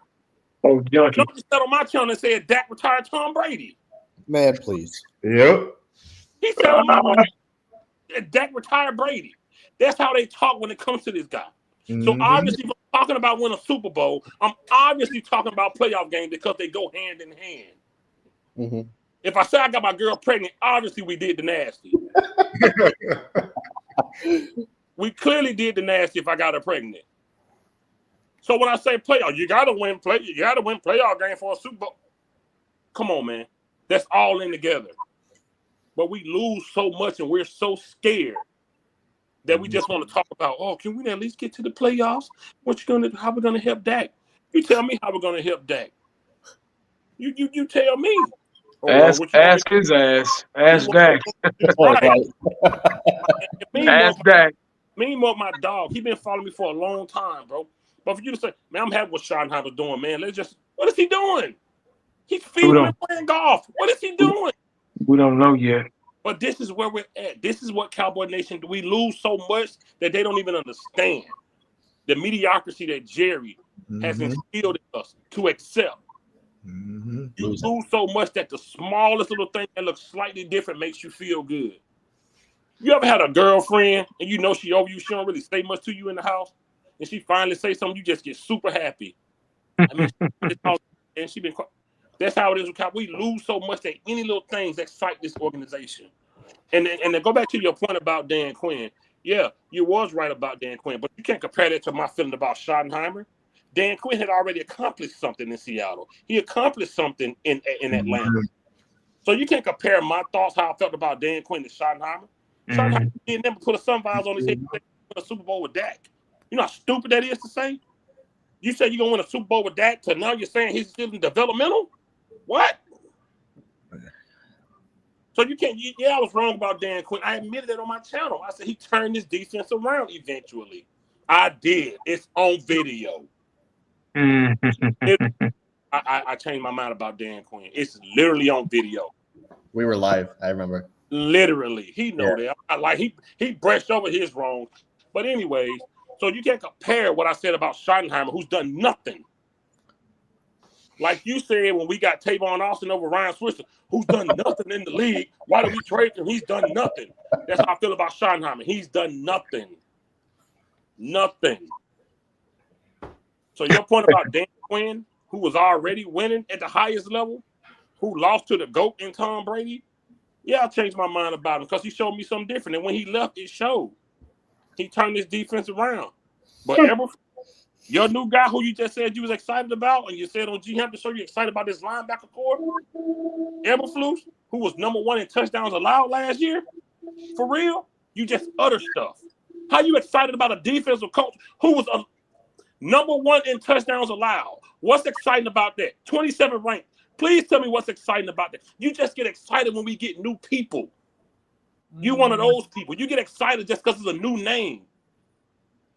Oh, Junkie. Chunky said on my channel and said Dak retired Tom Brady. Man, please. Yep. He said on my channel that Dak retired Brady. That's how they talk when it comes to this guy. So obviously, if I'm talking about winning a Super Bowl, I'm obviously talking about playoff games because they go hand in hand. If I say I got my girl pregnant, obviously we did the nasty. We clearly did the nasty if I got her pregnant. So when I say playoff, you gotta win playoff game for a Super Bowl. Come on, man. That's all in together. But we lose so much and we're so scared that we just want to talk about, oh, can we at least get to the playoffs? How we gonna help Dak? You tell me how we're gonna help Dak. You tell me. Ask his ass. Ask Dak. Right. Ask Dak. Meanwhile, my dog, he been following me for a long time, bro. But for you to say, man, I'm happy what Schottenheimer's doing, man. What is he doing? He's feeding and playing golf. What is he doing? We don't know yet. But this is where we're at. This is what Cowboy Nation do. We lose so much that they don't even understand the mediocrity that Jerry has instilled in us to accept. You lose so much that the smallest little thing that looks slightly different makes you feel good. You ever had a girlfriend and you know she over you, she don't really say much to you in the house, and she finally say something, you just get super happy. I mean, and she been. That's how it is with Cowboys. We lose so much that any little things excite this organization. And to go back to your point about Dan Quinn, yeah, you was right about Dan Quinn, but you can't compare that to my feeling about Schottenheimer. Dan Quinn had already accomplished something in Seattle. He accomplished something in Atlanta. So you can't compare my thoughts, how I felt about Dan Quinn to Schottenheimer. Schottenheimer didn't never put a sun visor on his head to win a Super Bowl with Dak. You know how stupid that is to say? You said you're going to win a Super Bowl with Dak, so now you're saying he's still in developmental? What? So you can't, yeah, I was wrong about Dan Quinn. I admitted that on my channel. I said he turned his defense around eventually. I did. It's on video. I changed my mind about Dan Quinn. It's literally on video. We were live, I remember. Literally. He know that. He brushed over his wrongs. But anyways, so you can't compare what I said about Schottenheimer, who's done nothing. Like you said, when we got Tavon Austin over Ryan Swisher, who's done nothing in the league, why do we trade him? He's done nothing. That's how I feel about Schottenheimer. He's done nothing. Nothing. So your point about Dan Quinn, who was already winning at the highest level, who lost to the GOAT in Tom Brady, yeah, I changed my mind about him because he showed me something different. And when he left, it showed. He turned his defense around. But your new guy who you just said you was excited about, and you said on G Hampton show you're excited about this linebacker core, Eberflus, who was #1 in touchdowns allowed last year, for real, you just utter stuff. How you excited about a defensive coach who was a #1 in touchdowns allowed? What's exciting about that? 27 ranked. Please tell me what's exciting about that. You just get excited when we get new people. You one of those people. You get excited just because it's a new name.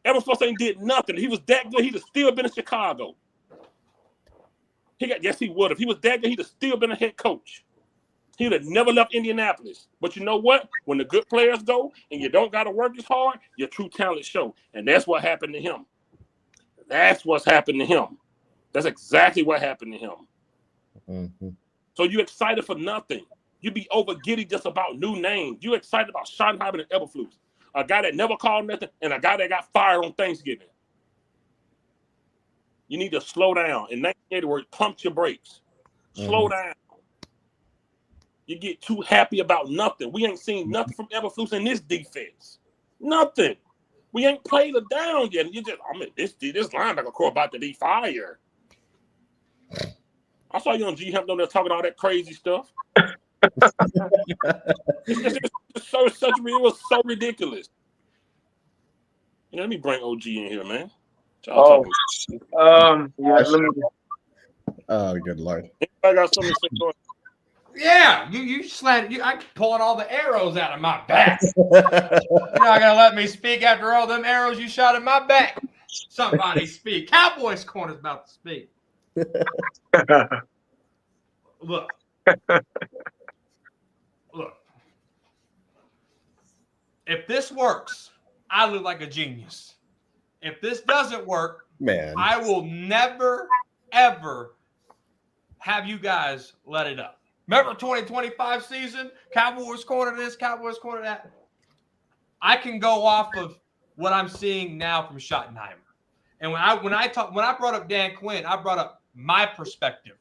Eberflus ain't did nothing. He was that good, he'd have still been in Chicago. Yes, he would have. He was that good, he'd have still been a head coach. He would have never left Indianapolis. But you know what? When the good players go and you don't got to work as hard, your true talent show. And that's what happened to him. That's what's happened to him. That's exactly what happened to him. So you excited for nothing. You be over giddy just about new names. You excited about Schottenheimer and Eberflus. A guy that never called nothing, and a guy that got fired on Thanksgiving. You need to slow down. In 1980 words, pump your brakes. Slow down. You get too happy about nothing. We ain't seen nothing from Eberflus in this defense. Nothing. We ain't played it down yet. You just, this linebacker core about to be fired. I saw you on G Hampton there talking all that crazy stuff. It was so ridiculous. Let me bring OG in here, man. Oh, yeah, oh, good Lord. I got something to say. Yeah, you slanted. I'm pulling all the arrows out of my back. You're not gonna let me speak after all them arrows you shot in my back. Somebody speak. Cowboys corner's about to speak. Look. If this works, I look like a genius. If this doesn't work, man, I will never, ever have you guys let it up. Remember 2025 season? Cowboys corner this, Cowboys corner that. I can go off of what I'm seeing now from Schottenheimer. And when I brought up Dan Quinn, I brought up my perspective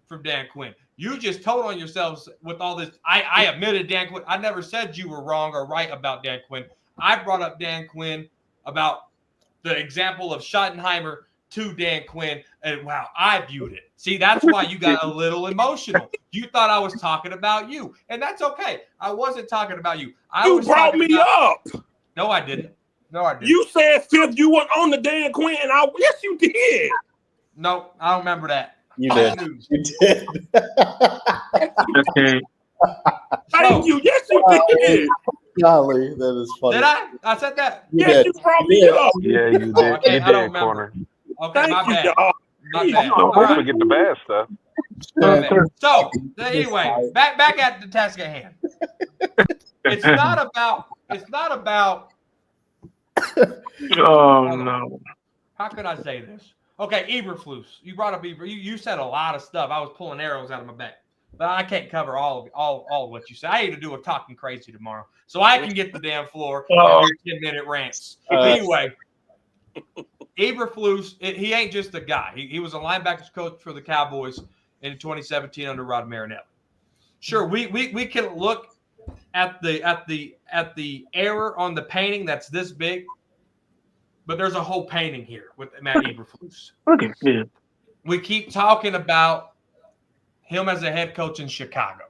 from Dan Quinn. You just told on yourselves with all this. I admitted Dan Quinn. I never said you were wrong or right about Dan Quinn. I brought up Dan Quinn about the example of Schottenheimer to Dan Quinn, and wow, I viewed it. See, that's why you got a little emotional. You thought I was talking about you, and that's okay. I wasn't talking about you. You brought me up. No, I didn't. No, I didn't. You said Fifth, you weren't on the Dan Quinn, and yes, you did. No, I don't remember that. You did. You did. Okay. Thank you. Yes, you did. Golly, that is funny. Did I? I said that. Yes, you brought me up. Yeah, you did. Okay, You I don't did, remember. corner. Okay, Thank my you, bad. y'all. My bad. Don't All right. forget the bad stuff. My bad. So anyway, back at the task at hand. It's not about. Oh no. How could I say this? Okay, Eberflus. You brought up Eber. You said a lot of stuff. I was pulling arrows out of my back, but I can't cover all of what you said. I need to do a talking crazy tomorrow, so I can get the damn floor and do 10-minute rants. Anyway, Eberflus. He ain't just a guy. He was a linebackers coach for the Cowboys in 2017 under Rod Marinelli. Sure, we can look at the error on the painting that's this big. But there's a whole painting here with Matt Eberflus. Okay, yeah. We keep talking about him as a head coach in Chicago.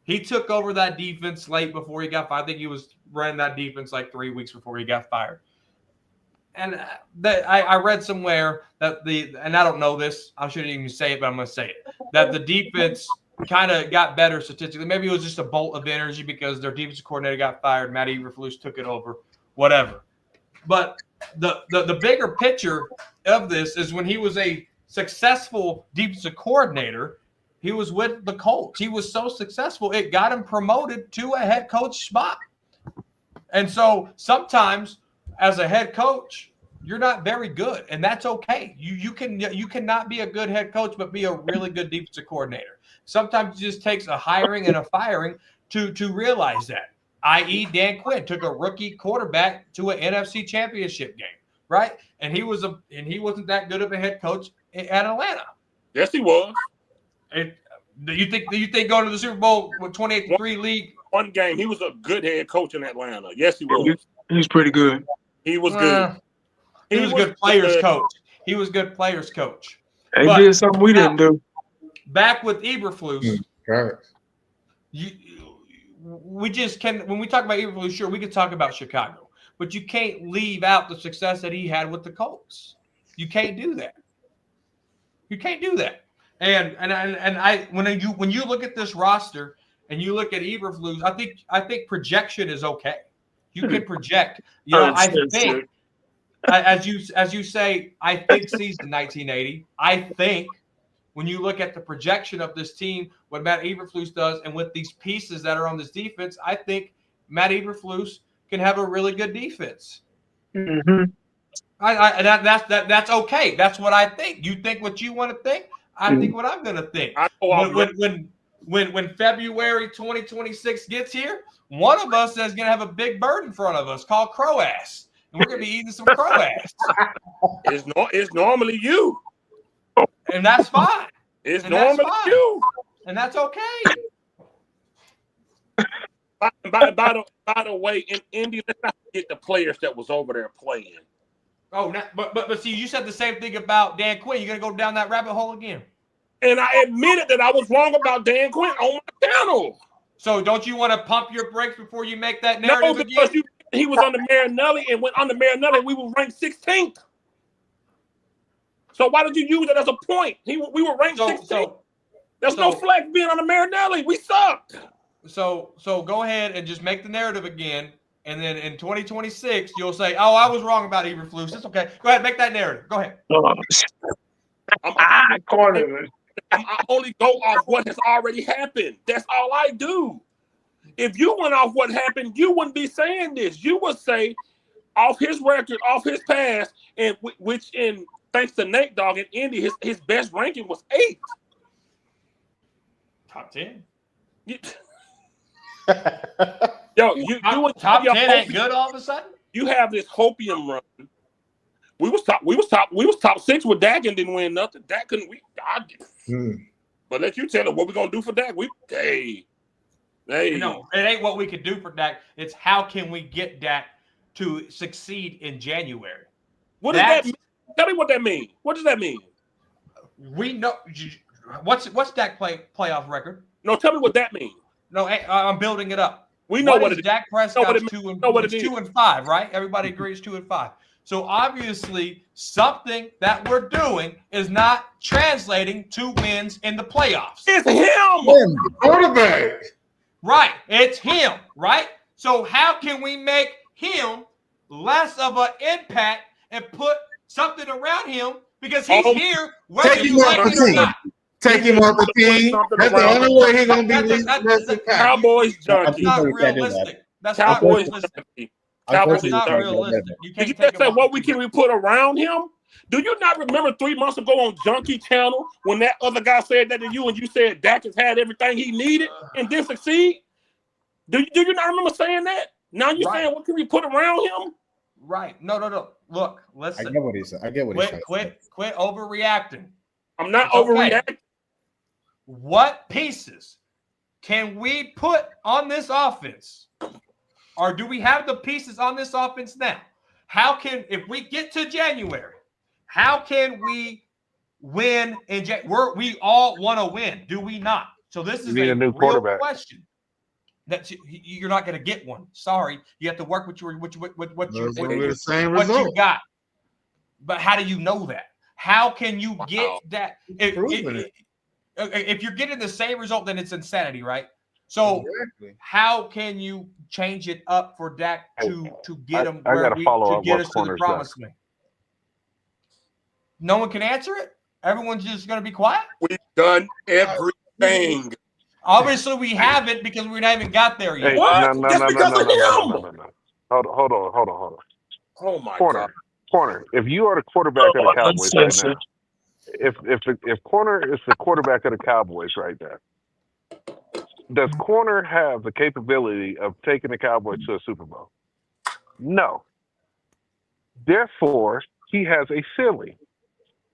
He took over that defense late before he got fired. I think he was running that defense like 3 weeks before he got fired. And I read somewhere that and I don't know this, I shouldn't even say it, but I'm going to say it, that the defense kind of got better statistically. Maybe it was just a bolt of energy because their defensive coordinator got fired. Matt Eberflus took it over, whatever. But the bigger picture of this is when he was a successful defensive coordinator, he was with the Colts. He was so successful, it got him promoted to a head coach spot. And so sometimes as a head coach, you're not very good, and that's okay. You cannot be a good head coach, but be a really good defensive coordinator. Sometimes it just takes a hiring and a firing to realize that. I.e., Dan Quinn took a rookie quarterback to an NFC championship game, right? And he wasn't that good of a head coach at Atlanta. Yes, he was. And do you think going to the Super Bowl with 28-3 league? One game, he was a good head coach in Atlanta. Yes, he was. He was pretty good. He was good. He was a good players coach. He was a good players coach. He did something we didn't do. Back with Eberflus. Right. We just can, when we talk about Eberflus, sure, we could talk about Chicago, but you can't leave out the success that he had with the Colts. You can't do that. You can't do that. And when you look at this roster and you look at Eberflus, I think projection is okay. You can project. You know, I think as you say, I think season 1980. I think when you look at the projection of this team, what Matt Eberflus does, and with these pieces that are on this defense, I think Matt Eberflus can have a really good defense. Mm-hmm. That's okay. That's what I think. You think what you want to think. I think what I'm going to think. When February 2026 gets here, one of us is going to have a big bird in front of us called crow ass, and we're going to be eating some crow ass. It's normally you. And that's fine. It's normally you. And that's okay. By the way, in Indy, let's not forget the players that was over there playing. Oh, but see, you said the same thing about Dan Quinn. You're going to go down that rabbit hole again. And I admitted that I was wrong about Dan Quinn on my channel. So don't you want to pump your brakes before you make that narrative because again? He was under Marinelli, and went under Marinelli, we were ranked 16th. So why did you use it as a point? We were ranked 16th. There's no flex being on the Marinelli. We sucked. So go ahead and just make the narrative again. And then in 2026, you'll say, oh, I was wrong about Eberflus. It's okay. Go ahead, make that narrative. Go ahead. I only go off what has already happened. That's all I do. If you went off what happened, you wouldn't be saying this. You would say, off his record, off his past, and which in thanks to Nate Dogg in Indy, his best ranking was 8. Top 10. Yo, you top 10 ain't good all of a sudden? You have this hopium run. We was top 6 with Dak and didn't win nothing. Dak couldn't But let you tell him what we're gonna do for Dak. Hey. No, it ain't what we could do for Dak. It's how can we get Dak to succeed in January. What does that mean? Tell me what that means. What does that mean? We know what's Dak playoff record? No, tell me what that means. No, I'm building it up. We know what it is. Dak Prescott's 2-5, right? Everybody agrees 2-5. So obviously, something that we're doing is not translating to wins in the playoffs. It's him, quarterback. Right, it's him. Right. So how can we make him less of an impact and put something around him because he's here whether you like it or not? Take him off the team. That's the only way he's gonna be Cowboys junkie. That's not realistic. That's not realistic. Cowboys not realistic. Did you just say what can we put around him? Do you not remember 3 months ago on Junkie Channel when that other guy said that to you and you said Dak has had everything he needed and didn't succeed? Do you not remember saying that? Now you're saying what can we put around him? Right. No. Look, listen. I get what he's saying. Quit overreacting. I'm not overreacting. What pieces can we put on this offense? Or do we have the pieces on this offense now? If we get to January, how can we win in January? We all want to win, do we not? So this is a new real question. That you're not going to get one. Sorry, you have to work with what you got. But how do you know that? How can you get that? If you're getting the same result, then it's insanity, right? So how can you change it up for Dak to get him to get us to the promised land? No one can answer it. Everyone's just going to be quiet. We've done everything. Obviously, we haven't because we haven't got there yet. Hey, what? No. Hold on. Oh my God. Corner. If you are the quarterback of the Cowboys right now, if Corner is the quarterback of the Cowboys right now, does Corner have the capability of taking the Cowboys to a Super Bowl? No. Therefore, he has a ceiling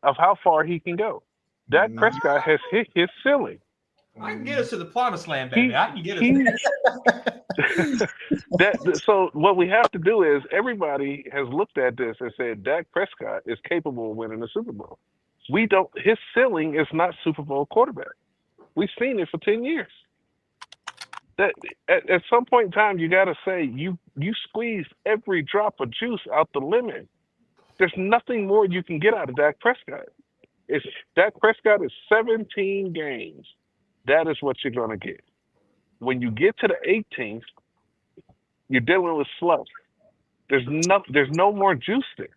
of how far he can go. Dak Prescott has hit his ceiling. I can get us to the promised land, baby. I can get us. So what we have to do is everybody has looked at this and said Dak Prescott is capable of winning the Super Bowl. His ceiling is not Super Bowl quarterback. We've seen it for 10 years. That at some point in time, you got to say you squeezed every drop of juice out the lemon. There's nothing more you can get out of Dak Prescott. Dak Prescott is 17 games. That is what you're going to get. When you get to the 18th, you're dealing with slush. There's no more juice there.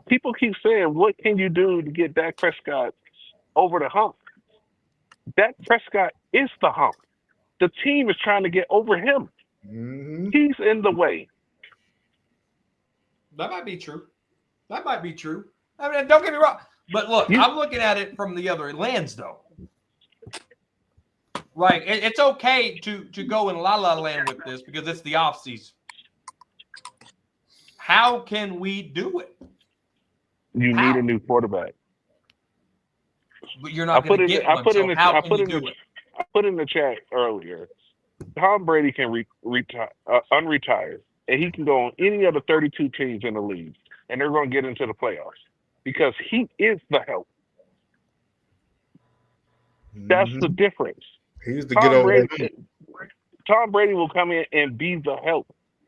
People keep saying, what can you do to get Dak Prescott over the hump? Dak Prescott is the hump. The team is trying to get over him. Mm-hmm. He's in the way. That might be true. I mean, don't get me wrong. But look, I'm looking at it from the other lens, though. Right. It's okay to go in la-la land with this because it's the offseason. How can we do it? You need a new quarterback. But you're not going to get one, so how can you do it? I put in the chat earlier, Tom Brady can unretire, and he can go on any of the 32 teams in the league, and they're going to get into the playoffs because he is the help. That's the difference. He's the get over. Tom Brady will come in and be the help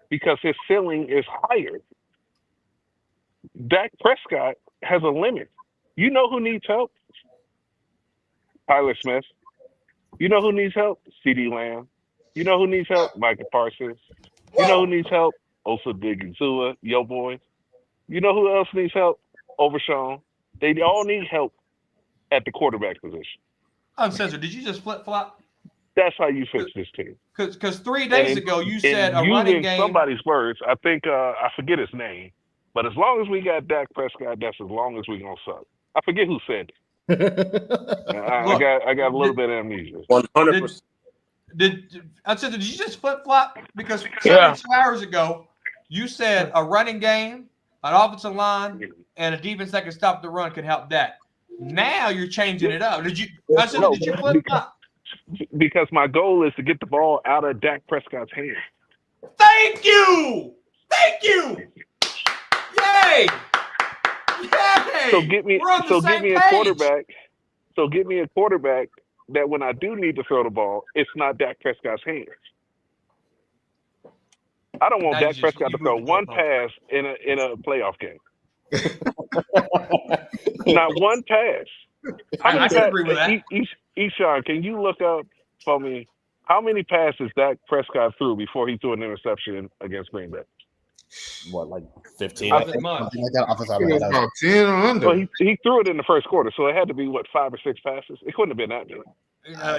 because his ceiling is higher. Dak Prescott has a limit. You know who needs help? Tyler Smith. You know who needs help? CeeDee Lamb. You know who needs help? Micah Parsons. You know who needs help? Osa Digizua, yo boy. You know who else needs help? Overshawn. They all need help at the quarterback position. Uncensored, did you just flip-flop? That's how you fix this team. Because 3 days ago you said a running using game. Somebody's words, I think I forget his name, but as long as we got Dak Prescott, that's as long as we're gonna suck. I forget who said it. I got a little bit of amnesia. 100%. Did you just flip-flop? Because 72 hours ago you said a running game, an offensive line, and a defense that can stop the run could help Dak. Now you're changing it up. Did you flip-flop? Because my goal is to get the ball out of Dak Prescott's hands. Thank you. Yay! So get me a quarterback. So get me a quarterback that when I do need to throw the ball, it's not Dak Prescott's hands. I don't want Dak Prescott to throw one pass in a playoff game. Not one pass. I can agree with that. Eshawn, can you look up for me how many passes Dak Prescott threw before he threw an interception against Green Bay? What, like 15? Something like that. Off the top of my head. About 10 or under. Well, he threw it in the first quarter, so it had to be 5 or 6 passes. It couldn't have been that many.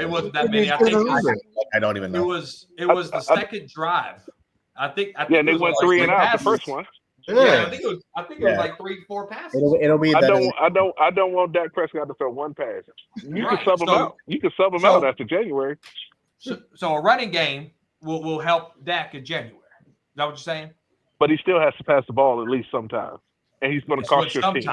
It wasn't that many. I think I don't even know. It was the second drive. I think they went 3 and out the first one. Yeah, I think it was like 3-4 passes. It'll be. I don't want Dak Prescott to throw one pass. You can sub him out. You can sub him out after January. So a running game will help Dak in January. Is that what you're saying? But he still has to pass the ball at least sometimes, and he's going to cost your team.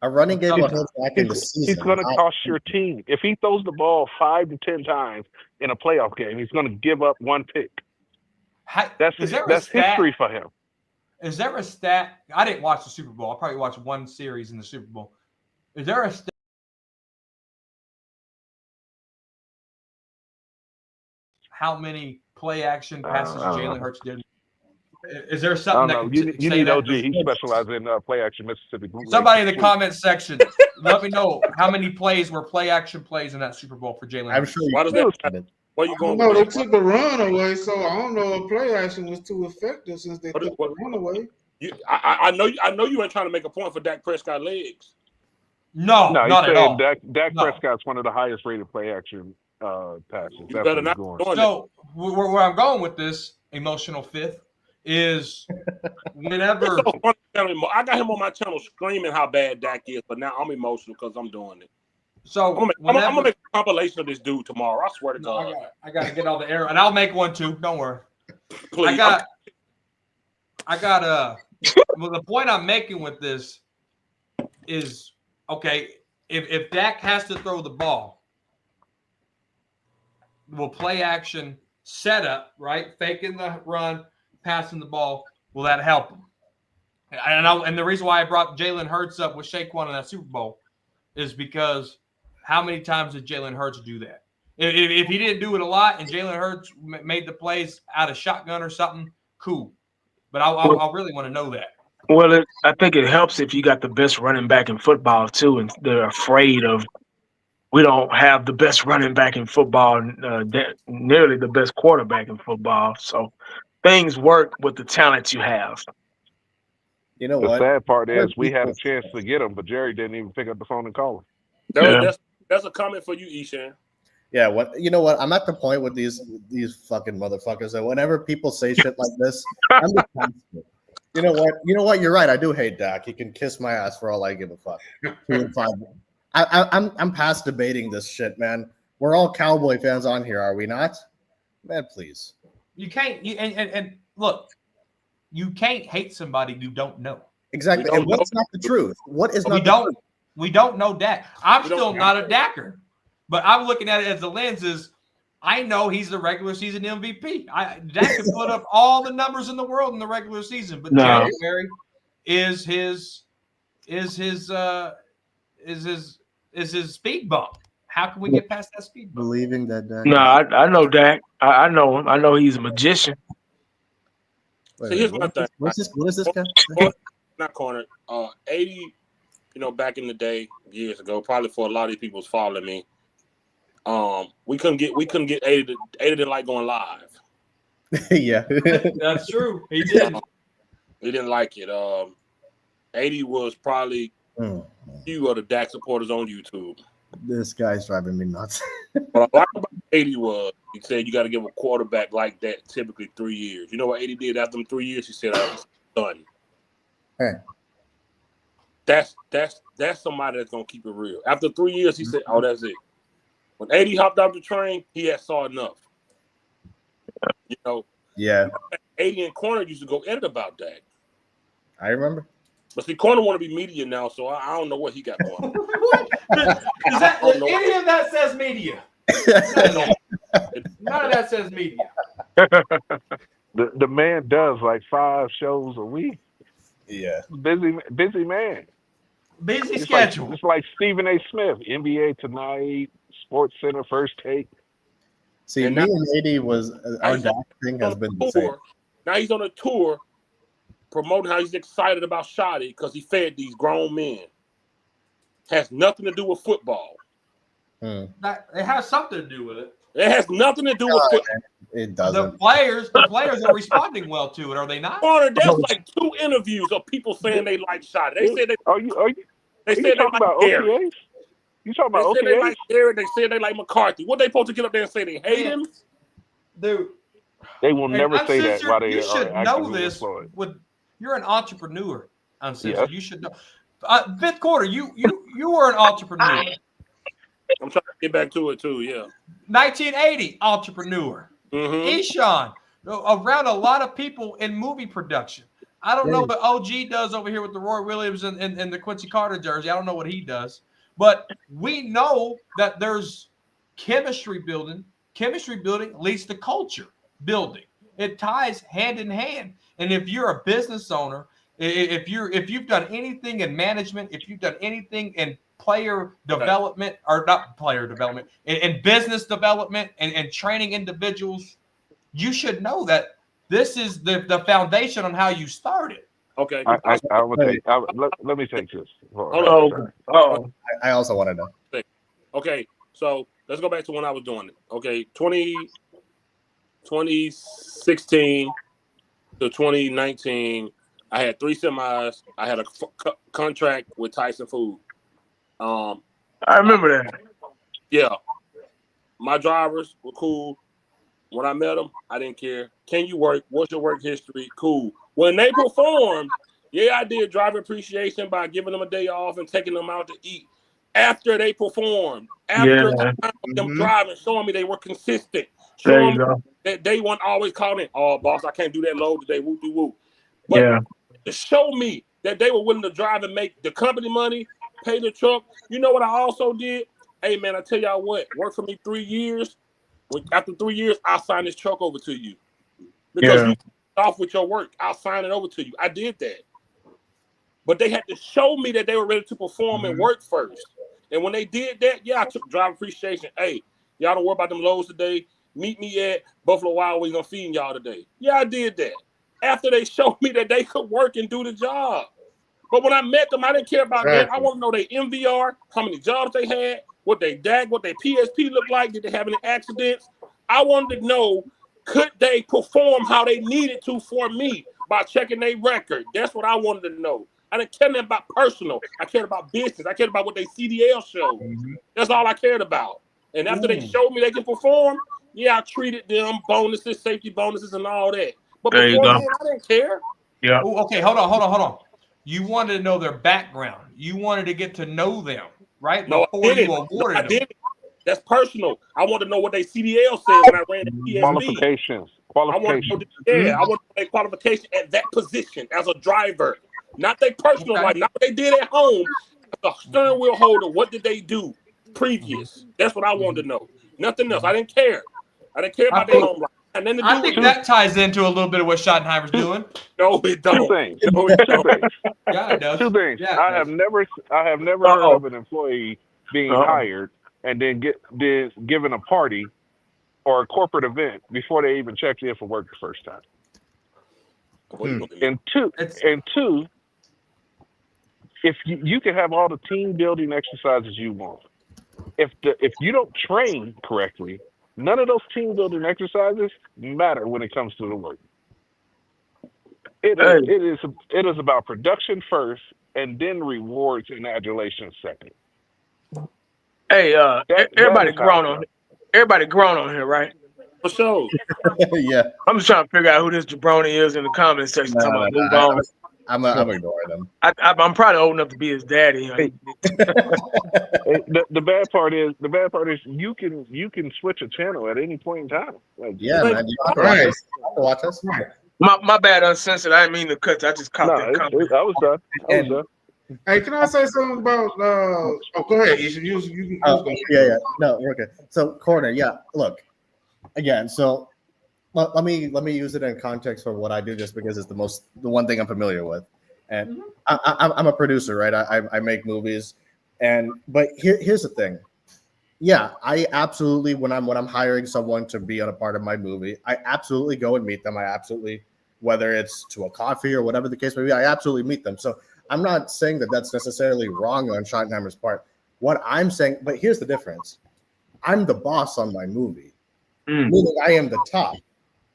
A running game will help back in the season. He's going to cost your team. If he throws the ball 5 to 10 times in a playoff game, he's going to give up one pick. That's history for him. Is there a stat? I didn't watch the Super Bowl. I probably watched one series in the Super Bowl. Is there a stat? How many play action passes Jalen Hurts did? Is there something that you need OG? He specializes in play action Mississippi. Somebody in the comments section, let me know how many plays were play action plays in that Super Bowl for Jalen Hurts. I'm sure. Why does that? Where you going? No, they took the run away, so I don't know if play action was too effective since they took the run away. I know you ain't trying to make a point for Dak Prescott legs. No, not at all. Dak Prescott's one of the highest rated play action passes. You better not. So where I'm going with this emotional fifth is whenever I got him on my channel screaming how bad Dak is, but now I'm emotional because I'm doing it. So I'm gonna make a compilation of this dude tomorrow. I swear to God. I gotta get all the error, and I'll make one too. Don't worry. Please. I got well, the point I'm making with this is okay. If Dak has to throw the ball, will play action setup, right? Faking the run, passing the ball, will that help him? And the reason why I brought Jalen Hurts up with Saquon in that Super Bowl is because how many times did Jalen Hurts do that? If he didn't do it a lot and Jalen Hurts made the plays out of shotgun or something, cool. But I really want to know that. Well, I think it helps if you got the best running back in football too, and they're afraid of. We don't have the best running back in football, nearly the best quarterback in football. So things work with the talent you have. You know the what? The sad part is we had a chance to get him, but Jerry didn't even pick up the phone and call him. That's a comment for you, Eshan. Yeah, you know what? I'm at the point with these fucking motherfuckers that whenever people say shit like this, I'm just constant. You know what? You're right. I do hate Dak. He can kiss my ass for all I give a fuck. I'm past debating this shit, man. We're all Cowboy fans on here, are we not? Man, please. You can't. And look, you can't hate somebody you don't know. Exactly. And what's not the truth? What is not? We don't know Dak. I'm still not a Dacker, but I'm looking at it as the lens is. I know he's the regular season MVP. Dak can put up all the numbers in the world in the regular season, but January is his speed bump. How can we get past that speed bump? Believing that Dak. No, I know Dak. I know him. I know he's a magician. So here's my thing. What is this guy? Not corner. 80 back in the day, years ago, probably for a lot of these people who's following me, we couldn't get 80 didn't like going live. Yeah. That's true. He did. He didn't like it. 80 was probably few of the Dak supporters on YouTube. This guy's driving me nuts. What I like about 80 was he said you got to give a quarterback like that typically 3 years. You know what 80 did after them 3 years? He said, "I'm done." Hey. That's somebody that's gonna keep it real. After 3 years, he said, "Oh, that's it." When 80 hopped off the train, he had saw enough. Yeah. 80 and Corner used to go edit about Dak. I remember. But see, Corner want to be media now, so I don't know what he got going on. Any of that says media. None of that says media. The man does like 5 shows a week. Yeah. Busy man. Busy schedule. It's like Stephen A. Smith, NBA Tonight, Sports Center, First Take. See, and me and 80 was our Dak thing has been the same. Now he's on a tour promoting how he's excited about Shotty because he fed these grown men. Has nothing to do with football. It has something to do with it. It has nothing to do with football. It doesn't. The players are responding well to it, are they not? There's like 2 interviews of people saying they like Shotty. They said they. They said they like OTAs? You talking about they said OTAs? they like Garrett. They said they like McCarthy. What they supposed to get up there and say they hate him? Dude, they will never say that while they you should are know this. employed. You're an entrepreneur, uncensored. Yes. You should know. Fifth quarter, you were an entrepreneur. I'm trying to get back to it too. Yeah. 1980 entrepreneur. Mm-hmm. Eshawn, around a lot of people in movie production. I don't know what OG does over here with the Roy Williams and the Quincy Carter jersey. I don't know what he does. But we know that there's chemistry building. Chemistry building leads to culture building. It ties hand in hand. And if you're a business owner, if you've done anything in management, if you've done anything in player development, or not player development, in business development and training individuals, you should know that this is the foundation on how you started. Okay. Let me take this. I also want to know. Okay, so let's go back to when I was doing it. Okay, 2016 to 2019, I had 3 semis. I had a contract with Tyson Food. I remember that. Yeah, my drivers were cool. When I met them, I didn't care. Can you work? What's your work history? Cool. When they performed, I did driver appreciation by giving them a day off and taking them out to eat. After they performed, after them driving, showing me they were consistent, showing me that they weren't always calling, "Oh, boss, I can't do that load today, whoop-de-whoop." But to show me that they were willing to drive and make the company money, pay the truck. You know what I also did? Hey, man, I tell y'all what, work for me 3 years. After 3 years, I'll sign this truck over to you. Because you off with your work, I'll sign it over to you. I did that. But they had to show me that they were ready to perform and work first. And when they did that, I took driver appreciation. Hey, y'all don't worry about them loads today. Meet me at Buffalo Wild Wings. I'm feeding y'all today. I did that. After they showed me that they could work and do the job. But when I met them, I didn't care about that. I want to know their MVR, how many jobs they had, what they DAG, what their PSP looked like. Did they have any accidents? I wanted to know, could they perform how they needed to for me by checking their record? That's what I wanted to know. I didn't care nothing about personal. I cared about business. I cared about what they CDL showed. That's all I cared about. And after they showed me they can perform, I treated them bonuses, safety bonuses, and all that. But before then, I didn't care. Yeah. Ooh, okay, hold on. You wanted to know their background. You wanted to get to know them, right? No, before I didn't. You awarded I them. didn't. That's personal. I want to know what they CDL said when I ran the PSP. Qualifications. I want to know I want to know their qualification at that position as a driver. Not their personal life, not what they did at home. The steering wheel holder, what did they do previous? That's what I wanted to know. Nothing else. I didn't care. I didn't care about their home life. I think that ties into a little bit of what Schottenheimer's doing. No, it don't. Two things. No, it don't. Yeah, it does. Two things. Yeah, I have never heard of an employee being hired and then given a party or a corporate event before they even checked in for work the first time. And two, if you can have all the team building exercises you want, if you don't train correctly, none of those team building exercises matter when it comes to the work. It is about production first, and then rewards and adulation second. Hey, everybody is how grown on everybody grown on here, right? For sure. Yeah. I'm just trying to figure out who this jabroni is in the comment section. Move on. I'm ignoring them. I'm probably old enough to be his daddy. The bad part is you can switch a channel at any point in time. Like, yeah, man. You have to watch us. My bad, uncensored. I didn't mean to cut. I just caught that comment. I was done. Hey, can I say something about? Oh, go ahead. You yeah. No, we're okay. So, corner. Yeah. Look, again. So, let me use it in context for what I do, just because it's the one thing I'm familiar with, and I'm a producer, right? I make movies, but here's the thing. Yeah, I absolutely when I'm hiring someone to be on a part of my movie, I absolutely go and meet them. Whether it's to a coffee or whatever the case may be, I absolutely meet them. So I'm not saying that that's necessarily wrong on Schottenheimer's part. What I'm saying, but here's the difference. I'm the boss on my movie, meaning I am the top.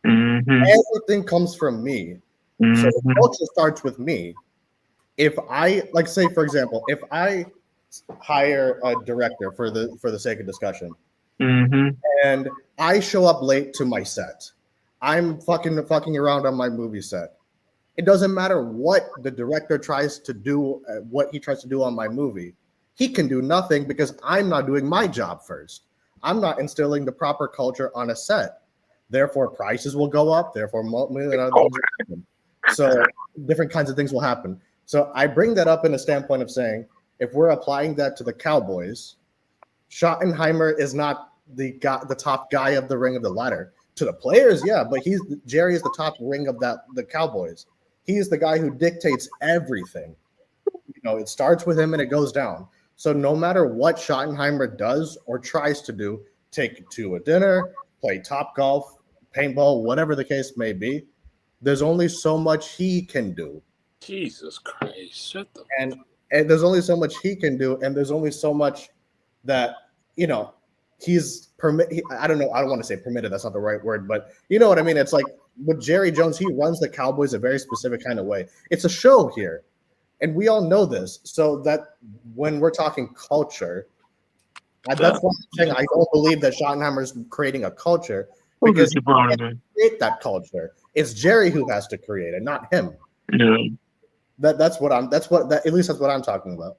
Everything comes from me. So the culture starts with me. If I, like, say, for example, if I hire a director for the sake of discussion, and I show up late to my set, I'm fucking around on my movie set. It doesn't matter what the director tries to do, what he tries to do on my movie. He can do nothing because I'm not doing my job first. I'm not instilling the proper culture on a set. Therefore, prices will go up. Therefore, so different kinds of things will happen. So I bring that up in a standpoint of saying, if we're applying that to the Cowboys, Schottenheimer is not the top guy of the ring of the ladder. To the players, yeah, but Jerry is the top ring of the Cowboys. He's the guy who dictates everything. It starts with him and it goes down. So no matter what Schottenheimer does or tries to do, take you to a dinner, play top golf, paintball, whatever the case may be, there's only so much he can do. Jesus Christ, shut the and there's only so much he can do, and there's only so much that he's I don't know. I don't want to say permitted. That's not the right word, but you know what I mean. It's like with Jerry Jones, he runs the Cowboys a very specific kind of way. It's a show here, and we all know this. So that when we're talking culture, that's why I'm saying I don't believe that Schottenheimer's creating a culture, because he can't create that culture. It's Jerry who has to create it, not him. Yeah. At least that's what I'm talking about.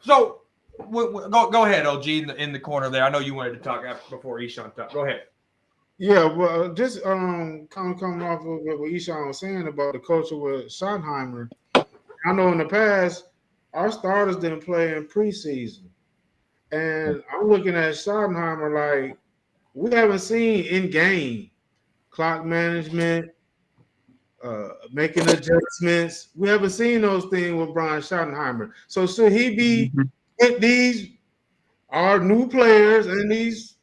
So go ahead, OG, in the corner there. I know you wanted to talk before Eshaun talked. Go ahead. Yeah, well, just kind of coming off of what Eshaun was saying about the culture with Schottenheimer. I know in the past our starters didn't play in preseason, and I'm looking at Schottenheimer like we haven't seen in-game clock management, making adjustments. We haven't seen those things with Brian Schottenheimer. So should he be with these our new players and these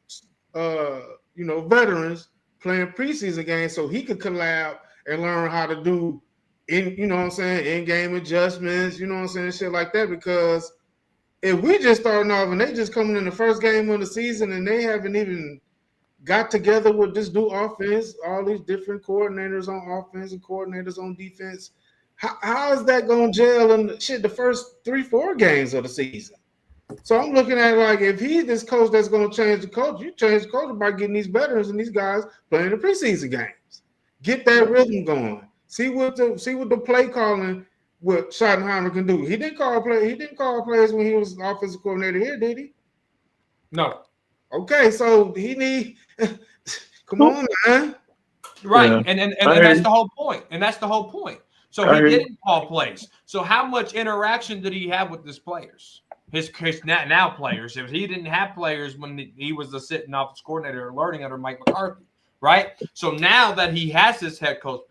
veterans playing preseason games so he could collab and learn how to do in-game adjustments, shit like that? Because if we just starting off and they just coming in the first game of the season and they haven't even got together with this new offense, all these different coordinators on offense and coordinators on defense, how is that going to gel in the first 3-4 games of the season? So I'm looking at like, if he's this coach that's going to change the coach, you change the coach by getting these veterans and these guys playing the preseason games. Get that rhythm going. See what the play calling, what Schottenheimer can do. He didn't call plays when he was offensive coordinator here, did he? No. Okay, so he need come on, man. Right, yeah. and that's the whole point. And that's the whole point. So he didn't call plays. So how much interaction did he have with his players? His now players. If he didn't have players when he was the sitting offensive coordinator learning under Mike McCarthy, right? So now that he has this head coach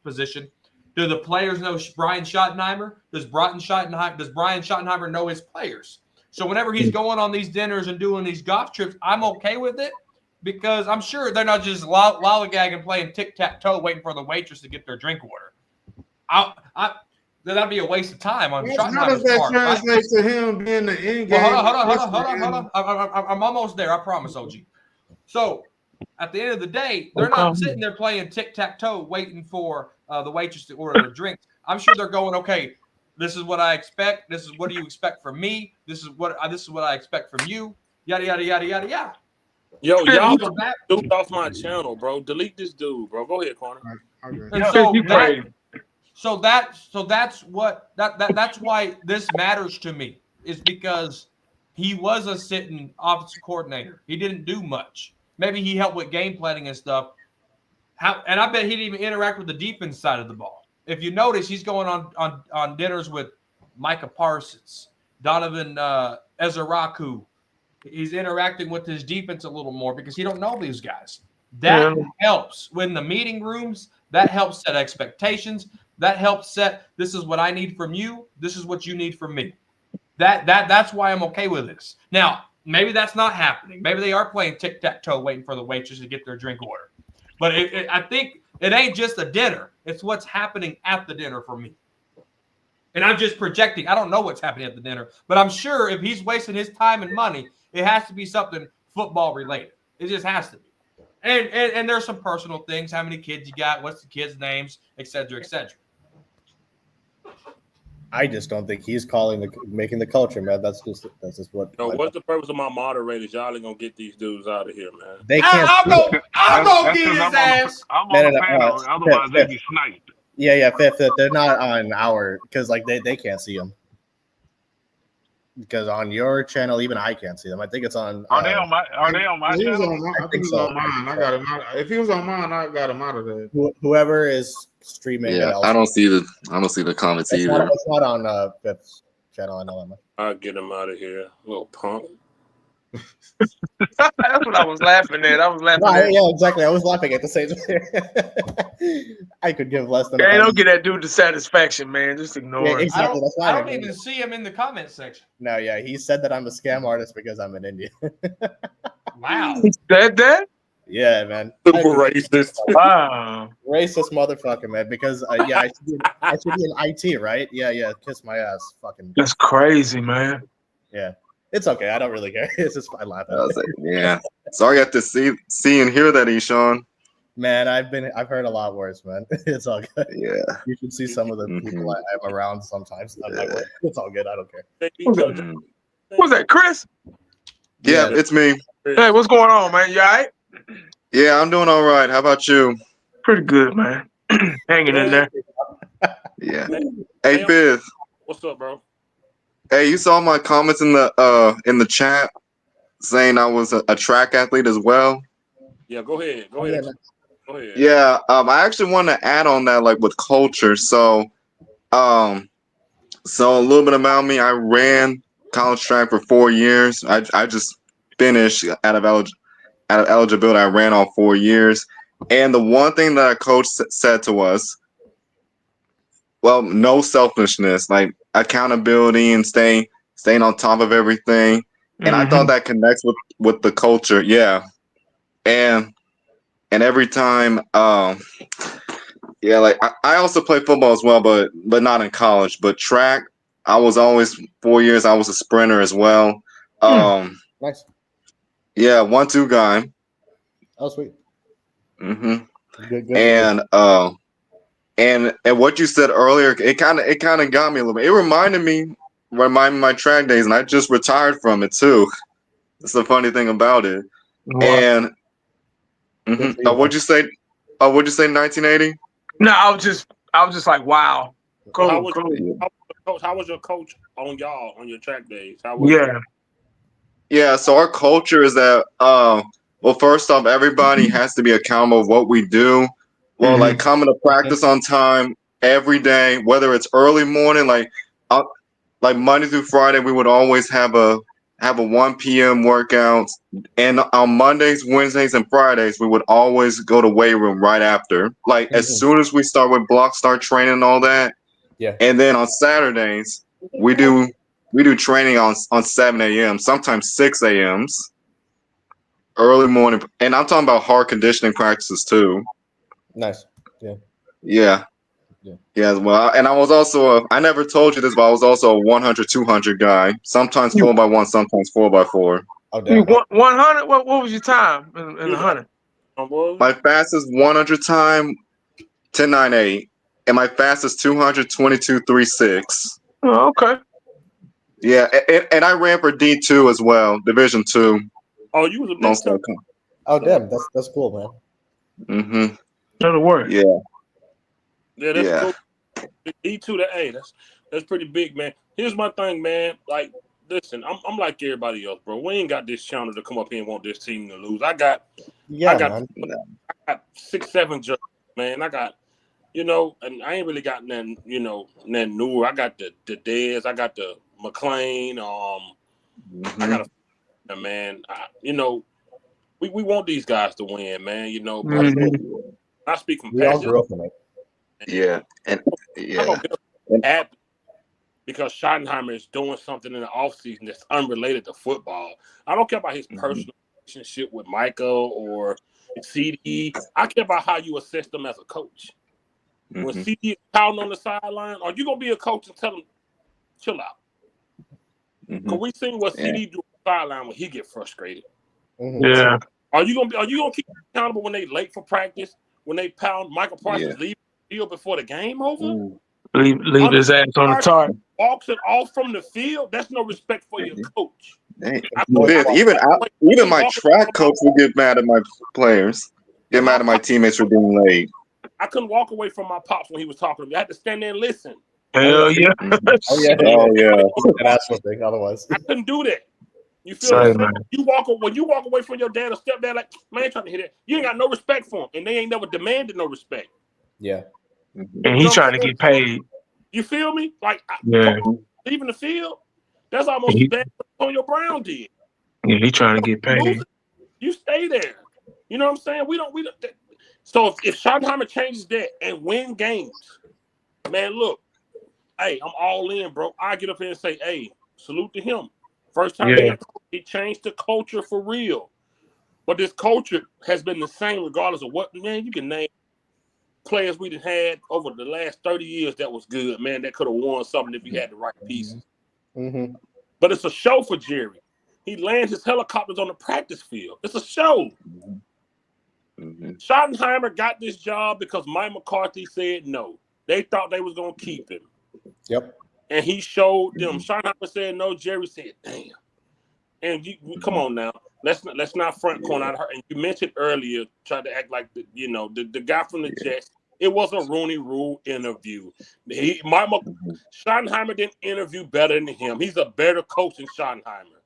position, do the players know Brian Schottenheimer? Does Brian Schottenheimer know his players? So whenever he's going on these dinners and doing these golf trips, I'm okay with it because I'm sure they're not just lollygagging, playing tic-tac-toe, waiting for the waitress to get their drink order. that'd be a waste of time on How does Schottenheimer's that part, translate right? to him being the end game? Well, hold on. I'm almost there. I promise, OG. So at the end of the day, they're not sitting there playing tic-tac-toe waiting for the waitress to order their drinks. I'm sure they're going, okay, this is what I expect. This is what do you expect from me? This is what I expect from you. Yada, yada, yada, yada, yada. Yo, y'all dude off my channel, bro. Delete this dude, bro. Go ahead, Corner. And that's why this matters to me, is because he was a sitting offensive coordinator. He didn't do much. Maybe he helped with game planning and stuff. And I bet he didn't even interact with the defense side of the ball. If you notice, he's going on dinners with Micah Parsons, Donovan Ezeraku. He's interacting with his defense a little more because he don't know these guys. That helps when the meeting rooms. That helps set expectations. That helps set, this is what I need from you. This is what you need from me. That's why I'm okay with this. Now, maybe that's not happening. Maybe they are playing tic-tac-toe waiting for the waitress to get their drink order. But I think it ain't just a dinner. It's what's happening at the dinner for me. And I'm just projecting. I don't know what's happening at the dinner. But I'm sure if he's wasting his time and money, it has to be something football related. It just has to be. And there's some personal things. How many kids you got? What's the kids' names? Et cetera, et cetera. I just don't think he's making the culture, man. That's just what. Yo, what's the purpose of my moderators? Y'all ain't gonna get these dudes out of here, man. They can't. I'll go get his ass. I'm on the panel, otherwise they'd be sniped. Yeah, fifth. They're not on our because they can't see them. Because on your channel, even I can't see them. I think it's on. Are they on my channel? I think he's on mine. I got him out. If he was on mine, I got him out of there. Whoever is streaming. Yeah, I don't see the comments either. It's not on Fifth's channel. I know that. I'll get him out of here, little punk. That's what I was laughing at. Yeah, exactly. I was laughing at the same time. I could give less than. Hey, don't get that dude the satisfaction, man. Just ignore it. Exactly. I don't even see him in the comment section. No, yeah, he said that I'm a scam artist because I'm an Indian. Wow. He said that? Yeah, man. Super racist. Wow. Racist motherfucker, man. Because I should be in IT, right? Yeah. Kiss my ass, fucking. That's crazy, man. Yeah. It's okay. I don't really care. It's just I laugh at it. Yeah. Sorry, I have to see and hear that, Eshawn. Man, I've heard a lot worse, man. It's all good. Yeah. You should see some of the people I'm around sometimes. It's all good. I don't care. Who's that, Chris? Yeah, it's me. Hey, what's going on, man? You all right? Yeah, I'm doing all right. How about you? Pretty good, man. Hanging in there. Yeah. Hey, Fifth. What's up, bro? Hey, you saw my comments in the chat saying I was a track athlete as well. Yeah, go ahead. Go ahead. Yeah, I actually want to add on that, like with culture. So a little bit about me. I ran college track for 4 years. I just finished out of eligibility. I ran all 4 years, and the one thing that our coach said to us. Well, no selfishness, like accountability and staying on top of everything. And I thought that connects with the culture. Yeah. And every time, like I also play football as well, but not in college. But track, I was always 4 years. I was a sprinter as well. Nice. Yeah, 1-2 guy. Oh, sweet. Good. And what you said earlier, it kind of got me a little bit. It reminded me my track days, and I just retired from it too. That's the funny thing about it. Wow. And what'd you say? 1980? No, I was just like, wow. Cool. How was your coach on your track days? Yeah. So our culture is that well, first off, everybody has to be accountable of what we do. Well, like coming to practice on time every day, whether it's early morning, like Monday through Friday, we would always have a 1 p.m. workout, and on Mondays, Wednesdays, and Fridays, we would always go to weight room right after. Like as soon as we start with block start training and all that, yeah. And then on Saturdays, we do training on 7 a.m. sometimes 6 a.m.s, early morning, and I'm talking about hard conditioning practices too. Nice. Yeah. Yeah. Yeah, well, and I was also I never told you this, but I was also a 100, 200 guy. Sometimes You, 4x1, sometimes 4x4. Oh you damn. 100? What was your time in the 100? My fastest 100 time 10.98, and my fastest 200 22.36. Oh, okay. Yeah, and I ran for D2 as well, Division 2. Oh, you was a Lone big Star time. Oh damn, that's cool, man. Mm-hmm. That'll work. Yeah. Yeah, that's Yeah. cool. D2 to A. That's pretty big, man. Here's my thing, man. Like, listen, I'm like everybody else, bro. We ain't got this channel to come up here and want this team to lose. I got Man. 6, 7 judges, man. I got, and I ain't really got nothing, nothing new. I got the Dez, I got the McLean. I got a man. We want these guys to win, man. But I speak from We all passion. grew up in it. Yeah. And I don't get happy because Schottenheimer is doing something in the offseason that's unrelated to football. I don't care about his personal relationship with Michael or CD. I care about how you assess them as a coach. When CD is pounding on the sideline, are you gonna be a coach and tell him, chill out? Because we seen what CD do on the sideline when he get frustrated. Yeah. Are you gonna keep him accountable when they late for practice? When they pound Michael Parsons leave the field before the game over? Leave his ass on the target. Walks it off from the field. That's no respect for your coach. Even my track coach will get mad at my players. Get mad at my teammates for being late. I couldn't walk away from my pops when he was talking to me. I had to stand there and listen. Hell yeah. Oh yeah. Oh yeah. That's one thing. Otherwise, I couldn't do that. You feel Sorry, me? man. When you walk away from your dad or stepdad, like, man, I ain't trying to hear that. You ain't got no respect for him, and they ain't never demanded no respect. yeah. And he's trying to get paid. You feel me? Like, Yeah. leaving the field, that's almost as bad as Antonio Brown did. Yeah, he's trying to get paid. You stay there. You know what I'm saying? We don't. So if Schottenheimer changes that and win games, man, look, hey, I'm all in, bro. I get up here and say, hey, salute to him. First time he changed the culture for real. But this culture has been the same regardless of what, man, you can name players we had over the last 30 years that was good, man, that could have won something if he had the right pieces. But it's a show for Jerry. He lands his helicopters on the practice field. It's a show. Schottenheimer got this job because Mike McCarthy said no. They thought they was going to keep him. Yep. And he showed them. Schottenheimer said no. Jerry said, damn. And you come on now. Let's not front corner out her. And you mentioned earlier, tried to act like the guy from the Jets. It was a Rooney Rule interview. Schottenheimer didn't interview better than him. He's a better coach than Schottenheimer.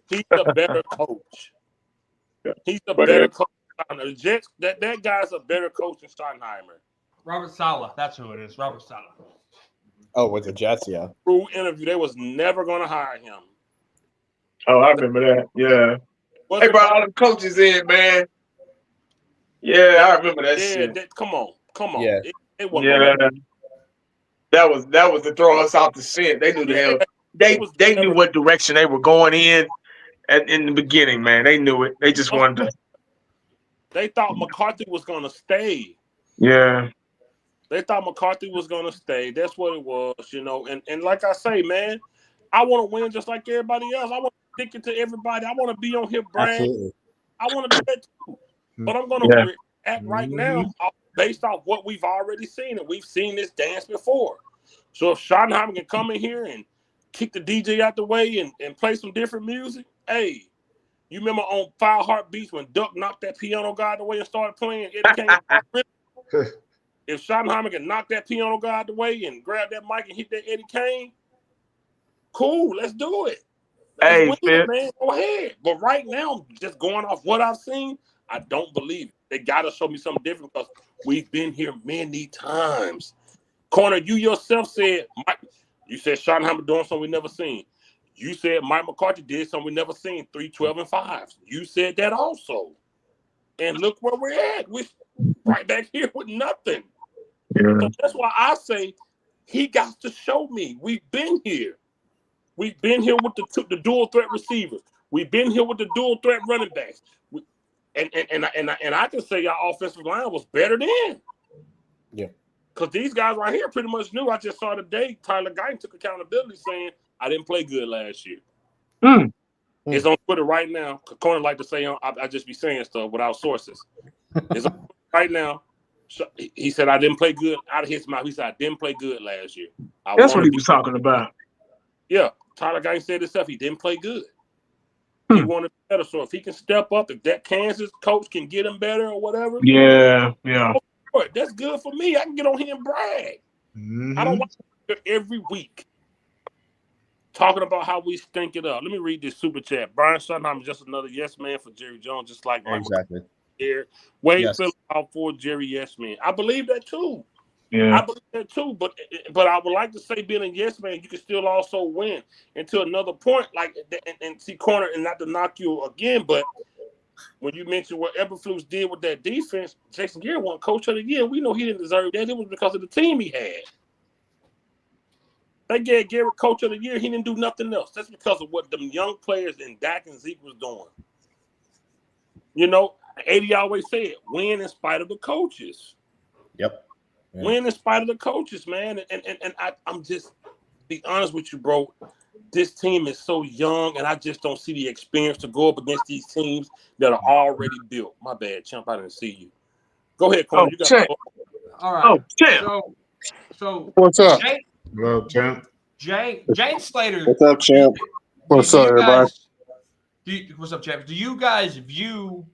He's a better coach. He's a better coach. The Jets, that guy's a better coach than Schottenheimer. Robert Saleh, that's who it is. Robert Saleh. Oh, with the Jets, yeah. Rule interview, they was never going to hire him. Oh, I remember that. Yeah. They brought all the coaches in, man. Yeah, I remember that shit. Come on. Yeah. That was to throw us off the scent. They knew the hell. They knew what direction they were going in the beginning, man. They knew it. They just wanted to. They thought McCarthy was going to stay. Yeah. They thought McCarthy was going to stay. That's what it was, And like I say, man, I want to win just like everybody else. I want to stick it to everybody. I want to be on here brand. Absolutely. I want to do that too. But I'm going to act right now based off what we've already seen. And we've seen this dance before. So if Schottenheimer can come in here and kick the DJ out the way and play some different music, hey, you remember on 5 Heartbeats when Duck knocked that piano guy out the way and started playing? If Schottenheimer can knock that piano guy out the way and grab that mic and hit that Eddie Kane, cool, let's do it. Hey, man, go ahead. But right now, just going off what I've seen, I don't believe it. They got to show me something different because we've been here many times. Corner, you yourself said, you said Schottenheimer doing something we never seen. You said Mike McCarthy did something we never seen, 3 12-5s. You said that also. And look where we're at. We're right back here with nothing. Yeah. So that's why I say he got to show me. We've been here. We've been here with the dual threat receivers. We've been here with the dual threat running backs. And I can say our offensive line was better then. Yeah. Because these guys right here pretty much knew. I just saw today Tyler Guyton took accountability saying, I didn't play good last year. It's on Twitter right now. Corner like to say, I just be saying stuff without sources. It's on Twitter right now. He said, I didn't play good. Out of his mouth, he said, I didn't play good last year. That's what he was talking about. Yeah. Tyler Guyton said himself, he didn't play good. He wanted better. So if he can step up, if that Kansas coach can get him better or whatever. Yeah. That's good for me. I can get on here and brag. I don't want to every week talking about how we stink it up. Let me read this super chat. Brian Schottenheimer, just another yes man for Jerry Jones, just like exactly. Here, Wade Phillips out for Jerry yes man. I believe that too. Yeah, I believe that too. But I would like to say, being a yes man, you can still also win. And to another point, like and see corner, and not to knock you again, but when you mentioned what Eberflus did with that defense, Jason Garrett won Coach of the Year. We know he didn't deserve that. It was because of the team he had. They gave Garrett Coach of the Year. He didn't do nothing else. That's because of what them young players and Dak and Zeke was doing. You know, 80 always said, win in spite of the coaches. Yep. Yeah. Win in spite of the coaches, man. And I'm just, be honest with you, bro. This team is so young, and I just don't see the experience to go up against these teams that are already built. My bad, Champ. I didn't see you. Go ahead, Corey. You got all right. Champ. So what's up? What up, Champ? Jane Slater. What's up, Champ? What's up, everybody? What's up, Champ? Do you guys view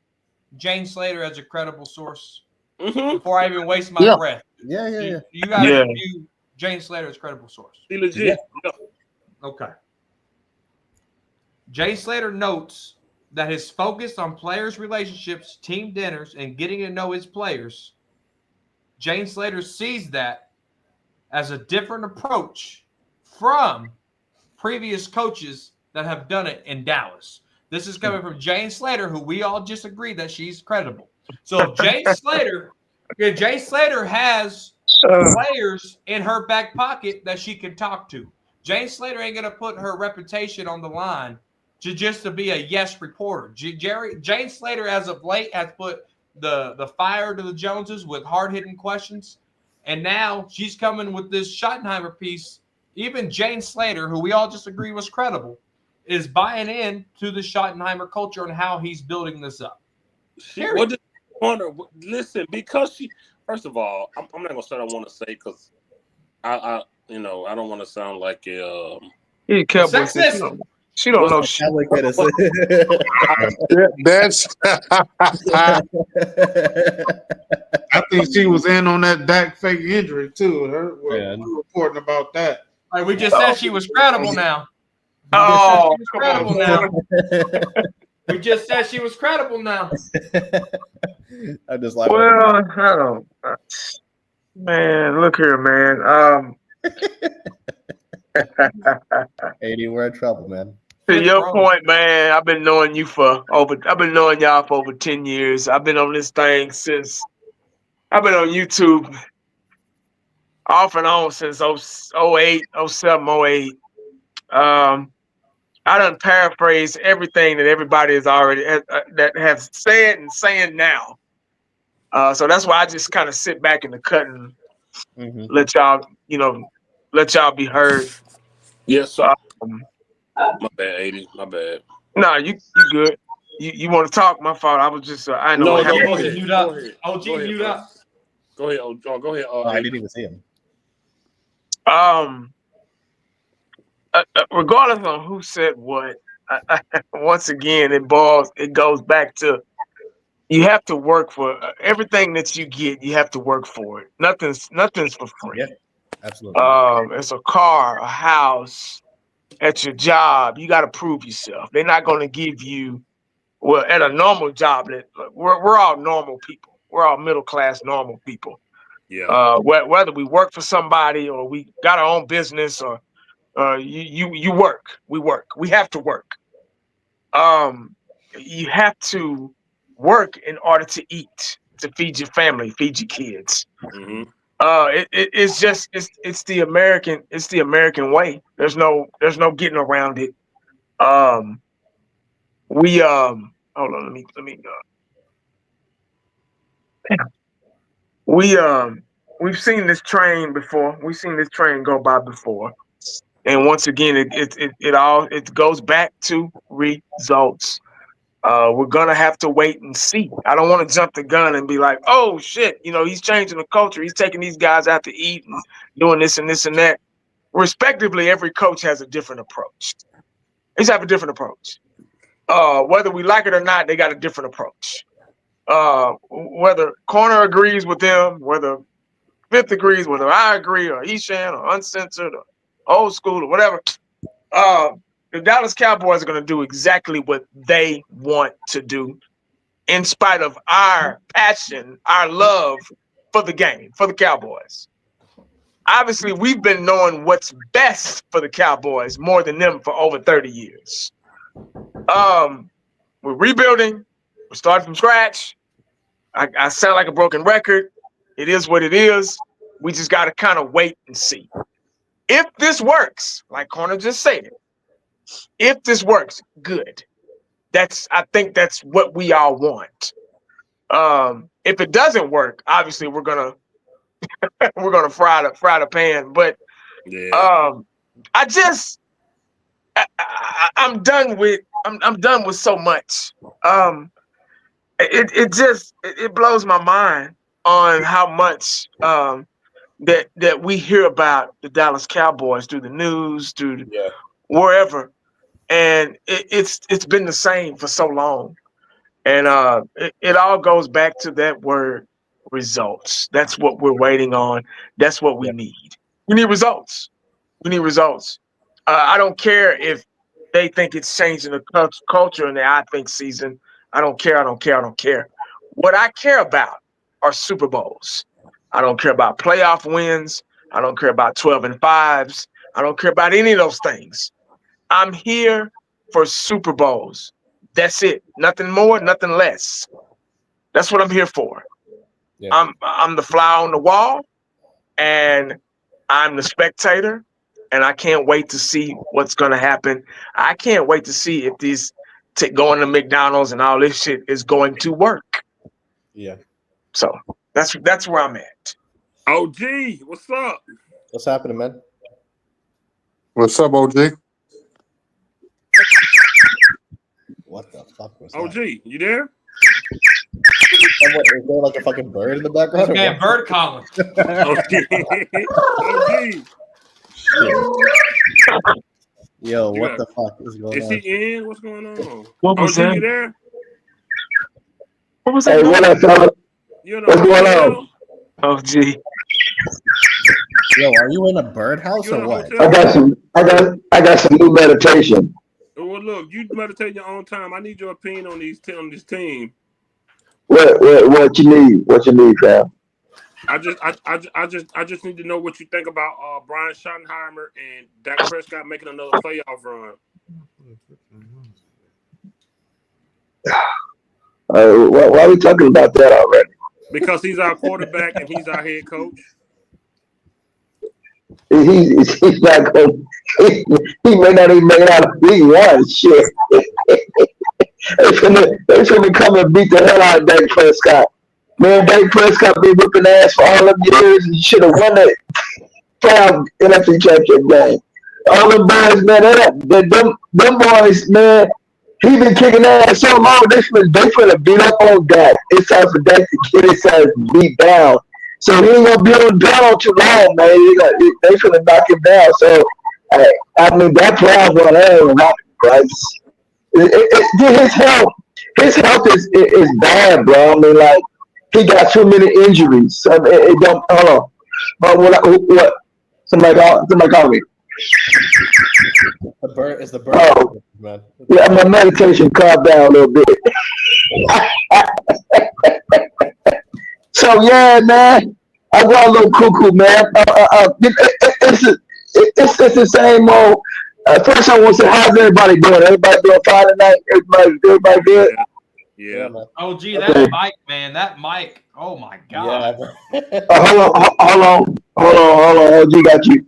Jane Slater as a credible source? Before I even waste my breath. Yeah. Do you guys view Jane Slater as a credible source? Be legit. Yeah. Okay. Jay Slater notes that his focus on players' relationships, team dinners, and getting to know his players, Jane Slater sees that as a different approach from previous coaches that have done it in Dallas. This is coming from Jane Slater, who we all just agree that she's credible. So if Jay Slater has players in her back pocket that she can talk to. Jane Slater ain't going to put her reputation on the line to be a yes reporter. Jane Slater, as of late, has put the fire to the Joneses with hard-hitting questions. And now she's coming with this Schottenheimer piece. Even Jane Slater, who we all just agree was credible, is buying in to the Schottenheimer culture and how he's building this up. Listen, because she, first of all, I'm not going to say what I want to say because I don't want to sound like a sexist. She don't know shit. That's. I think she was in on that Dak fake injury too. We're reporting about that. All right, we just said she was credible now. We just said she was credible now. I just like. Well, I don't. Man, look here, man. 80, we're in trouble, man. To your point, man, I've been knowing y'all for over 10 years. I've been on this thing since I've been on YouTube off and on since 08, 07, 08. I done paraphrased everything that everybody has already that has said and saying now. So that's why I just kind of sit back in the cut and let y'all be heard. Yes, sir. My bad, 80. My bad. Nah, you good. You want to talk? My fault. I was just I know. Go ahead. OG, mute up. Go ahead. Go ahead. I didn't even see him. Regardless of who said what, once again, it goes back to you have to work for everything that you get. You have to work for it. Nothing's for free. Yeah, absolutely. It's a car, a house, at your job. You got to prove yourself. They're not going to give you at a normal job. We're all normal people. We're all middle class normal people. Yeah. Whether we work for somebody or we got our own business or you work. We work. We have to work. You have to work in order to eat, to feed your family, feed your kids. Mm-hmm. It's the American way. There's no getting around it. Hold on, let me we've seen this train before. We've seen this train go by before. And once again, it goes back to results. We're gonna have to wait and see. I don't want to jump the gun and be like, "Oh shit, he's changing the culture. He's taking these guys out to eat and doing this and this and that." Respectively, every coach has a different approach. They have a different approach. Whether we like it or not, they got a different approach. Whether Corner agrees with them, whether Fifth agrees, whether I agree, or Eshan, or Uncensored, or Old School, or whatever, the Dallas Cowboys are going to do exactly what they want to do, in spite of our passion, our love for the game, for the Cowboys. Obviously, we've been knowing what's best for the Cowboys more than them for over 30 years. We're rebuilding. We're starting from scratch. I sound like a broken record. It is what it is. We just got to kind of wait and see. If this works, like Corner just said, if this works, good. I think that's what we all want. If it doesn't work, obviously we're gonna fry the pan. But Yeah. I'm done with so much. It blows my mind on how much that we hear about the Dallas Cowboys through the news, through wherever, and it's been the same for so long, and it all goes back to that word, results. That's what we're waiting on. That's what we need. We need results. We need results. I don't care if they think it's changing the culture in the I think season. I don't care. What I care about are Super Bowls. I don't care about playoff wins. I don't care about 12-5s. I don't care about any of those things. I'm here for Super Bowls. That's it. Nothing more, nothing less. That's what I'm here for. Yeah. I'm the fly on the wall, and I'm the spectator, and I can't wait to see what's going to happen. I can't wait to see if these going to McDonald's and all this shit is going to work. Yeah. So that's where I'm at. OG, what's up? What's happening, man? What's up, OG? What the fuck was OG, that? you there? Is there like a fucking bird in the background? Man, bird calling. OG. Yo, what the fuck is going on? Is he in? What's going on? What was OG, that? you there? What was that? Hey, what up, fella? What's going on? Oh, gee. Yo, are you in a birdhouse or what? I got some new meditation. Well, look, you meditate your own time. I need your opinion on this team. What you need? What you need, fam? I just need to know what you think about Brian Schottenheimer and Dak Prescott making another playoff run. Why are we talking about that already? Because he's our quarterback and he's our head coach. He's not going. He may not even make it out of week one. Shit. They finna come and beat the hell out of Dak Prescott. Man, Dak Prescott been whipping ass for all of years and should have won that playoff NFC championship game. All them boys, man, them boys, man, he been kicking ass so long. They finna beat up on Dak. It's time for Dak to get his ass beat down. So he ain't gonna be on down too long, man. They finna knock him down. So I mean that playoff run ain't right. His health is bad, bro. I mean, like he got too many injuries. So it don't. Hold on. What? Somebody call me. The bird is the bird. Oh, man. Yeah, my meditation calmed down a little bit. So yeah, man, I got a little cuckoo, man. It's the same old. First, I want to say, how's everybody doing? Everybody doing fine tonight? Everybody good? Yeah. Oh, gee, that mic, man. That mic. Oh my God. Yeah. Hold on. OG got you.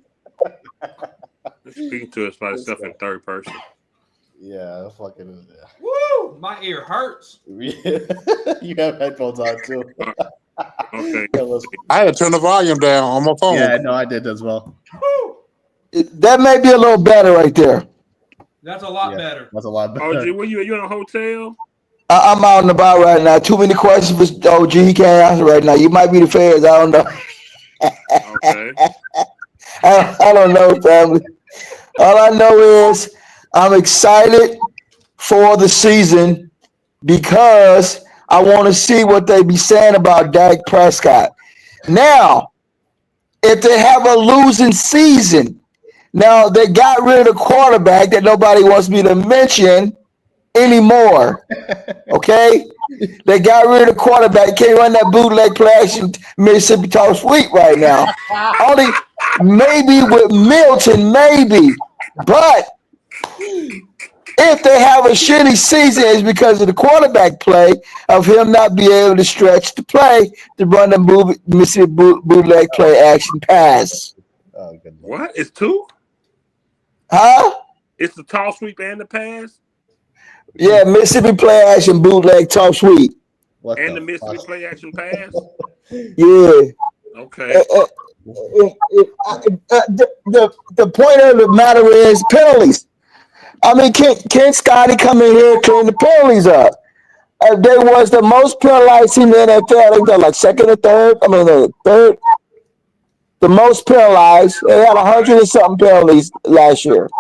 Speaking to us by itself in third person. Yeah, fucking. Woo! My ear hurts. You have headphones on too. Okay. I had to turn the volume down on my phone. Yeah, no, I did as well. That may be a little better right there. That's a lot better. That's a lot better. OG, where you in a hotel? I'm out and about right now. Too many questions for OG. He can't answer right now. You might be the feds. I don't know. Okay. I don't know, family. All I know is I'm excited for the season because I want to see what they be saying about Dak Prescott. Now, if they have a losing season, now they got rid of the quarterback that nobody wants me to mention anymore. Okay? They got rid of the quarterback. Can't run that bootleg play action Mississippi Toss Sweep right now. Only maybe with Milton, maybe. But if they have a shitty season, it's because of the quarterback play of him not being able to stretch the play to run the Mississippi bootleg play action pass. Oh, good. What? It's two? Huh? It's the toss sweep and the pass? Yeah, Mississippi play action bootleg toss sweep. And the Mississippi play action pass? Yeah. Okay. The point of the matter is penalties. I mean, can Scotty come in here and clean the penalties up? They was the most penalized in the NFL. I think they're like second or third. I mean, third. The most penalized. They had 100 and something penalties last year.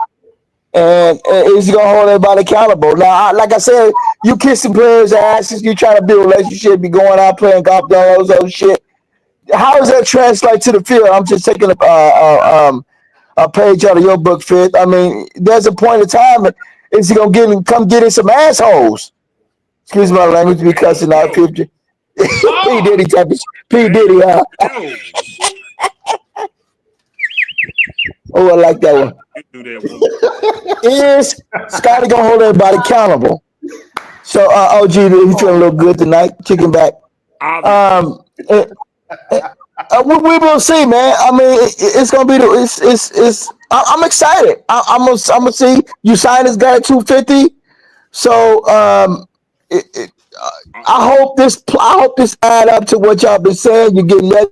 And is he going to hold everybody accountable? Now, like I said, you kissing players' asses, you trying to build a relationship, be going out playing golf, all those other shit. How does that translate to the field? I'm just taking a page out of your book, Fifth. I mean, there's a point of time. Is he going to come get in some assholes? Excuse my language, be cussing out 50. P. Diddy type of P. Diddy, huh? Oh, I like that one. Is Scotty gonna hold everybody accountable? So, OG, you feeling a little good tonight? Kicking back. We will see, man. I mean, it's gonna be I'm excited. I'm gonna see you sign this guy at 250. So, I hope this add up to what y'all been saying. You're getting that.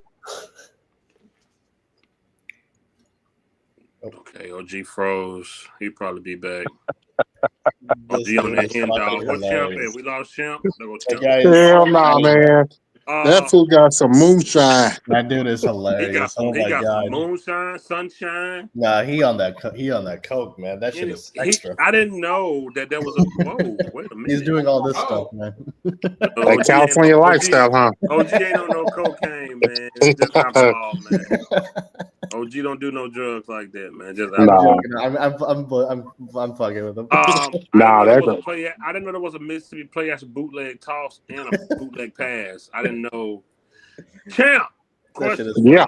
Okay, OG froze. He'll probably be back. OG on that end, dog. What's Champ at? We lost Champ. Hell no, man. That fool got some moonshine. That dude is hilarious. He got some moonshine, sunshine. Nah, he on that coke, man. That shit is extra. I didn't know that was a whoa. Wait a minute. He's doing all this stuff, man. That California lifestyle, huh? OG ain't on no cocaine, man. It's just alcohol, man. OG don't do no drugs like that, man. Just alcohol. I'm fucking with him. I didn't know there was a Mississippi play action bootleg toss and a bootleg pass. I didn't know. Champ, question. Yeah.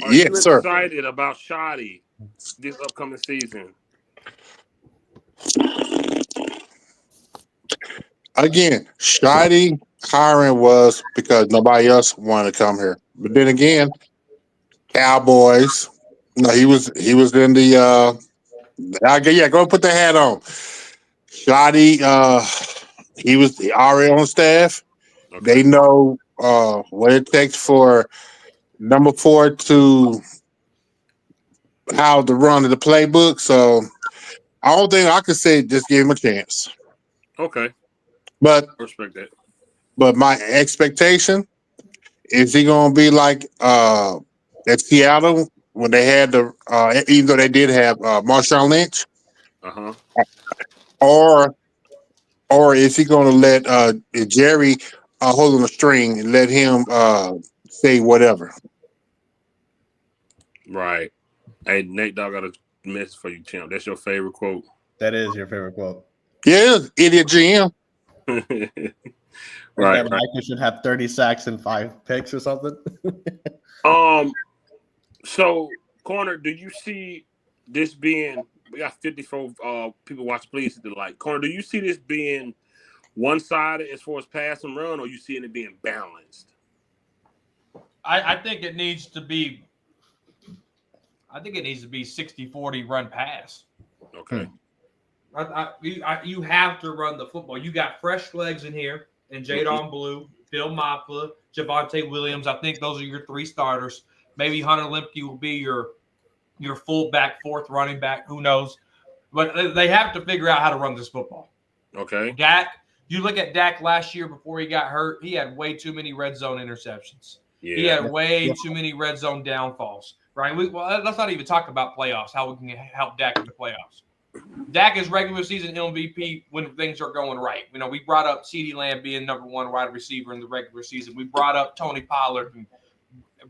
Are you excited about Shotty this upcoming season? Again, Shotty hiring was because nobody else wanted to come here. But then again, Cowboys. No, he was in the go put the hat on. Shotty, he was already on staff. Okay. They know what it takes for number 4 to how to run the playbook. So I don't think I could say just give him a chance. Okay. But I respect that. But my expectation is he gonna be like at Seattle when they had the even though they did have Marshawn Lynch, or is he gonna let Jerry hold on the string and let him say whatever? Right. Hey, Nate Dogg got a message for you, Champ. That's your favorite quote. That is your favorite quote. Yeah, idiot GM. Right. Michael should have 30 sacks and 5 picks or something. So, Corner, do you see this being? We got 54 people watch. Please hit the like. Corner, do you see this being one-sided as far as pass and run, or you seeing it being balanced? I think it needs to be. I think it needs to be 60-40 run pass. Okay. You have to run the football. You got fresh legs in here, and Jadon Blue Phil Maffa, Javonte Williams. I think those are your 3 starters. Maybe Hunter Lemke will be your fullback, 4th running back. Who knows? But they have to figure out how to run this football. Okay. Dak, you look at Dak last year before he got hurt, he had way too many red zone interceptions. Yeah. He had way too many red zone downfalls, right? Let's not even talk about playoffs, how we can help Dak in the playoffs. Dak is regular season MVP when things are going right. You know, we brought up CeeDee Lamb being number 1 wide receiver in the regular season. We brought up Tony Pollard and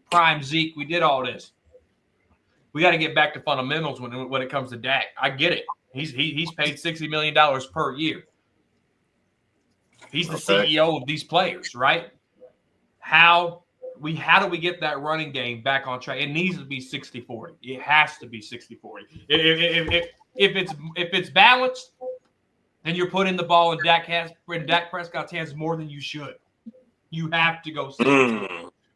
prime Zeke. We did all this. We got to get back to fundamentals when it comes to Dak. I get it. He's paid $60 million per year. He's the CEO of these players, right? How do we get that running game back on track? It needs to be 60-40. It has to be 60-40. If it's balanced and you're putting the ball in Dak Prescott's hands more than you should, you have to go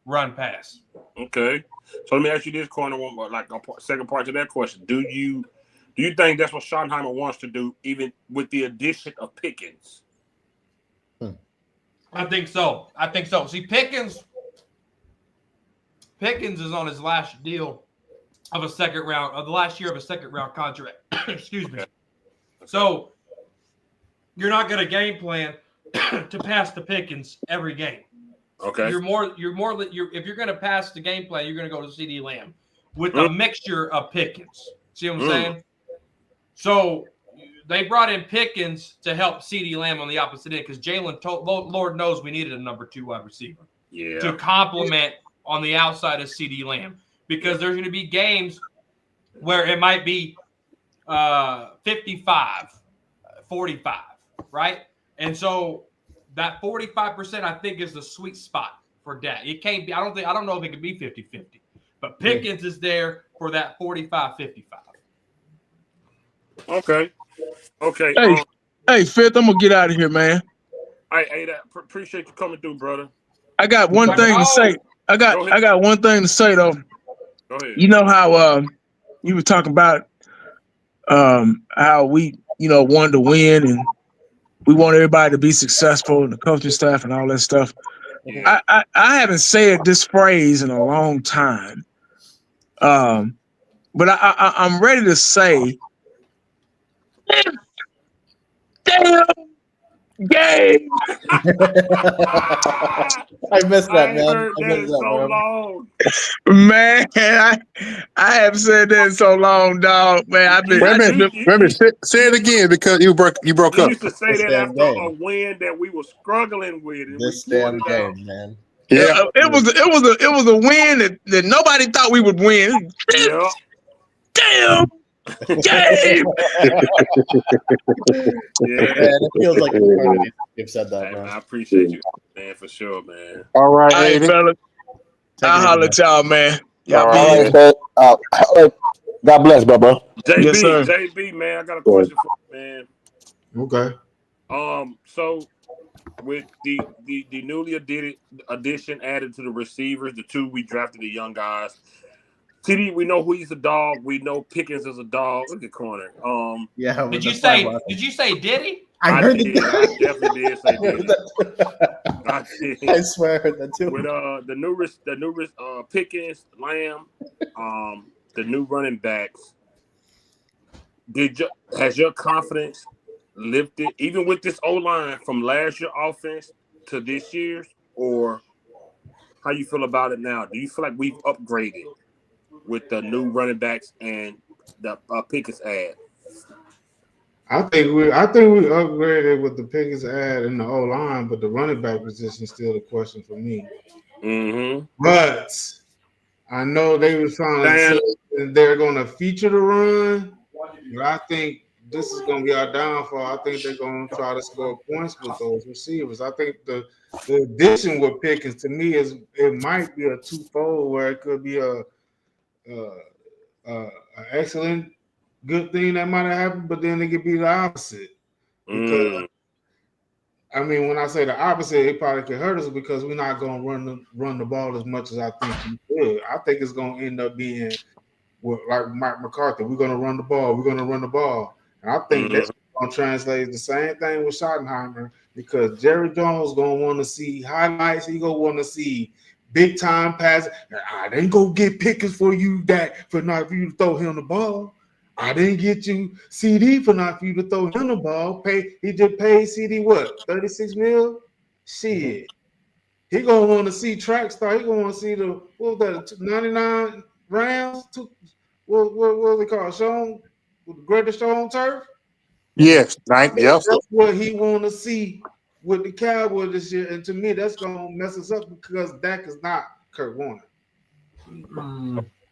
run pass. Okay. So let me ask you this, corner one, like a second part to that question. Do you think that's what Schottenheimer wants to do, even with the addition of Pickens? I think so. See, Pickens is on his last deal of the last year of a second round contract. Excuse me. So you're not going to game plan to pass the Pickens every game. Okay. If you're going to pass the game plan, you're going to go to CeeDee Lamb with a mixture of Pickens. See what I'm saying? So they brought in Pickens to help CeeDee Lamb on the opposite end because Jalen, Lord knows we needed a number 2 wide receiver to complement on the outside of CeeDee Lamb because there's going to be games where it might be 55, 45, right? And so that 45%, I think, is the sweet spot for Dak. It can't be. I don't know if it could be 50-50, but Pickens is there for that 45-55. Okay. Hey, Fifth, I'm gonna get out of here, man. I appreciate you coming through, brother. I got one thing to say. I got one thing to say though. Go ahead. You know how you were talking about how we wanted to win and we want everybody to be successful and the coaching staff and all that stuff. Yeah. I haven't said this phrase in a long time, but I'm ready to say, damn game. I missed that, man. Heard that in so long. Man, I haven't said that in so long, dog. Man, I've been. Wait a minute. Say it again because you broke You up. used to say that after a win that we were struggling with. And this damn game, man. Yeah, it was a win that nobody thought we would win. Yeah. Damn game. Yeah, it feels like you've said that, man. I appreciate you, man, for sure, man. All right, Hey, fella. I'll holler at y'all, man. Y'all All right, God bless, bro. JB, Yes, sir. JB, man, I got a question for you, man. Okay. So with the newly addition added to the receivers, the 2 we drafted, the young guys. TD, we know who he's a dog. We know Pickens is a dog. Look at corner. Yeah. Did you say Diddy? I heard did. I definitely did say Diddy. I did. I swear I heard that too. With the new Pickens, Lamb, the new running backs. Has your confidence lifted even with this O-line from last year's offense to this year's, or how you feel about it now? Do you feel like we've upgraded with the new running backs and the Pickens ad? I think we upgraded with the Pickens ad and the O line, but the running back position is still the question for me. Mm-hmm. But I know they were trying to say they're going to feature the run, but I think this is going to be our downfall. I think they're going to try to score points with those receivers. I think the addition with Pickens to me is it might be a twofold where it could be a excellent good thing that might have happened, but then it could be the opposite. Because I mean, when I say the opposite, it probably could hurt us because we're not going to run the ball as much as I think we could. I think it's going to end up being like Mike McCarthy. We're going to run the ball. We're going to run the ball. And I think that's going to translate the same thing with Schottenheimer because Jerry Jones gonna want to see highlights. He gonna want to see big time passes. I didn't go get Pickens for you, Dak, for not for you to throw him the ball. I didn't get you CD for not for you to throw him the ball. He just paid CD what, 36 mil? Shit. He gonna want to see track star. He gonna want to see the what was that 99 Rams? What they call Sean? The greatest show on turf? Yes, right. Yes. That's what he want to see with the Cowboys this year. And to me, that's gonna mess us up because Dak is not Kurt Warner.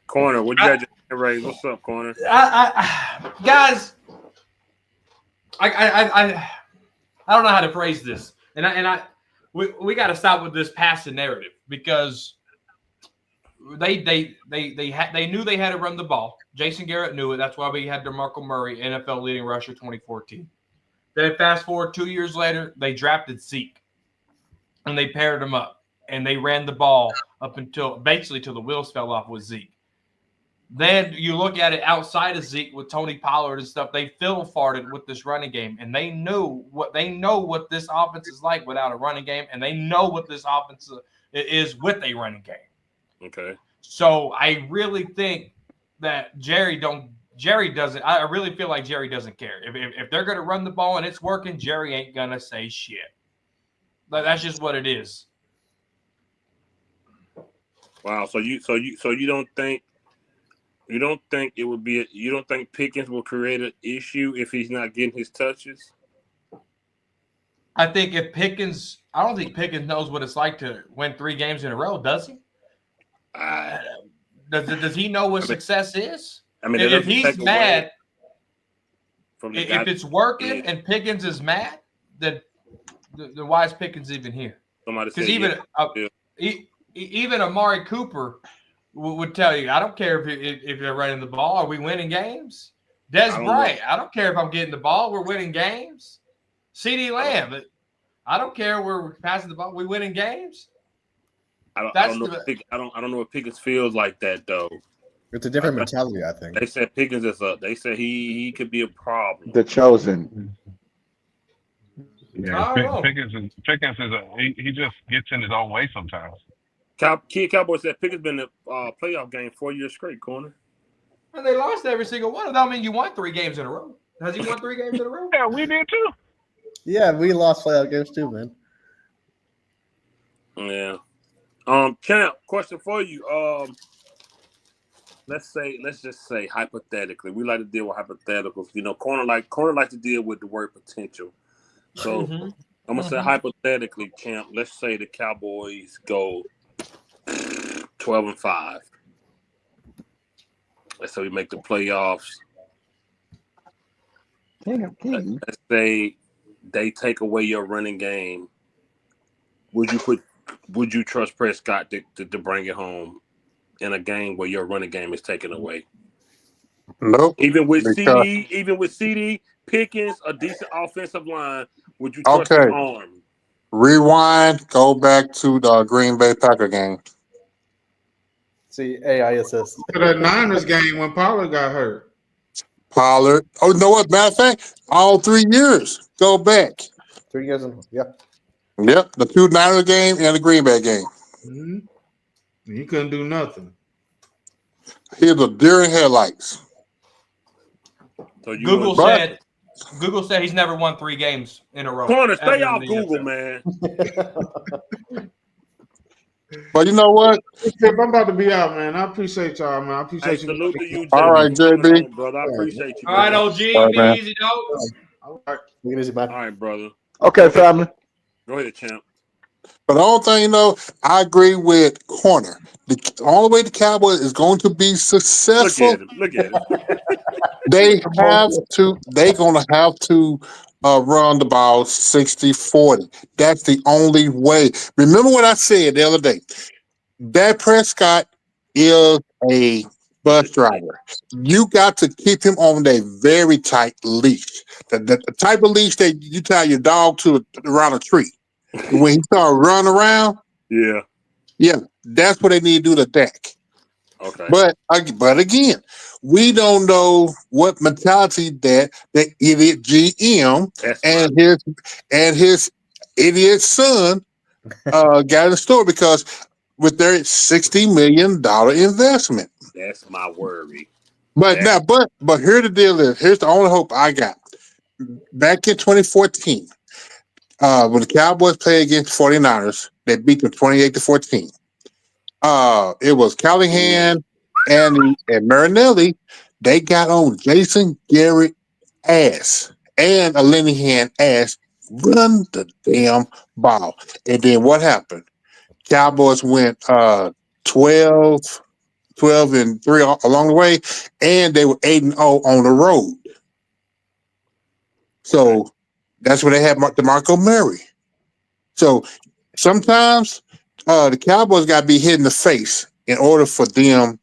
Corner, what you got your raise? What's up, Corner? Guys, I don't know how to phrase this, we got to stop with this passive narrative because they knew they had to run the ball. Jason Garrett knew it. That's why we had DeMarco Murray, NFL leading rusher 2014. Then fast forward 2 years later, they drafted Zeke, and they paired him up, and they ran the ball up until basically till the wheels fell off with Zeke. Then you look at it outside of Zeke with Tony Pollard and stuff. They fiddle farted with this running game, and they know what this offense is like without a running game, and they know what this offense is with a running game. Okay. So I really think that Jerry doesn't. I really feel like Jerry doesn't care if they're going to run the ball and it's working. Jerry ain't gonna say shit. That's just what it is. Wow. So you don't think. You don't think it would be? You don't think Pickens will create an issue if he's not getting his touches? I think I don't think Pickens knows what it's like to win 3 games in a row, does he? Does he know what success is? I mean, if he's mad, if it's working and Pickens is mad, then why is Pickens even here? Because even Amari Cooper would tell you, I don't care if they're running the ball. Are we winning games? Des Bryant, I don't care if I'm getting the ball. We're winning games. CeeDee Lamb, I don't care where we're passing the ball. We winning games. I don't know if Pickens feels like that though. It's a different mentality, I think. They said Pickens is they said he could be a problem. The chosen. Yeah, Pickens is he just gets in his own way sometimes. Cowboys said Pickens been in the playoff game 4 years straight, Corner. And they lost every single one of them. I mean, you won 3 games in a row. Has he won 3 games in a row? Yeah, we did too. Yeah, we lost playoff games too, man. Yeah. Champ, question for you. Let's just say hypothetically, we like to deal with hypotheticals. You know, corner like to deal with the word potential. So I'm gonna say hypothetically, Champ. Let's say the Cowboys go 12-5. Let's say we make the playoffs. Let's say they take away your running game. Would you trust Prescott to bring it home in a game where your running game is taken away? Nope. Even with CD, Pickens, a decent offensive line, would you trust his arm? Rewind. Go back to the Green Bay Packer game. See, AI assist. The Niners game when Pollard got hurt. Pollard. Oh, you know what? Matter of fact, all 3 years. Go back. 3 years in. Yep. Yep. The 2 Niners game and the Green Bay game. Mm-hmm. He couldn't do nothing. Here's a deer in headlights. So Google said he's never won 3 games in a row. Corner, stay off Google, man. But you know what? I'm about to be out, man. I appreciate y'all, man. I appreciate you. Salute to you, all right, JB. Brother. I appreciate you. All right, OG. Be easy, dog. All right. All right, brother. Okay, family. Go ahead, Champ. But the only thing, I agree with Corner. The only way the Cowboys is going to be successful, Look at him. they're going to have to run the ball 60-40. That's the only way. Remember what I said the other day. Dak Prescott is a bus driver. You got to keep him on a very tight leash. The type of leash that you tie your dog to around a tree. When he started running around, yeah, that's what they need to do to Dak. Okay, but again, we don't know what mentality that the idiot GM and his idiot's son got in the store because with their $60 million investment. That's my worry. But here's the deal is, here's the only hope I got. Back in 2014, when the Cowboys played against 49ers, they beat them 28-14. It was Callahan and Marinelli. They got on Jason Garrett ass and a Linehan ass, run the damn ball. And then what happened? Cowboys went 12-3 along the way, and they were 8-0 on the road. So that's where they had DeMarco Murray. So sometimes the Cowboys got to be hit in the face in order for them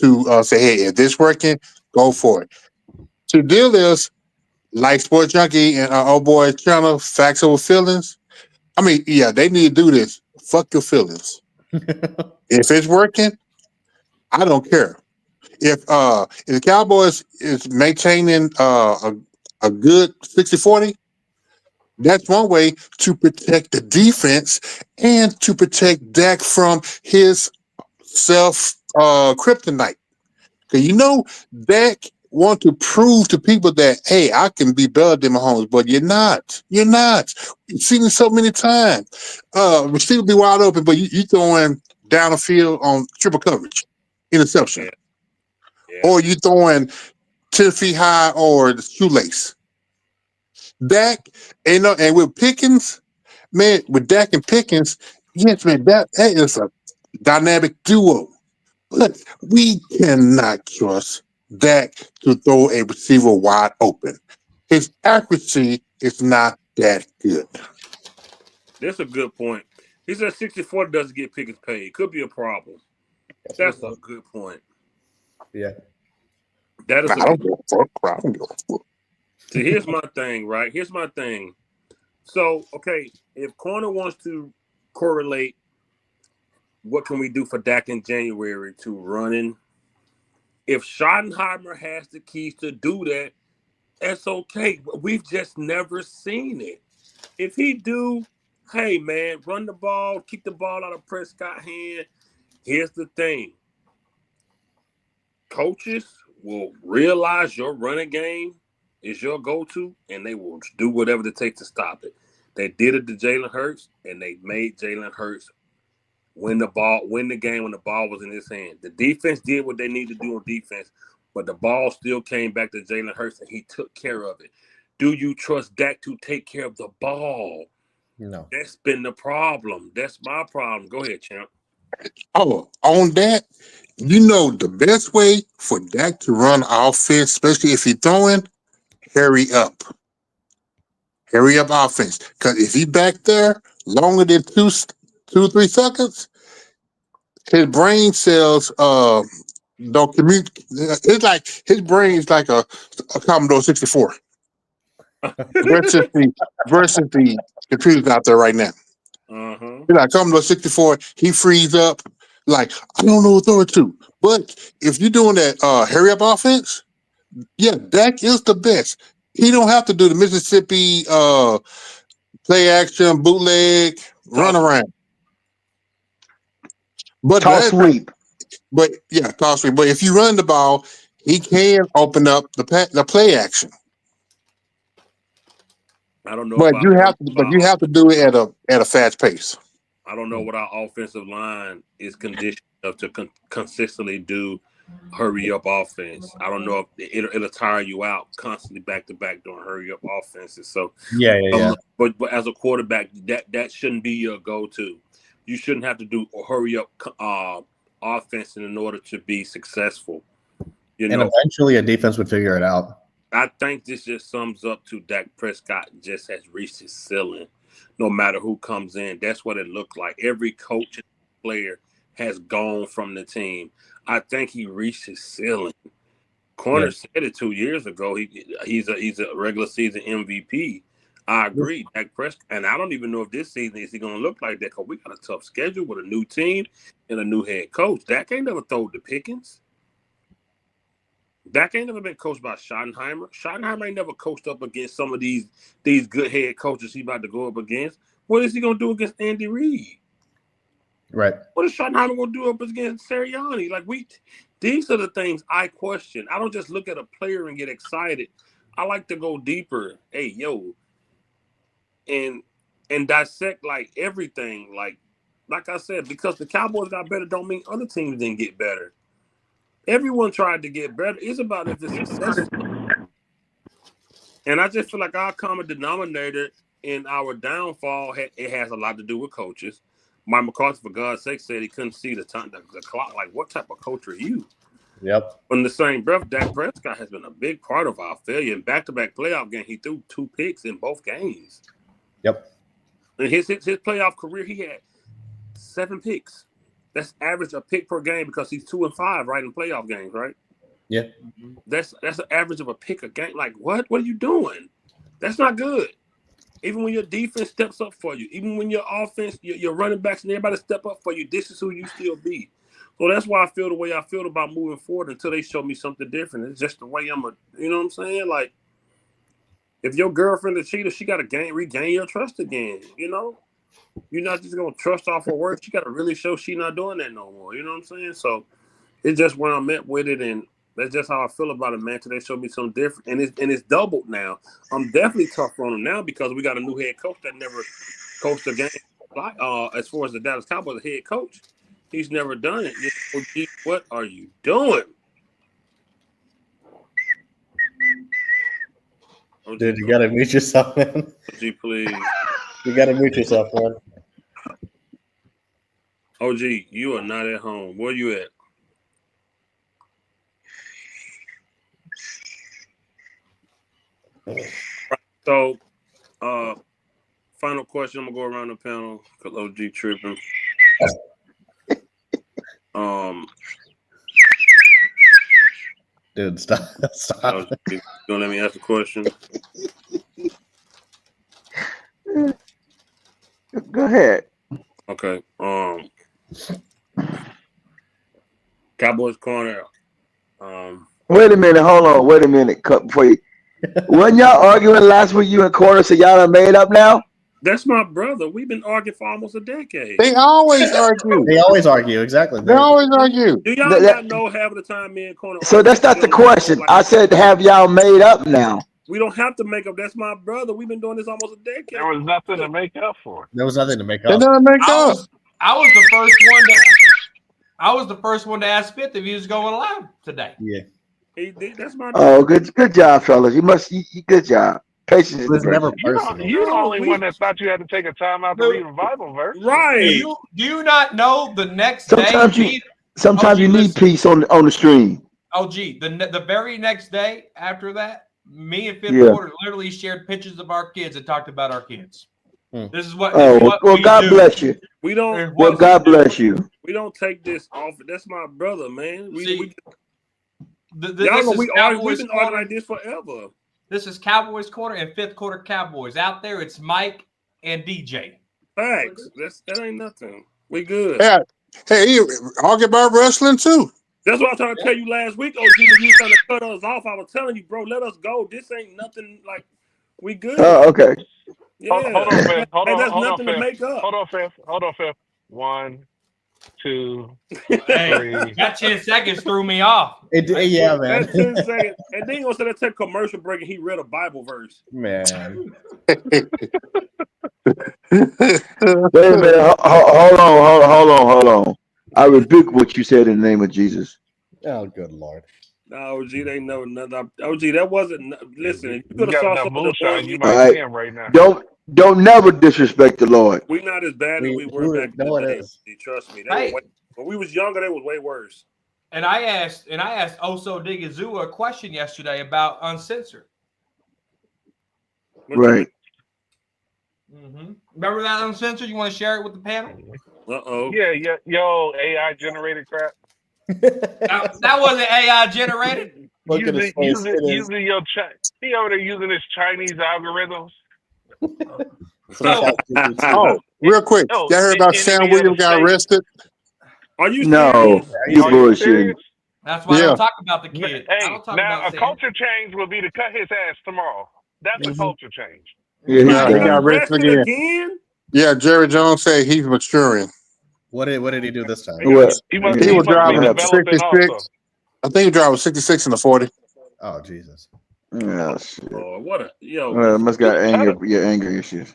to say, hey, if this working, go for it. So the deal is, like Sports Junkie and old boy channel, Facts Over Feelings. I mean, yeah, they need to do this. Fuck your feelings. If it's working, I don't care. If the Cowboys is maintaining a good 60-40, that's one way to protect the defense and to protect Dak from his self kryptonite. Because Dak want to prove to people that, hey, I can be better than Mahomes, but you're not. You're not. You've seen it so many times. Receiver be wide open, but you throwing down the field on triple coverage, interception. Yeah. Or you throwing 10 feet high or the shoelace. Dak, and with Pickens, man, with Dak and Pickens, yes, man, that is a dynamic duo. But we cannot trust Dak to throw a receiver wide open. His accuracy is not that good. That's a good point. He said 60-40 doesn't get Pickens paid. Could be a problem. That's a good point. Yeah. That is I don't give a fuck. So here's my thing, right? Here's my thing. So, okay, if Corner wants to correlate what can we do for Dak in January to running, if Schottenheimer has the keys to do that, that's okay. But we've just never seen it. If he do, hey, man, run the ball, keep the ball out of Prescott's hand. Here's the thing. Coaches will realize your running game is your go-to, and they will do whatever it takes to stop it. They did it to Jalen Hurts, and they made Jalen Hurts win the game when the ball was in his hand. The defense did what they needed to do on defense, but the ball still came back to Jalen Hurts, and he took care of it. Do you trust Dak to take care of the ball? No. That's been the problem. That's my problem. Go ahead, champ. Oh, on that, the best way for Dak to run offense, especially if he's throwing, hurry up. Hurry up offense. Because if he back there longer than 2-3 seconds, his brain cells don't communicate. It's like his brain is like a Commodore 64 versus the computers out there right now. Like Commodore 64, he frees up. Like, I don't know what to throw it to. But if you're doing that hurry up offense, yeah, Dak is the best. He don't have to do the Mississippi play action, bootleg, run around. But toss sweep. But yeah, toss sweep. But if you run the ball, he can open up the play action. I don't know. But you have to do it at a fast pace. I don't know what our offensive line is conditioned of to consistently do hurry up offense. I don't know if it'll tire you out constantly back to back doing hurry up offenses. So yeah. But as a quarterback, that shouldn't be your go-to. You shouldn't have to do a hurry up offense in order to be successful. And eventually a defense would figure it out. I think this just sums up to Dak Prescott just has reached his ceiling. No matter who comes in, that's what it looked like. Every coach and player has gone from the team. I think he reached his ceiling. Corner said it 2 years ago. He's a regular season MVP. I agree, Dak Prescott, and I don't even know if this season is he going to look like that because we got a tough schedule with a new team and a new head coach. Dak ain't never thrown to Pickens. Dak ain't never been coached by Schottenheimer. Schottenheimer ain't never coached up against some of these good head coaches he about to go up against. What is he gonna do against Andy Reid? Right. What is Schottenheimer gonna do up against Serianni? Like these are the things I question. I don't just look at a player and get excited. I like to go deeper. Hey, yo, and dissect like everything. Like I said, because the Cowboys got better don't mean other teams didn't get better. Everyone tried to get better. It's about if it's successful. And I just feel like our common denominator in our downfall, it has a lot to do with coaches. Mike McCarthy, for God's sake, said he couldn't see the time, the clock. Like, what type of coach are you? Yep. In the same breath, Dak Prescott has been a big part of our failure. In back-to-back playoff game, he threw 2 picks in both games. Yep. In his playoff career, he had 7 picks. That's average a pick per game because he's 2-5 right in playoff games, right? Yeah. That's an average of a pick a game. Like, what? What are you doing? That's not good. Even when your defense steps up for you, even when your offense, your running backs and everybody step up for you, this is who you still be. So that's why I feel the way I feel about moving forward until they show me something different. It's just the way you know what I'm saying? Like, if your girlfriend is a cheater, she got to regain your trust again, you know? You're not just going to trust off her word. She got to really show she not doing that no more. You know what I'm saying? So it's just where I'm at with it, and that's just how I feel about it, man. Till they show me something different, and it's doubled now. I'm definitely tough on them now because we got a new head coach that never coached a game. As far as the Dallas Cowboys, the head coach, he's never done it. Gee, what are you doing? Dude, you gotta mute yourself, man. OG, please. You gotta mute yourself, man. OG, you are not at home. Where you at? So, final question. I'm gonna go around the panel because OG tripping. Dude, stop. OG, you gonna let me ask the question? Go ahead. Okay. Cowboys corner. Wait a minute. Hold on. Wait a minute. Before you, wasn't y'all arguing last week? You and Corner, so y'all done made up now? That's my brother. We've been arguing for almost a decade. They always argue. They always argue, exactly. They always argue. Do y'all not know half of the time me and Corner? So that's not the question. I said, have y'all made up now? We don't have to make up. That's my brother. We've been doing this almost a decade. There was nothing to make up for. There was nothing to make They up. never make up. I was the first one to. I was the first one to ask Fifth if he was going live today. Yeah. That's my. Oh, good job, fellas. You good job. Patience. It was never personal. You're the only one that thought you had to take a time out to read a Bible verse. Right. Do you not know the next Sometimes day? Sometimes you need peace on the stream. Oh, gee, the very next day after that, me and Fifth Quarter literally shared pictures of our kids and talked about our kids. This is what. God bless you. We don't. Well, God bless you. We don't take this off. That's my brother, man. We've been arguing like this forever. This is Cowboys Quarter and Fifth Quarter Cowboys. Out there, it's Mike and DJ. Facts. That ain't nothing. We good. Yeah. Hey, you argue about wrestling too. That's what I was trying to tell you last week, OG. When you were trying to cut us off, I was telling you, bro, let us go. This ain't nothing. Like, we good. Oh, okay. Yeah. Hold on, Fifth. Hold nothing to make up. Hold on, Fifth. 1, 2, Hey, 3. that 10 seconds threw me off. Yeah, man. That's 10 seconds. And then he gonna say that take commercial break and he read a Bible verse. Man. Wait a minute. Hold on. I rebuke what you said in the name of Jesus. Oh, good Lord. No, OG, they know nothing. OG, that wasn't. Listen, you could You have got saw enough some of moonshine. the You boys. might see him right now. Don't never disrespect the Lord. We not as bad as we were back in the day. Trust me. When we was younger, they was way worse. And I asked Oso Digizua a question yesterday about uncensored. Right. Mm-hmm. Remember that uncensored? You want to share it with the panel? Yeah. Yo, AI generated crap. that wasn't AI generated. Using your he over there using his Chinese algorithms. Real quick. Y'all heard about Sam Williams got arrested? Are you serious? You bullshit. That's why I don't talk about the kid. Hey, now a culture change will be to cut his ass tomorrow. That's a culture change. Yeah, he got arrested again. Yeah, Jerry Jones said he's maturing. What did he do this time? He was driving developing 66. also. I think he driving 66 in the 40. Oh Jesus! Yeah, shit. What a yo! Must got anger issues.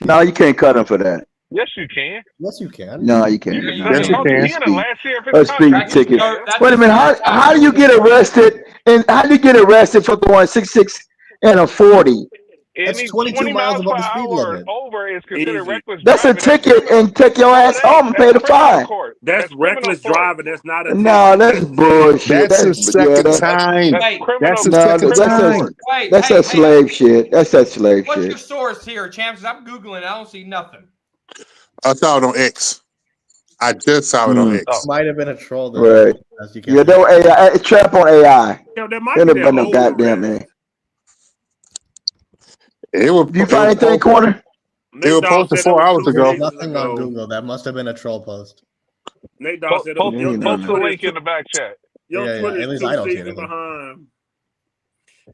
No, you can't cut him for that. Yes, you can. Yes, you can. No, you can't. Yes, you can. Last year, if it's speeding ticket. Wait a minute. How do you get arrested? And how do you get arrested for going 66 and a 40? That's 22 miles above the speed limit. Over is considered reckless. That's a ticket, and take your ass home and pay the fine. That's reckless driving. That's not a. No, that's bullshit. That's the second time. That's the second time. That's that slave shit. That's that slave What's shit. your source here, Champs? I'm Googling. I don't see nothing. I saw it on X. I just saw it on X. Might have been a troll. Right. Yeah, that was AI. It's trap on AI. Yo, there might be been no goddamn man. It was. You find anything, corner? It was posted 4 hours ago. Nothing on Google. That must have been a troll post. Nate Dogg said, post the link in the back chat. Yo, Yeah, Twitter at least is I don't 2 see seasons anything. behind.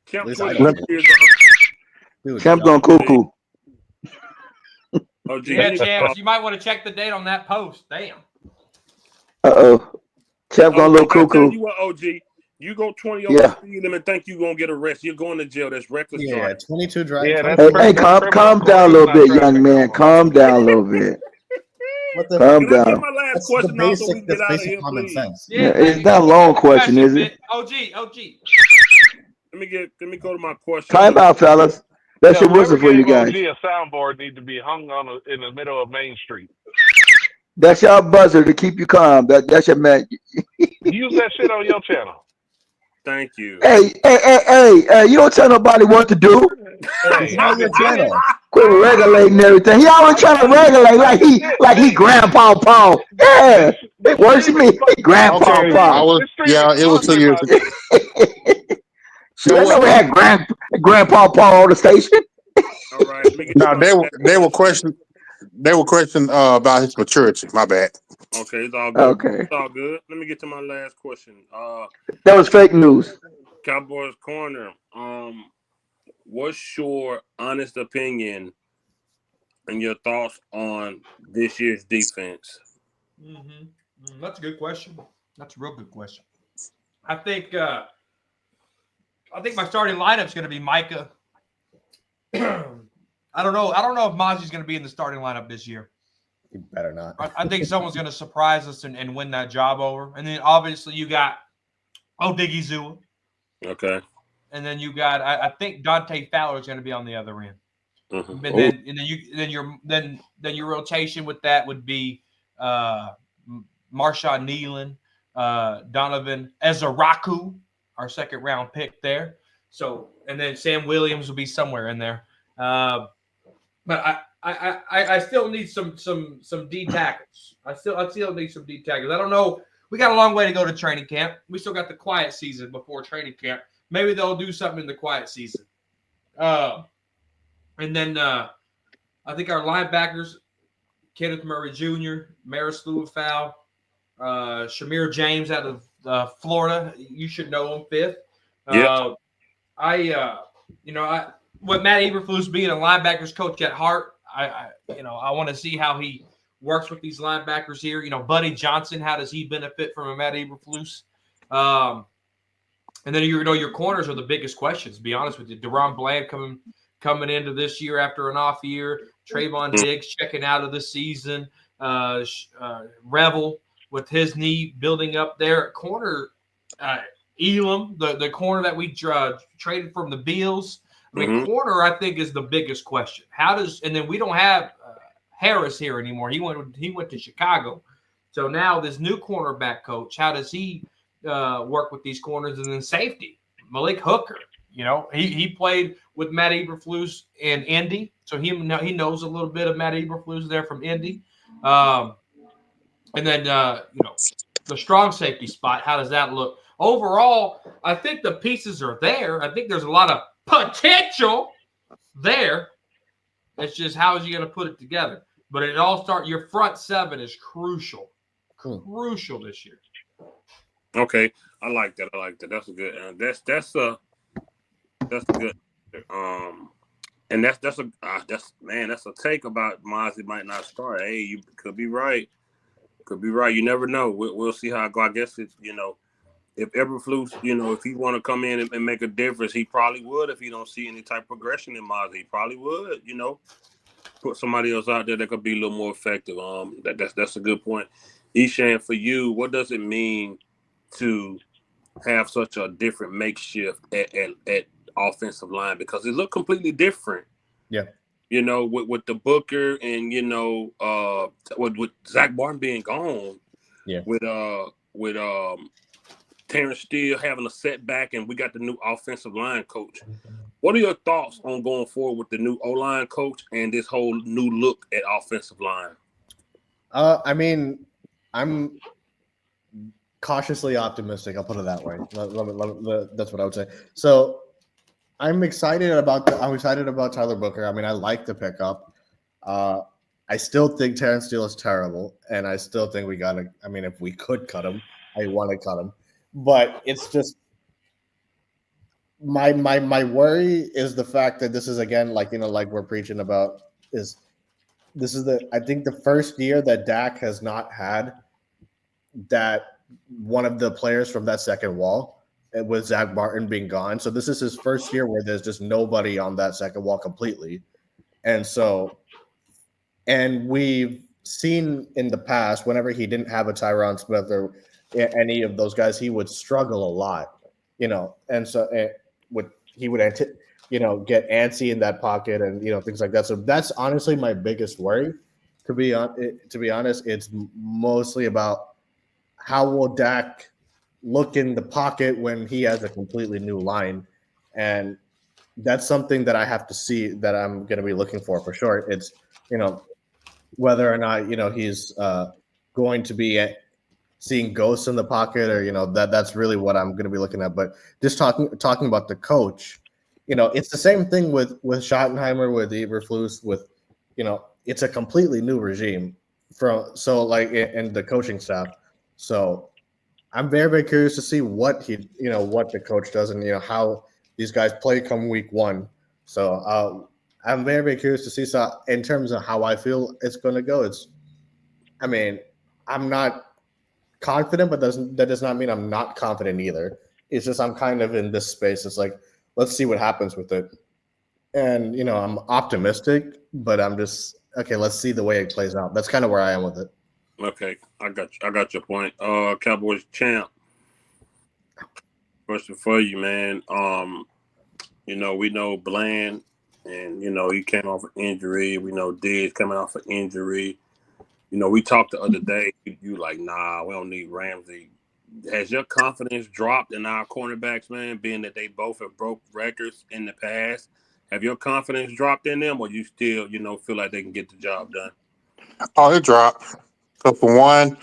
Camp At least Twitter I is don't 2 see years behind. Camp going cuckoo. Oh, gee, Yeah, Champs, you might want to check the date on that post. Damn. Camp going a little I tell cuckoo. you what, OG, you go 20 over the speed limit and think you're going to get arrested. You're going to jail. That's reckless driving. 22 driving. Yeah, Hey, calm down a little bit, young man. Calm down a little bit. Calm Can I get down. my last That's question the now so we basic, get out of that's here, basic common please? sense. Yeah, it's not a long question, is it? OG. Let me go to my question. Time out, fellas. That's your whoever whistle for you gave guys. OG a soundboard need to be hung in the middle of Main Street. That's your buzzer to keep you calm. That's your man. Use that shit on your channel. Thank you. Hey, you don't tell nobody what to do. Hey, It's your channel. Quit regulating everything. He always trying to regulate like he Grandpa Paul. Yeah, it works for me. He Grandpa Okay, Paul. it was 2 years ago. I never had Grandpa Paul on the station. All right. Let me get No, they were questioning about his maturity. My bad. Okay, it's all good. Okay. It's all good. Let me get to my last question. That was fake news. Cowboys Corner. What's your honest opinion and your thoughts on this year's defense? That's a good question. That's a real good question. I think my starting lineup is going to be Micah. I don't know if Mozzie's going to be in the starting lineup this year. You better not. I think someone's going to surprise us and win that job over. And then obviously you got Diggy Zua. Okay. And then you got I think Dante Fowler is going to be on the other end. Mm-hmm. And then your rotation with that would be Marshawn Nealon, Donovan Ezaraku, our second round pick there. So and then Sam Williams will be somewhere in there. But I still need some D tackles. I still need some D tackles. I don't know. We got a long way to go to training camp. We still got the quiet season before training camp. Maybe they'll do something in the quiet season. And then I think our linebackers, Kenneth Murray Jr., Maris Lewifau, Shamir James out of Florida. You should know him, fifth. With Matt Eberflus being a linebackers coach at heart, I want to see how he works with these linebackers here. Buddy Johnson, how does he benefit from a Matt Eberflus? And then your corners are the biggest questions. To be honest with you, Deron Bland coming into this year after an off year, Trayvon Diggs checking out of the season, Revel with his knee building up there at corner, Elam, the corner that we traded from the Bills. I mean, corner I think is the biggest question. And then we don't have Harris here anymore. He went to Chicago, so now this new cornerback coach, how does he work with these corners? And then safety, Malik Hooker. He played with Matt Eberflus in Indy, so he knows a little bit of Matt Eberflus there from Indy. And then the strong safety spot, how does that look? Overall, I think the pieces are there. I think there's a lot of potential there. It's just how is he going to put it together? But it all starts. Your front seven is crucial this year. Okay, I like that. That's a good. That's a good. And that's a take about Mozzie might not start. Hey, you could be right. Could be right. You never know. We'll see how it go. I guess it's, if Eberflus, if he want to come in and make a difference, he probably would. If he don't see any type of progression in Mozzie, he probably would. Put somebody else out there that could be a little more effective. That's a good point. Eshan, for you, what does it mean to have such a different makeshift at offensive line? Because it looked completely different. Yeah. With the Booker and with Zach Barton being gone. Yeah. With Terrence Steele having a setback, and we got the new offensive line coach. What are your thoughts on going forward with the new O-line coach and this whole new look at offensive line? I mean, I'm cautiously optimistic. I'll put it that way. That's what I would say. So I'm excited about Tyler Booker. I mean, I like the pickup. I still think Terrence Steele is terrible, and I still think we gotta. I mean, if we could cut him, I want to cut him. But it's just my worry is the fact that this is again like we're preaching about is this is I think the first year that Dak has not had that one of the players from that second wall with Zach Barton being gone. So this is his first year where there's just nobody on that second wall completely. And we've seen in the past, whenever he didn't have a Tyron Smith or any of those guys, he would struggle a lot, and so he would get antsy in that pocket and things like that. So that's honestly my biggest worry. To be honest, it's mostly about how will Dak look in the pocket when he has a completely new line, and that's something that I have to see that I'm going to be looking for sure. It's whether or not he's going to be seeing ghosts in the pocket, or that's really what I'm going to be looking at. But just talking about the coach, it's the same thing with Schottenheimer, with Eberflus, with it's a completely new regime and the coaching staff. So I'm very, very curious to see what what the coach does and how these guys play come week one. So I'm very, very curious to see. So in terms of how I feel it's going to go, I'm not confident, but that does not mean I'm not confident either. It's just I'm kind of in this space. It's like, let's see what happens with it. And I'm optimistic, but I'm just okay. Let's see the way it plays out. That's kind of where I am with it. Okay, I got your point. Cowboys champ. Question for you, man. We know Bland, and he came off an injury. We know Diggs coming off an injury. We talked the other day. You like, nah, we don't need Ramsey. Has your confidence dropped in our cornerbacks, man? Being that they both have broke records in the past, have your confidence dropped in them, or you still, feel like they can get the job done? Oh, it dropped. So for one,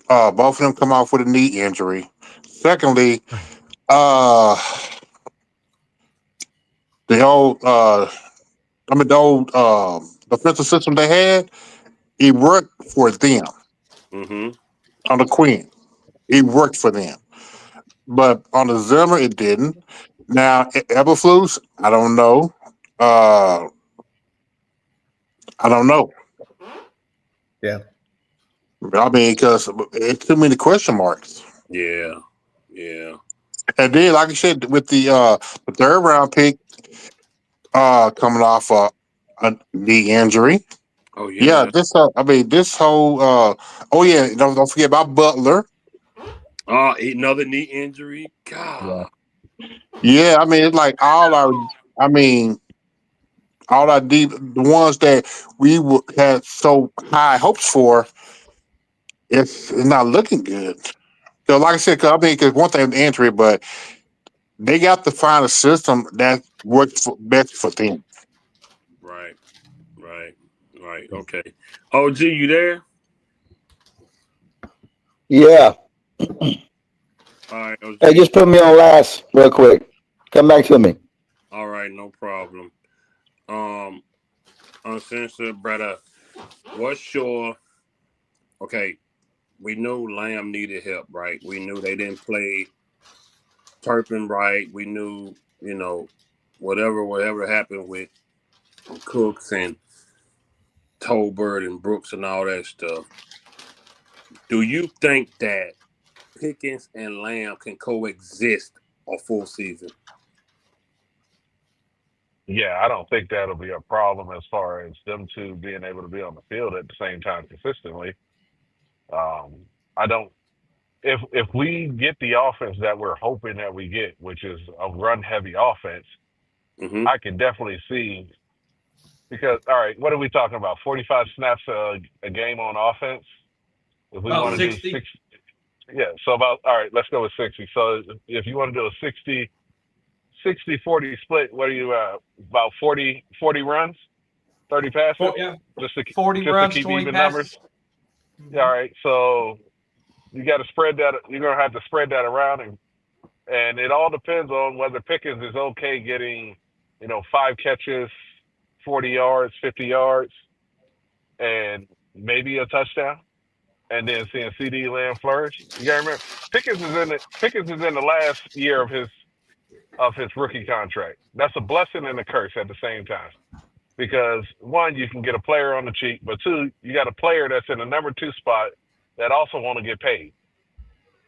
both of them come off with a knee injury. Secondly, the old defensive system they had, it worked for them. Mm-hmm. On the Queen, it worked for them. But on the Zimmer, it didn't. Now, Eberflus, I don't know. I don't know. Yeah. I mean, because it's too many question marks. Yeah. And then, like I said, with the third round pick coming off a knee injury. Oh yeah. This whole. Oh yeah, don't forget about Butler. Another knee injury. God. Yeah, I mean, it's like all our deep, the ones that we had so high hopes for, it's not looking good. So, like I said, because one thing, the injury, but they got to find a system that works best for them. Right. Okay. OG, you there? Yeah. All right, OG. Hey, just put me on last real quick. Come back to me. All right, no problem. Uncensored brother, what's your okay? We knew Lamb needed help, right? We knew they didn't play Turpin right. We knew, whatever happened with Cooks and Tolbert and Brooks and all that stuff. Do you think that Pickens and Lamb can coexist a full season? Yeah, I don't think that'll be a problem as far as them two being able to be on the field at the same time consistently. I don't. If we get the offense that we're hoping that we get, which is a run heavy offense, I can definitely see. Because all right, what are we talking about? 45 snaps a game on offense. If we want to do 60, yeah. So about all right, let's go with 60. So if you want to do a 60-40 split, what are you about 40 runs, 30 passes? Yeah, just to 40 just runs, to keep 20 even passes. numbers. Yeah, all right, so you got to spread that. You're gonna have to spread that around, and it all depends on whether Pickens is okay getting, 5 catches, 40 yards, 50 yards, and maybe a touchdown, and then seeing CD Lamb flourish. You gotta remember, Pickens is in the last year of his rookie contract. That's a blessing and a curse at the same time. Because one, you can get a player on the cheap, but two, you got a player that's in the number 2 spot that also want to get paid.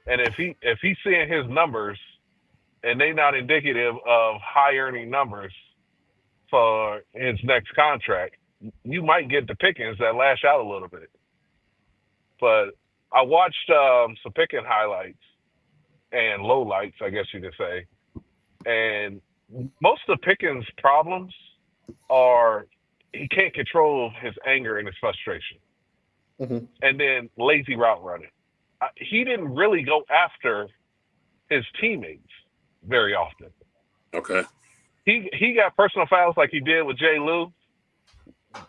And if he's seeing his numbers and they not indicative of high earning numbers for his next contract, you might get the Pickens that lash out a little bit. But I watched some Pickens highlights and lowlights, I guess you could say. And most of Pickens' problems are he can't control his anger and his frustration. And then lazy route running. He didn't really go after his teammates very often. Okay. He got personal fouls like he did with Jay Lou,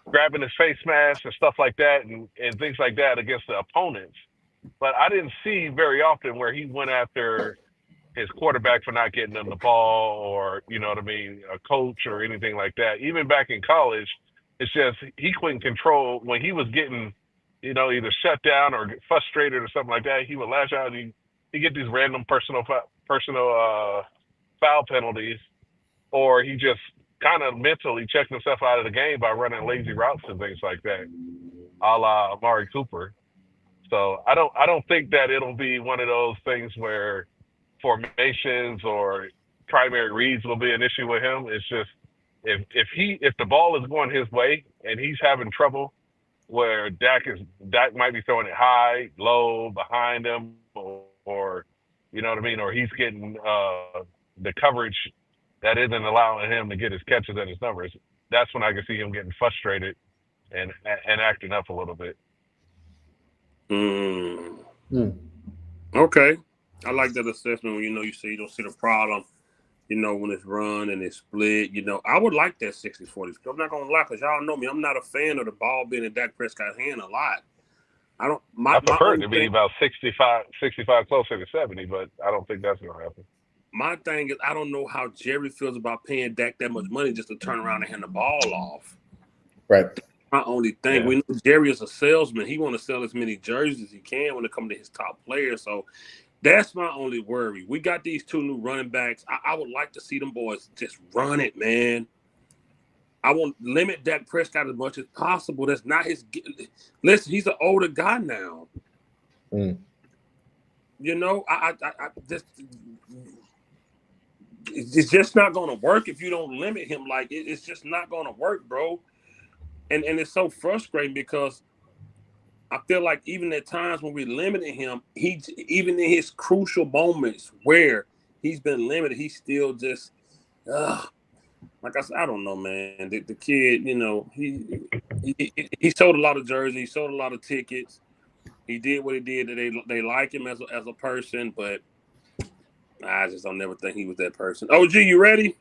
grabbing his face mask and stuff like that and things like that against the opponents. But I didn't see very often where he went after his quarterback for not getting him the ball or, a coach or anything like that. Even back in college, it's just he couldn't control when he was getting, either shut down or frustrated or something like that. He would lash out and he get these random personal foul penalties, or he just kind of mentally checked himself out of the game by running lazy routes and things like that, a la Amari Cooper. So I don't think that it'll be one of those things where formations or primary reads will be an issue with him. It's just if the ball is going his way and he's having trouble where Dak might be throwing it high, low, behind him, or or he's getting the coverage that isn't allowing him to get his catches and his numbers. That's when I can see him getting frustrated and acting up a little bit. Okay. I like that assessment when you say you don't see the problem, when it's run and it's split. I would like that 60-40. I'm not gonna lie, because y'all know me. I'm not a fan of the ball being in Dak Prescott's hand a lot. I prefer it to be about 65 closer to 70, but I don't think that's gonna happen. My thing is, I don't know how Jerry feels about paying Dak that much money just to turn around and hand the ball off. Right. My only thing, we know Jerry is a salesman. He want to sell as many jerseys as he can when it comes to his top players. So that's my only worry. We got these 2 new running backs. I would like to see them boys just run it, man. I want to limit Dak Prescott as much as possible. That's not his. Listen, he's an older guy now. I just. It's just not going to work if you don't limit him. Like it's just not going to work, bro. And it's so frustrating because I feel like even at times when we limited him, even in his crucial moments where he's been limited, he's still just like I said, I don't know, man. The kid, he sold a lot of jerseys, he sold a lot of tickets. He did what he did. They like him as a person, but I just don't never think he was that person. OG, you ready?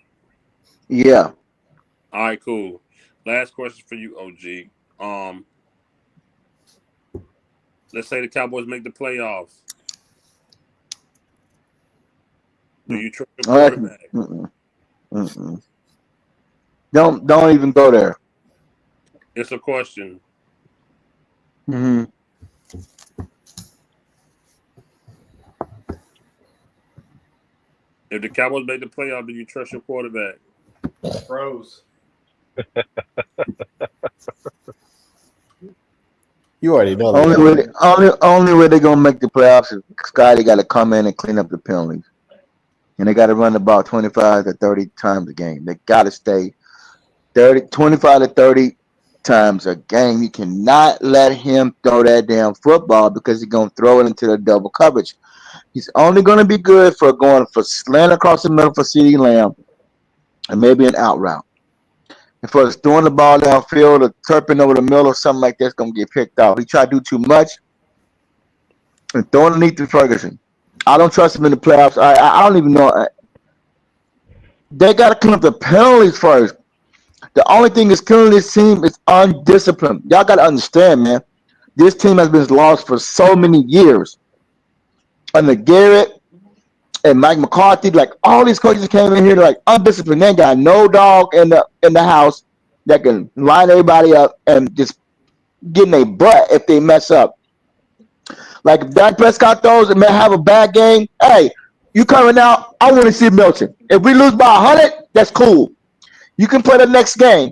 Yeah. All right, cool. Last question for you, OG. Let's say the Cowboys make the playoffs. Do you trust your quarterback? Don't even go there. It's a question. If the Cowboys make the playoffs, do you trust your quarterback? Pros. You already know Only way they're gonna make the playoffs is Scotty got to come in and clean up the penalties, and they got to run about 25 to 30 times a game. They got to stay 25 to 30 times a game. You cannot let him throw that damn football because he's gonna throw it into the double coverage. He's only gonna be good for going for slant across the middle for CeeDee Lamb and maybe an out route. If I was throwing the ball downfield or turping over the middle or something like that's gonna get picked off. He tried to do too much and throwing underneath to Ferguson. I don't trust him in the playoffs. I don't even know. They got to clean up the penalties first. The only thing that's killing this team is undisciplined. Y'all got to understand, man. This team has been lost for so many years. Under Garrett and Mike McCarthy, like all these coaches came in here like undisciplined. They got no dog in the house that can line everybody up and just get in their butt if they mess up. Like if Dak Prescott throws and may have a bad game, hey, you coming out, I want to see Milton. If we lose by 100, that's cool. You can play the next game.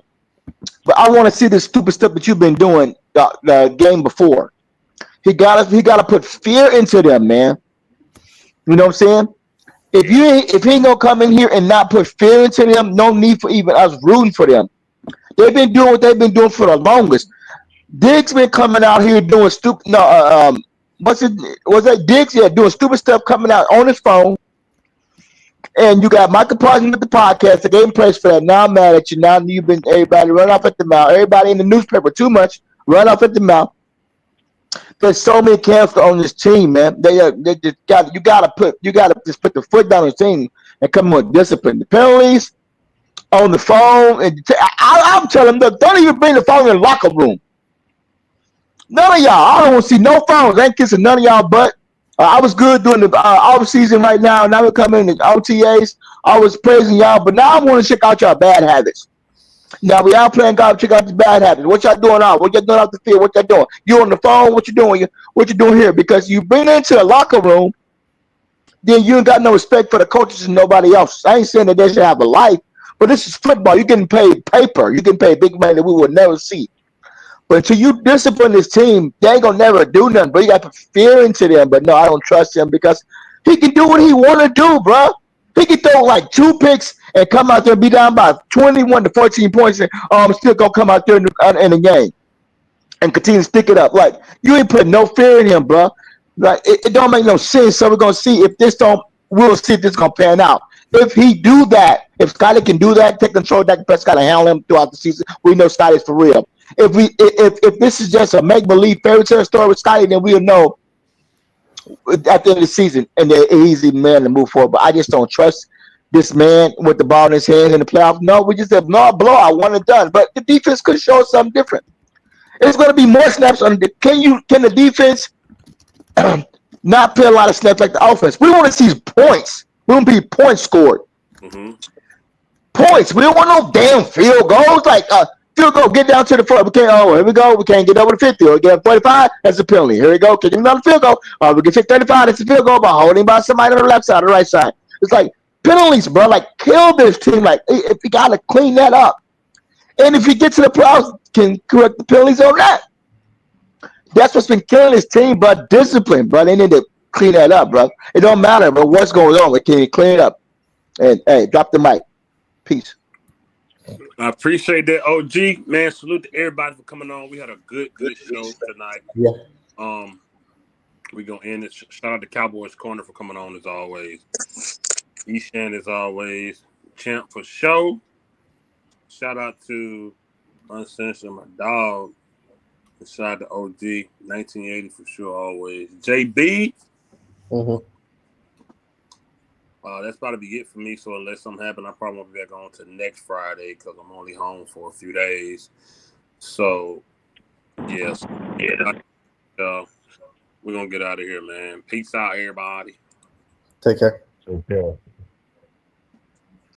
But I want to see this stupid stuff that you've been doing the game before. He gotta put fear into them, man. You know what I'm saying? If he ain't gonna come in here and not put fear into them, no need for even us rooting for them. They've been doing what they've been doing for the longest. Diggs been coming out here doing stupid. Was that Diggs? Yeah, doing stupid stuff coming out on his phone. And you got Michael Parsons with the podcast. They gave him praise for that. Now I'm mad at you. Now you've been everybody run off at the mouth. Everybody in the newspaper too much run off at the mouth. There's so many cancer on this team, man. They just got you gotta just put the foot down on the team and come with discipline. The penalties on the phone, and I'm telling them, don't even bring the phone in the locker room. None of y'all. I don't want to see no phones. I ain't kissing none of y'all butt. I was good during the off season right now. Now we're coming in the OTAs. I was praising y'all, but now I want to check out y'all bad habits. Now we out playing golf. Check out the bad habits. What y'all doing out? What y'all doing out the field? What y'all doing? You on the phone? What you doing? What you doing here? Because you bring it into the locker room, then you ain't got no respect for the coaches and nobody else. I ain't saying that they should have a life, but this is football. You getting paid paper. You getting paid big money that we will never see. But until you discipline this team, they ain't gonna never do nothing. But you got to put fear into them. But no, I don't trust him because he can do what he want to do, bro. He can throw like 2 picks and come out there and be down by 21 to 14 points and still gonna come out there in the game and continue to stick it up. Like you ain't putting no fear in him, bro. Like it don't make no sense. So we're gonna see if we'll see if this is gonna pan out. If he do that, if Scotty can do that, take control of Dak Prescott and handle him throughout the season, we know Scotty's for real. If this is just a make-believe fairy tale story with Scotty, then we'll know at the end of the season and they're an easy man to move forward. But I just don't trust this man with the ball in his hand in the playoffs. No, we just have no blowout, one and done. But the defense could show something different. It's going to be more snaps on can the defense not play a lot of snaps like the offense? We want to see points. We want to be points scored. Mm-hmm. Points. We don't want no damn field goals like field goal, get down to the front. We can't. Oh, here we go. We can't get over the 50 or get 45. That's a penalty. Here we go. Kicking another field goal. We get 35. That's a field goal by holding by somebody on the left side or the right side. It's like penalties, bro. Like kill this team. Like if you gotta clean that up, and if you get to the playoffs, can correct the penalties on that. That's what's been killing this team, bro. Discipline, bro. They need to clean that up, bro. It don't matter, but what's going on? Can you clean it up? And hey, drop the mic. Peace. I appreciate that, OG. Man, salute to everybody for coming on. We had a good show tonight. Yeah. We're going to end it. Shout out to Cowboys Corner for coming on as always. Eshan as always. Champ for show. Shout out to Uncensored, my dog. And shout out to OG. 1980 for sure always. JB. Mm-hmm. That's about to be it for me. So unless something happens, I probably won't be back on to next Friday because I'm only home for a few days. So, yes. We're going to get out of here, man. Peace out, everybody. Take care. Take care.